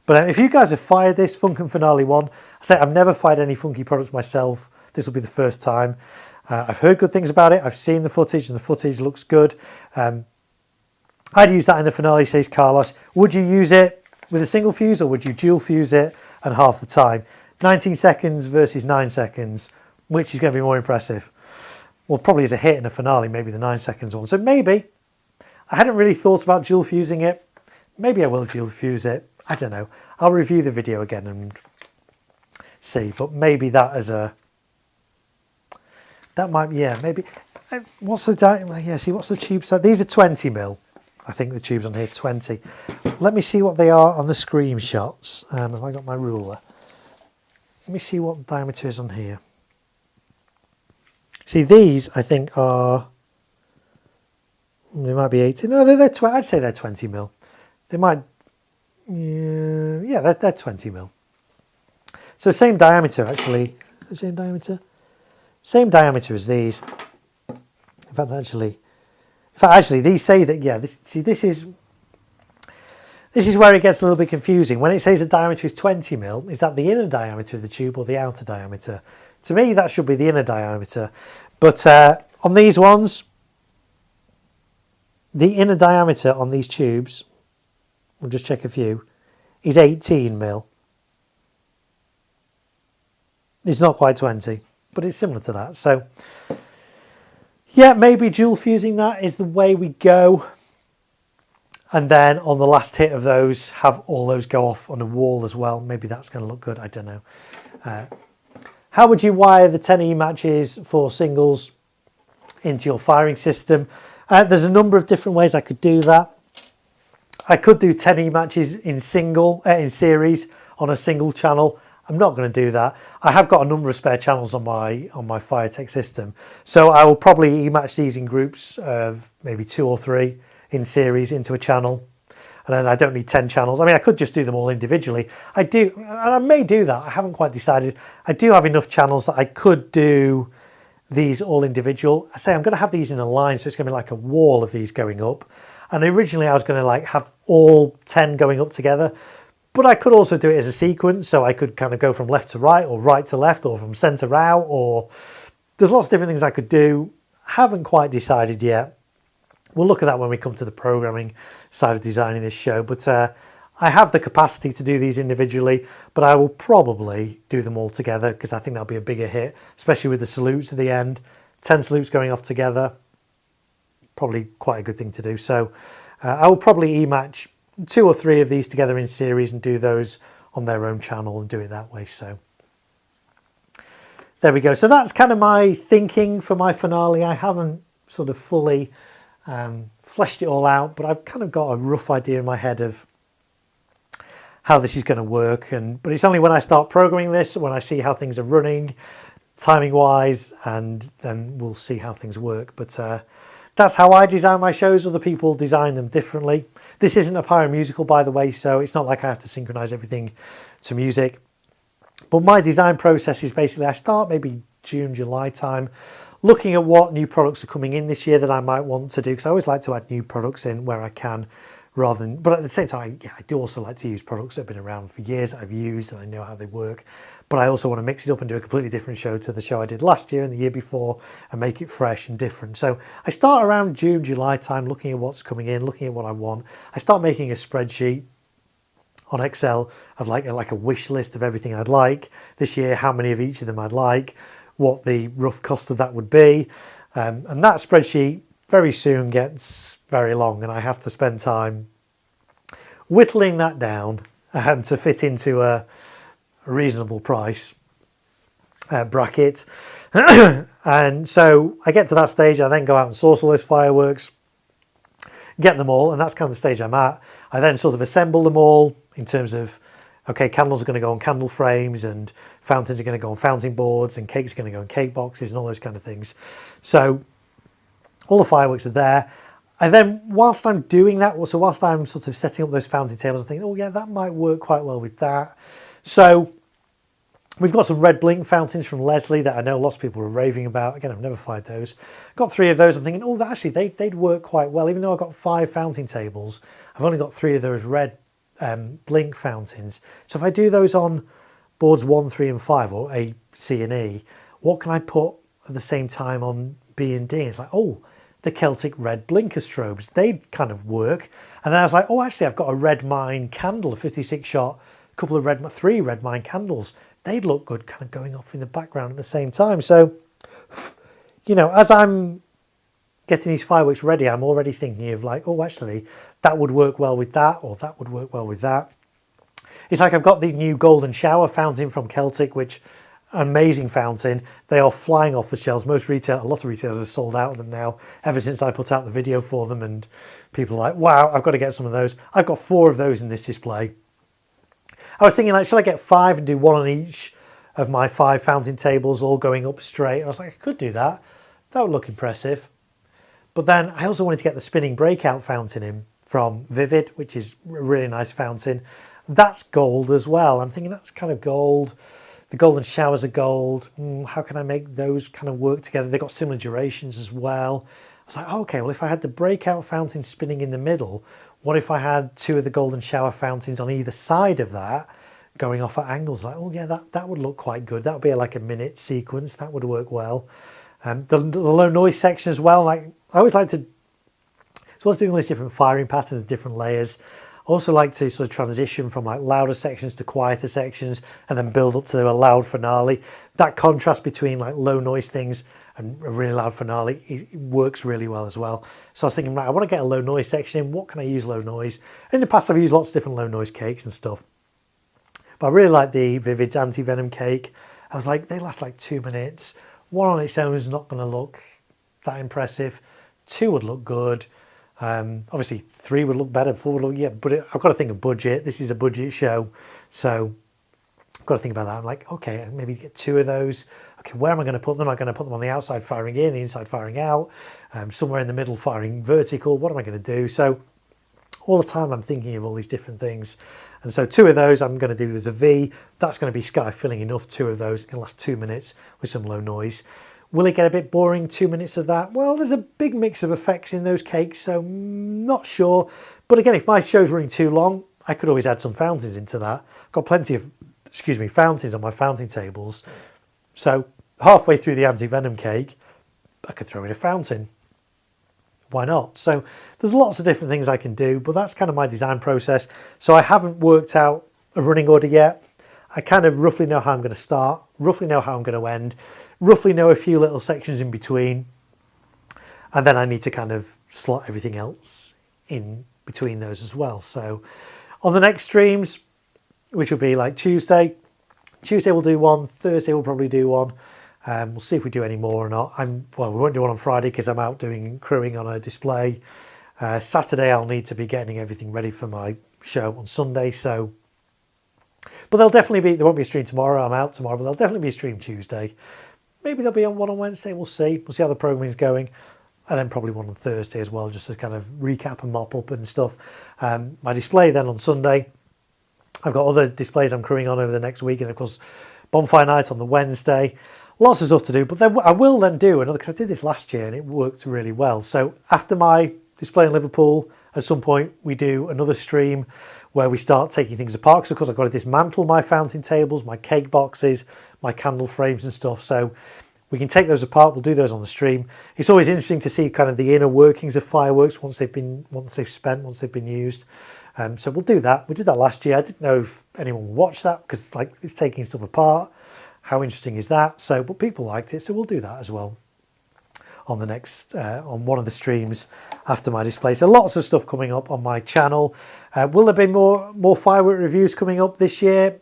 But if you guys have fired this Funkin Finale 1, I say I've never fired any Funky products myself. This will be the first time. I've heard good things about it. I've seen the footage and the footage looks good. I'd use that in the finale, says Carlos. Would you use it with a single fuse or would you dual fuse it and half the time? 19 seconds versus 9 seconds. Which is going to be more impressive? Well, probably as a hit in a finale, maybe the 9 seconds one. So maybe. I hadn't really thought about dual fusing it. Maybe I will dual fuse it. I don't know. I'll review the video again and see. But maybe that as a... That might... Yeah, maybe... What's the... Yeah, see, what's the tube size? These are 20mm. I think the tube's on here, 20. Let me see what they are on the screenshots. Have I got my ruler? Let me see what the diameter is on here. See, these, I think, are... They might be 18. No, I'd say they're 20mm. They might... Yeah, they're 20mm. So same diameter, actually. The same diameter? Same diameter as these. In fact, actually, these say that, yeah, this is where it gets a little bit confusing. When it says the diameter is 20mm, is that the inner diameter of the tube or the outer diameter? To me, that should be the inner diameter. But on these ones, the inner diameter on these tubes, we'll just check a few, is 18mm. It's not quite 20, but it's similar to that. So Yeah, maybe dual fusing that is the way we go. And then on the last hit of those, have all those go off on a wall as well. Maybe that's going to look good. I don't know. How would you wire the 10E matches for singles into your firing system? There's a number of different ways I could do that. I could do 10E matches in series on a single channel. I'm not going to do that. I have got a number of spare channels on my Firetech system, so I will probably match these in groups of maybe 2 or 3 in series into a channel, and then I don't need 10 channels. I mean, I could just do them all individually. I do, and I may do that. I haven't quite decided. I do have enough channels that I could do these all individual. I say I'm going to have these in a line, so it's going to be like a wall of these going up. And originally I was going to like have all 10 going up together, but I could also do it as a sequence. So I could kind of go from left to right or right to left or from center out, or there's lots of different things I could do. Haven't quite decided yet. We'll look at that when we come to the programming side of designing this show. But I have the capacity to do these individually, but I will probably do them all together because I think that'll be a bigger hit, especially with the salutes at the end. 10 salutes going off together, probably quite a good thing to do. So I will probably e-match 2 or 3 of these together in series and do those on their own channel and do it that way. So there we go. So that's kind of my thinking for my finale. I haven't sort of fully fleshed it all out, but I've kind of got a rough idea in my head of how this is going to work. But it's only when I start programming this, when I see how things are running, timing wise, and then we'll see how things work. But that's how I design my shows. Other people design them differently. This isn't a Pyro musical, by the way, so it's not like I have to synchronize everything to music. But my design process is basically I start maybe June, July time, looking at what new products are coming in this year that I might want to do, because I always like to add new products in where I can, rather than, but at the same time, I do also like to use products that have been around for years, that I've used and I know how they work. But I also want to mix it up and do a completely different show to the show I did last year and the year before and make it fresh and different. So I start around June, July time, looking at what's coming in, looking at what I want. I start making a spreadsheet on Excel of like a wish list of everything I'd like this year, how many of each of them I'd like, what the rough cost of that would be. And that spreadsheet very soon gets very long, and I have to spend time whittling that down to fit into a reasonable price bracket. And so I get to that stage, I then go out and source all those fireworks, get them all, and that's kind of the stage I'm at. I then sort of assemble them all in terms of, okay, candles are going to go on candle frames and fountains are going to go on fountain boards and cakes are going to go in cake boxes and all those kind of things. So all the fireworks are there. And then whilst I'm doing that, so whilst I'm sort of setting up those fountain tables, I'm thinking, oh yeah, that might work quite well with that. So we've got some red blink fountains from Leslie that I know lots of people are raving about. Again, I've never fired those. Got 3 of those. I'm thinking, oh, actually, they'd work quite well. Even though I've got 5 fountain tables, I've only got 3 of those red blink fountains. So if I do those on boards 1, 3 and 5, or A, C and E, what can I put at the same time on B and D? And it's like, oh, the Celtic red blinker strobes, they'd kind of work. And then I was like, oh, actually, I've got a red mine candle, a 56 shot, a couple of 3 red mine candles. They'd look good kind of going off in the background at the same time. So, you know, as I'm getting these fireworks ready, I'm already thinking of like, oh, actually, that would work well with that, or that would work well with that. It's like I've got the new golden shower fountain from Celtic, which amazing fountain. They are flying off the shelves. A lot of retailers have sold out of them now ever since I put out the video for them, and people are like, wow, I've got to get some of those. I've got 4 of those in this display. I was thinking, like, should I get 5 and do 1 on each of my 5 fountain tables all going up straight? I was like, I could do that. That would look impressive. But then I also wanted to get the spinning breakout fountain in from Vivid, which is a really nice fountain. That's gold as well. I'm thinking that's kind of gold. The golden showers are gold. How can I make those kind of work together? They've got similar durations as well. I was like, oh, okay, well, if I had the breakout fountain spinning in the middle, what if I had 2 of the golden shower fountains on either side of that going off at angles? Like, oh yeah, that would look quite good. That would be like a minute sequence. That would work well. The low noise section as well. Like, I always like to, so I was doing all these different firing patterns, different layers. I also like to sort of transition from like louder sections to quieter sections and then build up to a loud finale. That contrast between like low noise things and a really loud finale, it works really well as well. So I was thinking, right, I want to get a low noise section in. What can I use low noise? In the past, I've used lots of different low noise cakes and stuff. But I really like the Vivid's anti-venom cake. I was like, they last like 2 minutes. One on its own is not going to look that impressive. 2 would look good. Obviously 3 would look better, 4 would look, yeah, but I've got to think of budget. This is a budget show, so I've got to think about that. I'm like, okay, maybe get 2 of those. Okay, where am I going to put them? Am I going to put them on the outside firing in, the inside firing out, somewhere in the middle firing vertical? What am I going to do? So all the time I'm thinking of all these different things. And so 2 of those I'm going to do as a V. That's going to be sky filling enough. 2 of those can last 2 minutes with some low noise. Will it get a bit boring, 2 minutes of that? Well, there's a big mix of effects in those cakes, so not sure. But again, if my show's running too long, I could always add some fountains into that. I've got plenty of, fountains on my fountain tables. So halfway through the anti-venom cake, I could throw in a fountain. Why not? So there's lots of different things I can do, but that's kind of my design process. So I haven't worked out a running order yet. I kind of roughly know how I'm going to start, roughly know how I'm going to end, roughly know a few little sections in between, and then I need to kind of slot everything else in between those as well. So on the next streams, which will be like Tuesday we'll do one, Thursday we'll probably do one. We'll see if we do any more or not. We won't do one on Friday because I'm out doing crewing on a display. Saturday I'll need to be getting everything ready for my show on Sunday. So, but there won't be a stream tomorrow. I'm out tomorrow, but there'll definitely be a stream Tuesday. Maybe there'll be one on Wednesday. We'll see. We'll see how the programming's going, and then probably one on Thursday as well, just to kind of recap and mop up and stuff. My display then on Sunday. I've got other displays I'm crewing on over the next week, and of course, bonfire night on the Wednesday. Lots of stuff to do, but then I will then do another, because I did this last year and it worked really well. So after my display in Liverpool, at some point we do another stream where we start taking things apart, because of course I've got to dismantle my fountain tables, my cake boxes, my candle frames and stuff. So we can take those apart. We'll do those on the stream. It's always interesting to see kind of the inner workings of fireworks once they've been used. So we'll do that. We did that last year. I didn't know if anyone would watch that because it's taking stuff apart. How interesting is that? So, but people liked it, so we'll do that as well on the next, on one of the streams after my display. So lots of stuff coming up on my channel. Will there be more firework reviews coming up this year?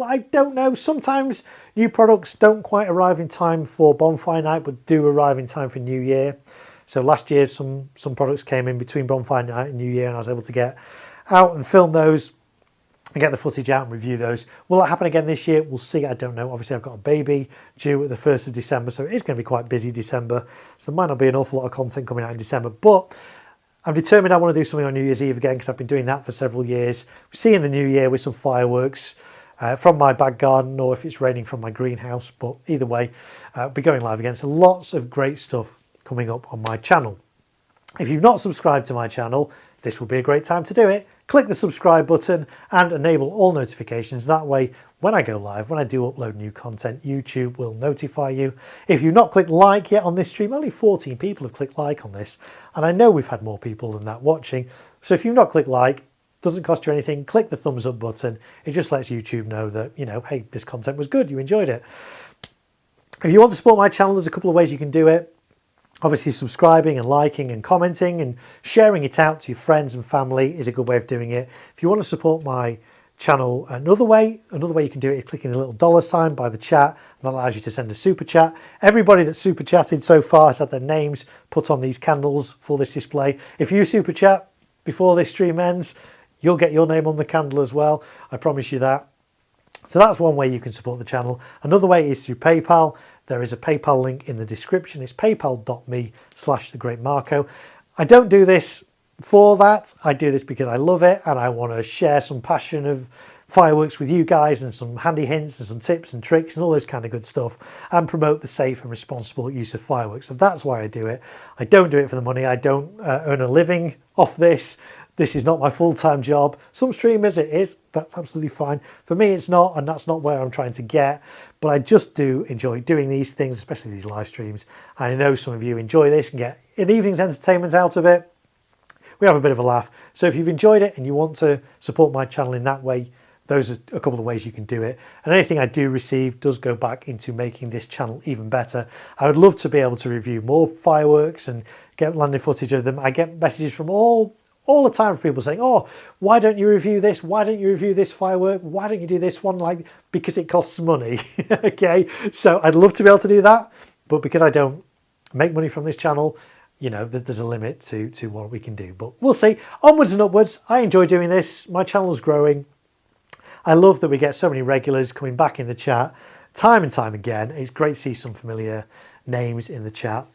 I don't know. Sometimes new products don't quite arrive in time for bonfire night, but do arrive in time for New Year. So last year, some products came in between bonfire night and New Year, and I was able to get out and film those and get the footage out and review those. Will that happen again this year? We'll see. I don't know. Obviously, I've got a baby due at the 1st of December, so it is going to be quite busy December. So there might not be an awful lot of content coming out in December, but I'm determined I want to do something on New Year's Eve again, because I've been doing that for several years. See in the new year with some fireworks from my back garden, or if it's raining from my greenhouse. But either way, I'll be going live again. So lots of great stuff coming up on my channel. If you've not subscribed to my channel, this will be a great time to do it. Click the subscribe button and enable all notifications. That way, when I go live, when I do upload new content, YouTube will notify you. If you've not clicked like yet on this stream, only 14 people have clicked like on this. And I know we've had more people than that watching. So if you've not clicked like, doesn't cost you anything. Click the thumbs up button. It just lets YouTube know that, hey, this content was good. You enjoyed it. If you want to support my channel, there's a couple of ways you can do it. Obviously, subscribing and liking and commenting and sharing it out to your friends and family is a good way of doing it. If you want to support my channel another way you can do it is clicking the little dollar sign by the chat, and that allows you to send a super chat. Everybody that's super chatted so far has had their names put on these candles for this display. If you super chat before this stream ends, you'll get your name on the candle as well. I promise you that. So that's one way you can support the channel. Another way is through PayPal. There is a PayPal link in the description. It's paypal.me/thegreatmarko. I don't do this for that. I do this because I love it and I want to share some passion of fireworks with you guys, and some handy hints and some tips and tricks and all those kind of good stuff, and promote the safe and responsible use of fireworks. So that's why I do it. I don't do it for the money. I don't earn a living off this. This is not my full-time job. Some streamers it is. That's absolutely fine. For me, it's not, and that's not where I'm trying to get. But I just do enjoy doing these things, especially these live streams. And I know some of you enjoy this and get an evening's entertainment out of it. We have a bit of a laugh. So if you've enjoyed it and you want to support my channel in that way, those are a couple of ways you can do it. And anything I do receive does go back into making this channel even better. I would love to be able to review more fireworks and get landing footage of them. I get messages from all the time from people saying, oh, why don't you review this? Why don't you review this firework? Why don't you do this one? Like, because it costs money. Okay, so I'd love to be able to do that, but because I don't make money from this channel, you know, there's a limit to what we can do. But we'll see. Onwards and upwards. I enjoy doing this. My channel's growing. I love that we get so many regulars coming back in the chat time and time again. It's great to see some familiar names in the chat.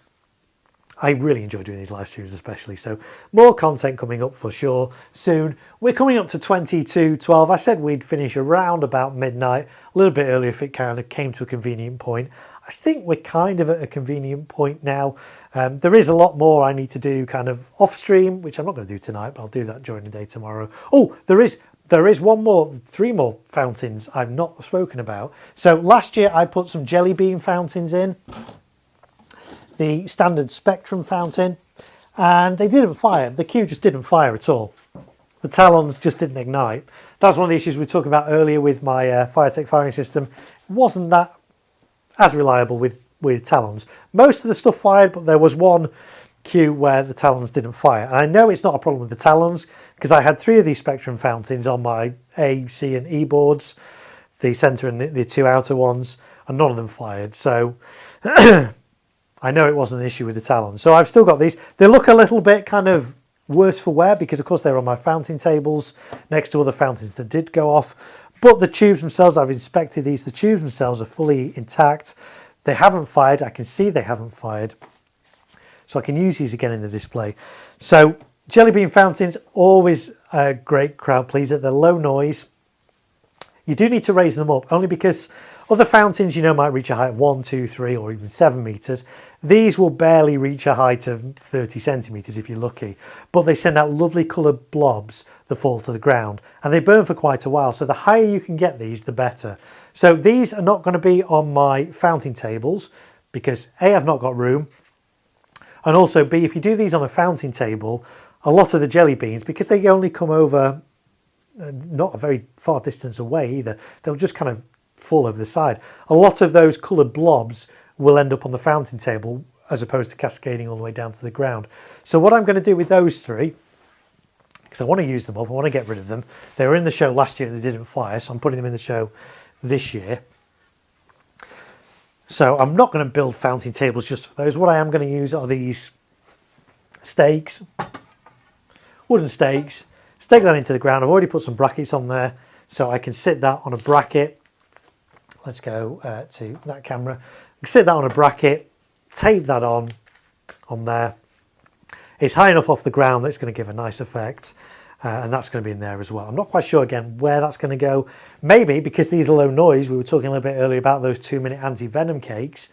I really enjoy doing these live streams especially. So more content coming up for sure soon. We're coming up to 20 to 12. I said we'd finish around about midnight, a little bit earlier if it kind of came to a convenient point. I think we're kind of at a convenient point now. There is a lot more I need to do kind of off stream, which I'm not going to do tonight, but I'll do that during the day tomorrow. Oh, there is three more fountains I've not spoken about. So last year I put some jelly bean fountains in, the standard Spectrum fountain, and they didn't fire. The cube just didn't fire at all. The talons just didn't ignite. That's one of the issues we talked about earlier with my Firetech firing system. It wasn't that as reliable with talons. Most of the stuff fired, but there was one cue where the talons didn't fire. And I know it's not a problem with the talons because I had 3 of these Spectrum fountains on my A, C and E boards, the center and the 2 outer ones, and none of them fired. So I know it wasn't an issue with the talons. So I've still got these. They look a little bit kind of worse for wear because of course they're on my fountain tables next to other fountains that did go off. But the tubes themselves, I've inspected these, the tubes themselves are fully intact. They haven't fired. I can see they haven't fired. So I can use these again in the display. So jelly bean fountains, always a great crowd pleaser. They're low noise. You do need to raise them up only because other fountains, you know, might reach a height of 1, 2, 3 or even 7 meters. These will barely reach a height of 30 centimeters if you're lucky, but they send out lovely colored blobs that fall to the ground and they burn for quite a while. So the higher you can get these, the better. So these are not going to be on my fountain tables because A, I've not got room. And also B, if you do these on a fountain table, a lot of the jelly beans, because they only come over not a very far distance away either, they'll just kind of fall over the side. A lot of those coloured blobs will end up on the fountain table as opposed to cascading all the way down to the ground. So what I'm going to do with those 3, because I want to use them up, I want to get rid of them. They were in the show last year and they didn't fire, so I'm putting them in the show this year. So I'm not going to build fountain tables just for those. What I am going to use are these stakes, wooden stakes. Stake that into the ground. I've already put some brackets on there so I can sit that on a bracket. Let's go to that camera. Sit that on a bracket, tape that on there. It's high enough off the ground that it's going to give a nice effect. And that's going to be in there as well. I'm not quite sure again where that's going to go. Maybe because these are low noise, we were talking a little bit earlier about those 2-minute anti-venom cakes.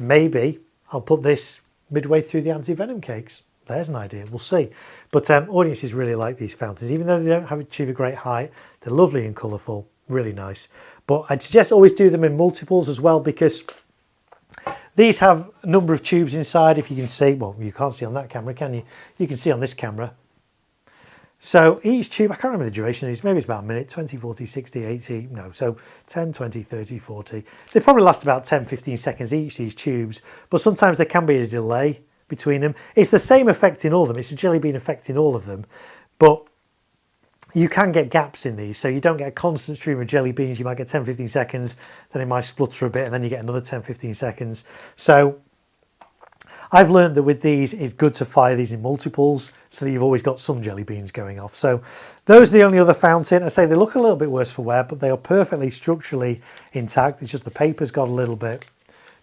Maybe I'll put this midway through the anti-venom cakes. There's an idea, we'll see. But audiences really like these fountains, even though they don't achieve a great height. They're lovely and colourful, really nice. But I'd suggest always do them in multiples as well because these have a number of tubes inside. If you can see, well, you can't see on that camera, can you? You can see on this camera. So each tube, I can't remember the duration of these, maybe it's about a minute, 20, 40, 60, 80, no, so 10, 20, 30, 40. They probably last about 10, 15 seconds each, these tubes, but sometimes there can be a delay between them. It's the same effect in all of them, it's a jelly bean effect in all of them, but you can get gaps in these, so you don't get a constant stream of jelly beans. You might get 10, 15 seconds, then it might splutter a bit, and then you get another 10, 15 seconds. So I've learned that with these, it's good to fire these in multiples so that you've always got some jelly beans going off. So those are the only other fountain. I say they look a little bit worse for wear, but they are perfectly structurally intact. It's just the paper's got a little bit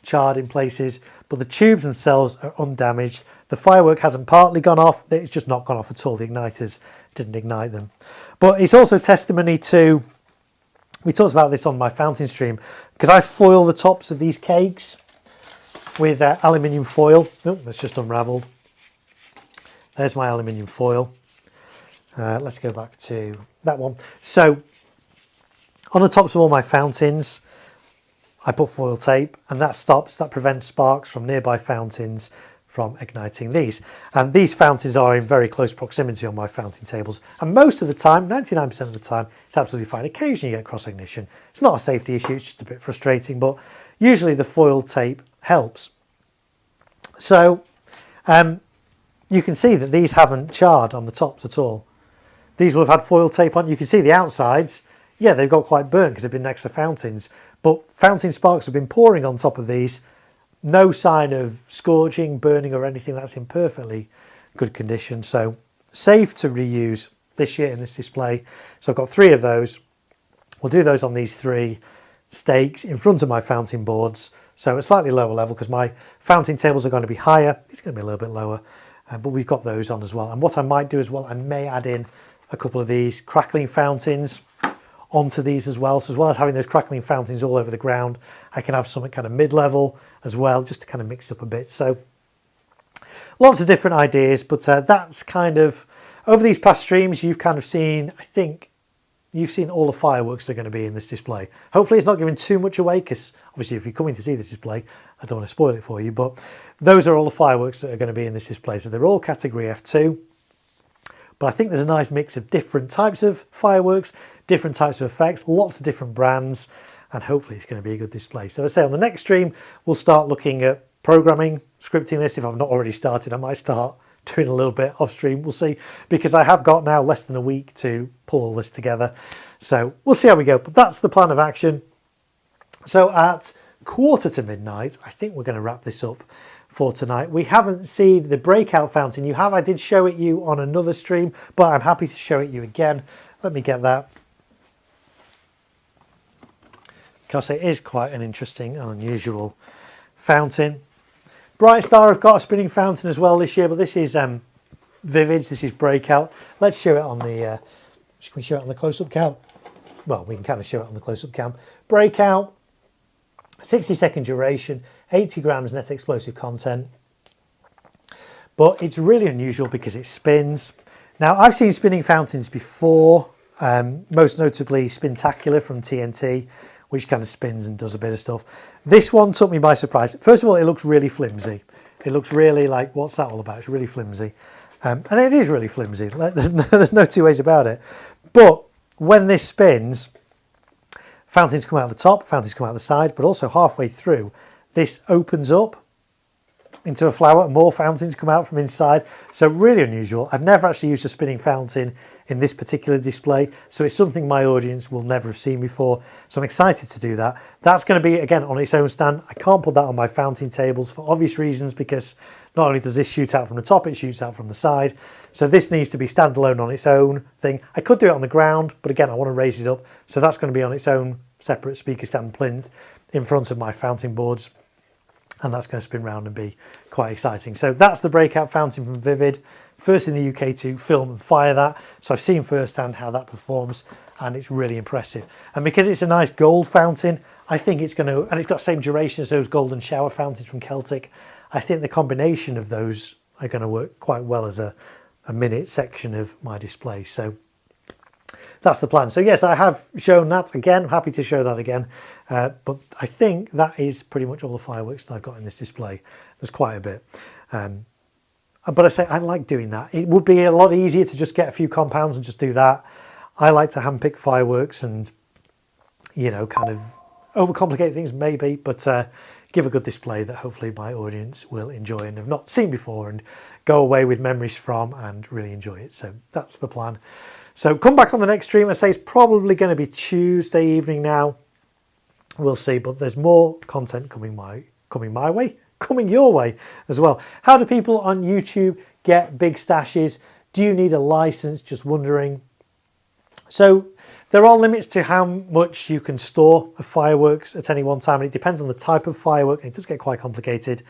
charred in places, but the tubes themselves are undamaged. The firework hasn't partly gone off. It's just not gone off at all. The igniters didn't ignite them. But it's also testimony to, we talked about this on my fountain stream, because I foil the tops of these cakes with aluminium foil. Oh, that's just unraveled. There's my aluminium foil. Let's go back to that one. So on the tops of all my fountains, I put foil tape, and that prevents sparks from nearby fountains from igniting these. And these fountains are in very close proximity on my fountain tables. And most of the time, 99% of the time, it's absolutely fine. Occasionally you get cross ignition. It's not a safety issue, it's just a bit frustrating, but usually the foil tape helps. So you can see that these haven't charred on the tops at all. These will have had foil tape on. You can see the outsides. Yeah, they've got quite burnt because they've been next to fountains. But fountain sparks have been pouring on top of these. No sign of scorching, burning or anything. That's in perfectly good condition. So safe to reuse this year in this display. So I've got 3 of those. We'll do those on these 3 stakes in front of my fountain boards. So a slightly lower level because my fountain tables are going to be higher. It's going to be a little bit lower. But we've got those on as well. And what I might do as well, I may add in a couple of these crackling fountains onto these as well. So as well as having those crackling fountains all over the ground, I can have something kind of mid-level as well, just to kind of mix up a bit. So lots of different ideas, but that's kind of, over these past streams, you've kind of seen, I think, you've seen all the fireworks that are going to be in this display. Hopefully it's not giving too much away, because obviously if you're coming to see this display, I don't want to spoil it for you, but those are all the fireworks that are going to be in this display. So they're all category F2, but I think there's a nice mix of different types of fireworks, different types of effects, lots of different brands, and hopefully it's going to be a good display. So I say on the next stream, we'll start looking at programming, scripting this. If I've not already started, I might start doing a little bit off stream. We'll see, because I have got now less than a week to pull all this together. So we'll see how we go, but that's the plan of action. So at 1:45, I think we're going to wrap this up for tonight. We haven't seen the breakout fountain. You have, I did show it you on another stream, but I'm happy to show it you again. Let me get that, because it is quite an interesting and unusual fountain. Bright Star have got a spinning fountain as well this year, but this is Vivid's, this is breakout. Let's show it on the, can we show it on the close-up cam? Well, we can kind of show it on the close-up cam. Breakout, 60-second duration, 80 grams net explosive content. But it's really unusual because it spins. Now, I've seen spinning fountains before, most notably Spintacular from TNT, which kind of spins and does a bit of stuff. This one took me by surprise. First of all, it looks really flimsy. It looks really like, what's that all about? It's really flimsy. And it is really flimsy. There's no two ways about it. But when this spins, fountains come out the top, fountains come out the side, but also halfway through, this opens up into a flower and more fountains come out from inside. So really unusual. I've never actually used a spinning fountain in this particular display, so it's something my audience will never have seen before. So I'm excited to do that. That's going to be, again, on its own stand. I can't put that on my fountain tables for obvious reasons, because not only does this shoot out from the top, it shoots out from the side. So this needs to be standalone on its own thing. I could do it on the ground, but again, I want to raise it up. So that's going to be on its own separate speaker stand plinth in front of my fountain boards. And that's going to spin round and be quite exciting. So that's the breakout fountain from Vivid. First in the UK to film and fire that. So I've seen firsthand how that performs, and it's really impressive. And because it's a nice gold fountain, I think it's going to, and it's got the same duration as those golden shower fountains from Celtic. I think the combination of those are going to work quite well as a minute section of my display. So that's the plan. So yes, I have shown that again. I'm happy to show that again. But I think that is pretty much all the fireworks that I've got in this display. There's quite a bit. But I say I like doing that. It would be a lot easier to just get a few compounds and just do that. I like to handpick fireworks and, you know, kind of overcomplicate things maybe, but give a good display that hopefully my audience will enjoy and have not seen before and go away with memories from and really enjoy it. So that's the plan. So come back on the next stream. I say it's probably going to be Tuesday evening now. We'll see, but there's more content coming your way as well. How do people on YouTube get big stashes? Do you need a license? Just wondering. So there are limits to how much you can store of fireworks at any one time, and it depends on the type of firework, and it does get quite complicated.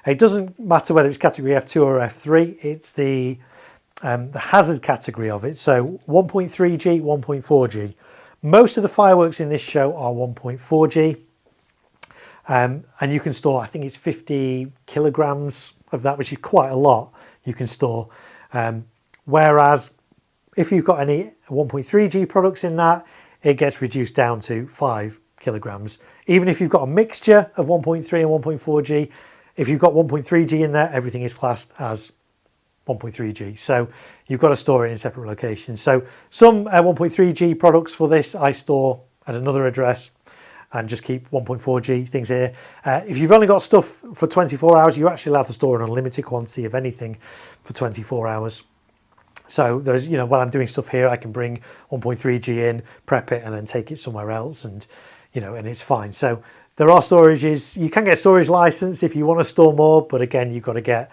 It doesn't matter whether it's category F2 or F3, it's the hazard category of it. So 1.3G, 1.4G. Most of the fireworks in this show are 1.4G. And you can store, I think it's 50 kilograms of that, which is quite a lot you can store. Whereas if you've got any 1.3G products in that, it gets reduced down to 5 kilograms. Even if you've got a mixture of 1.3 and 1.4G, If you've got 1.3G in there, everything is classed as 1.3G. So you've got to store it in separate locations. So some 1.3G products for this I store at another address and just keep 1.4G things here. If you've only got stuff for 24 hours, you're actually allowed to store an unlimited quantity of anything for 24 hours. So there's, you know, when I'm doing stuff here, I can bring 1.3G in, prep it, and then take it somewhere else, and, you know, and it's fine. So there are storages. You can get storage license if you want to store more, but again, you've got to get,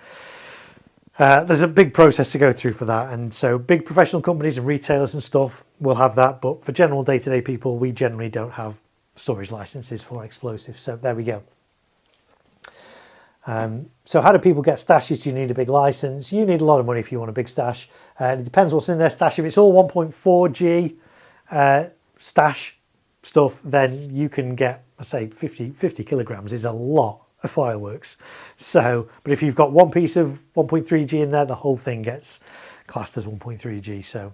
there's a big process to go through for that. And so big professional companies and retailers and stuff will have that, but for general day-to-day people, we generally don't have storage licenses for explosives. So there we go. So how do people get stashes? Do you need a big license? You need a lot of money if you want a big stash. It depends what's in their stash. If it's all 1.4G stash stuff, then you can get, I say 50 kilograms is a lot of fireworks. So, but if you've got one piece of 1.3G in there, the whole thing gets classed as 1.3G. So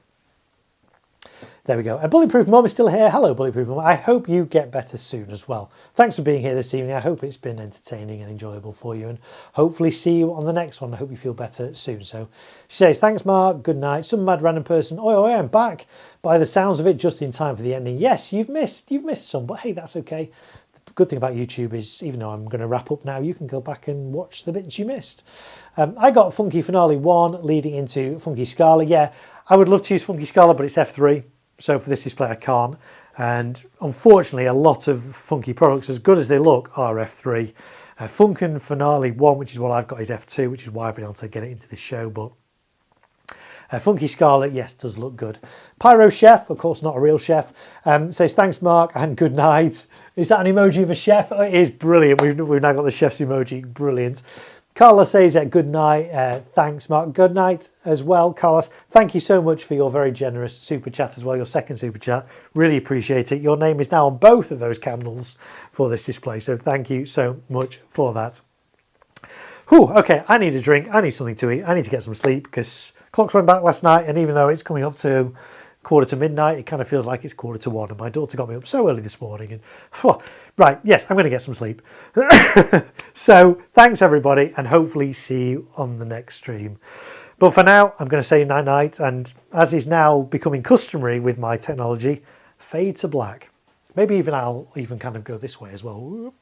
there we go. A Bulletproof Mum is still here. Hello, Bulletproof Mum. I hope you get better soon as well. Thanks for being here this evening. I hope it's been entertaining and enjoyable for you, and hopefully see you on the next one. I hope you feel better soon. So she says, thanks, Mark. Good night. Some mad random person. Oi, oi, I'm back by the sounds of it just in time for the ending. Yes, you've missed some, but hey, that's okay. The good thing about YouTube is, even though I'm going to wrap up now, you can go back and watch the bits you missed. I got Funky Finale 1 leading into Funky Scala. Yeah, I would love to use Funky Scala, but it's F3. So for this display I can't, and unfortunately a lot of Funky products, as good as they look, are F3. Funkin Finale 1, which is what I've got, is F2, which is why I've been able to get it into this show, but Funky Scarlet, yes, does look good. Pyro Chef, of course not a real chef, says thanks Mark and good night. Is that an emoji of a chef? It is brilliant. We've now got the chef's emoji, brilliant. Carlos says good night. Thanks, Mark. Good night as well, Carlos. Thank you so much for your very generous super chat as well, your second super chat. Really appreciate it. Your name is now on both of those candles for this display, so thank you so much for that. Whew, okay, I need a drink. I need something to eat. I need to get some sleep because clocks went back last night, and even though it's coming up to quarter to midnight, it kind of feels like it's 1:45, and my daughter got me up so early this morning, and right, yes, I'm going to get some sleep. So thanks everybody, and hopefully see you on the next stream. But for now, I'm going to say night night, and as is now becoming customary with my technology, fade to black. Maybe even I'll even kind of go this way as well.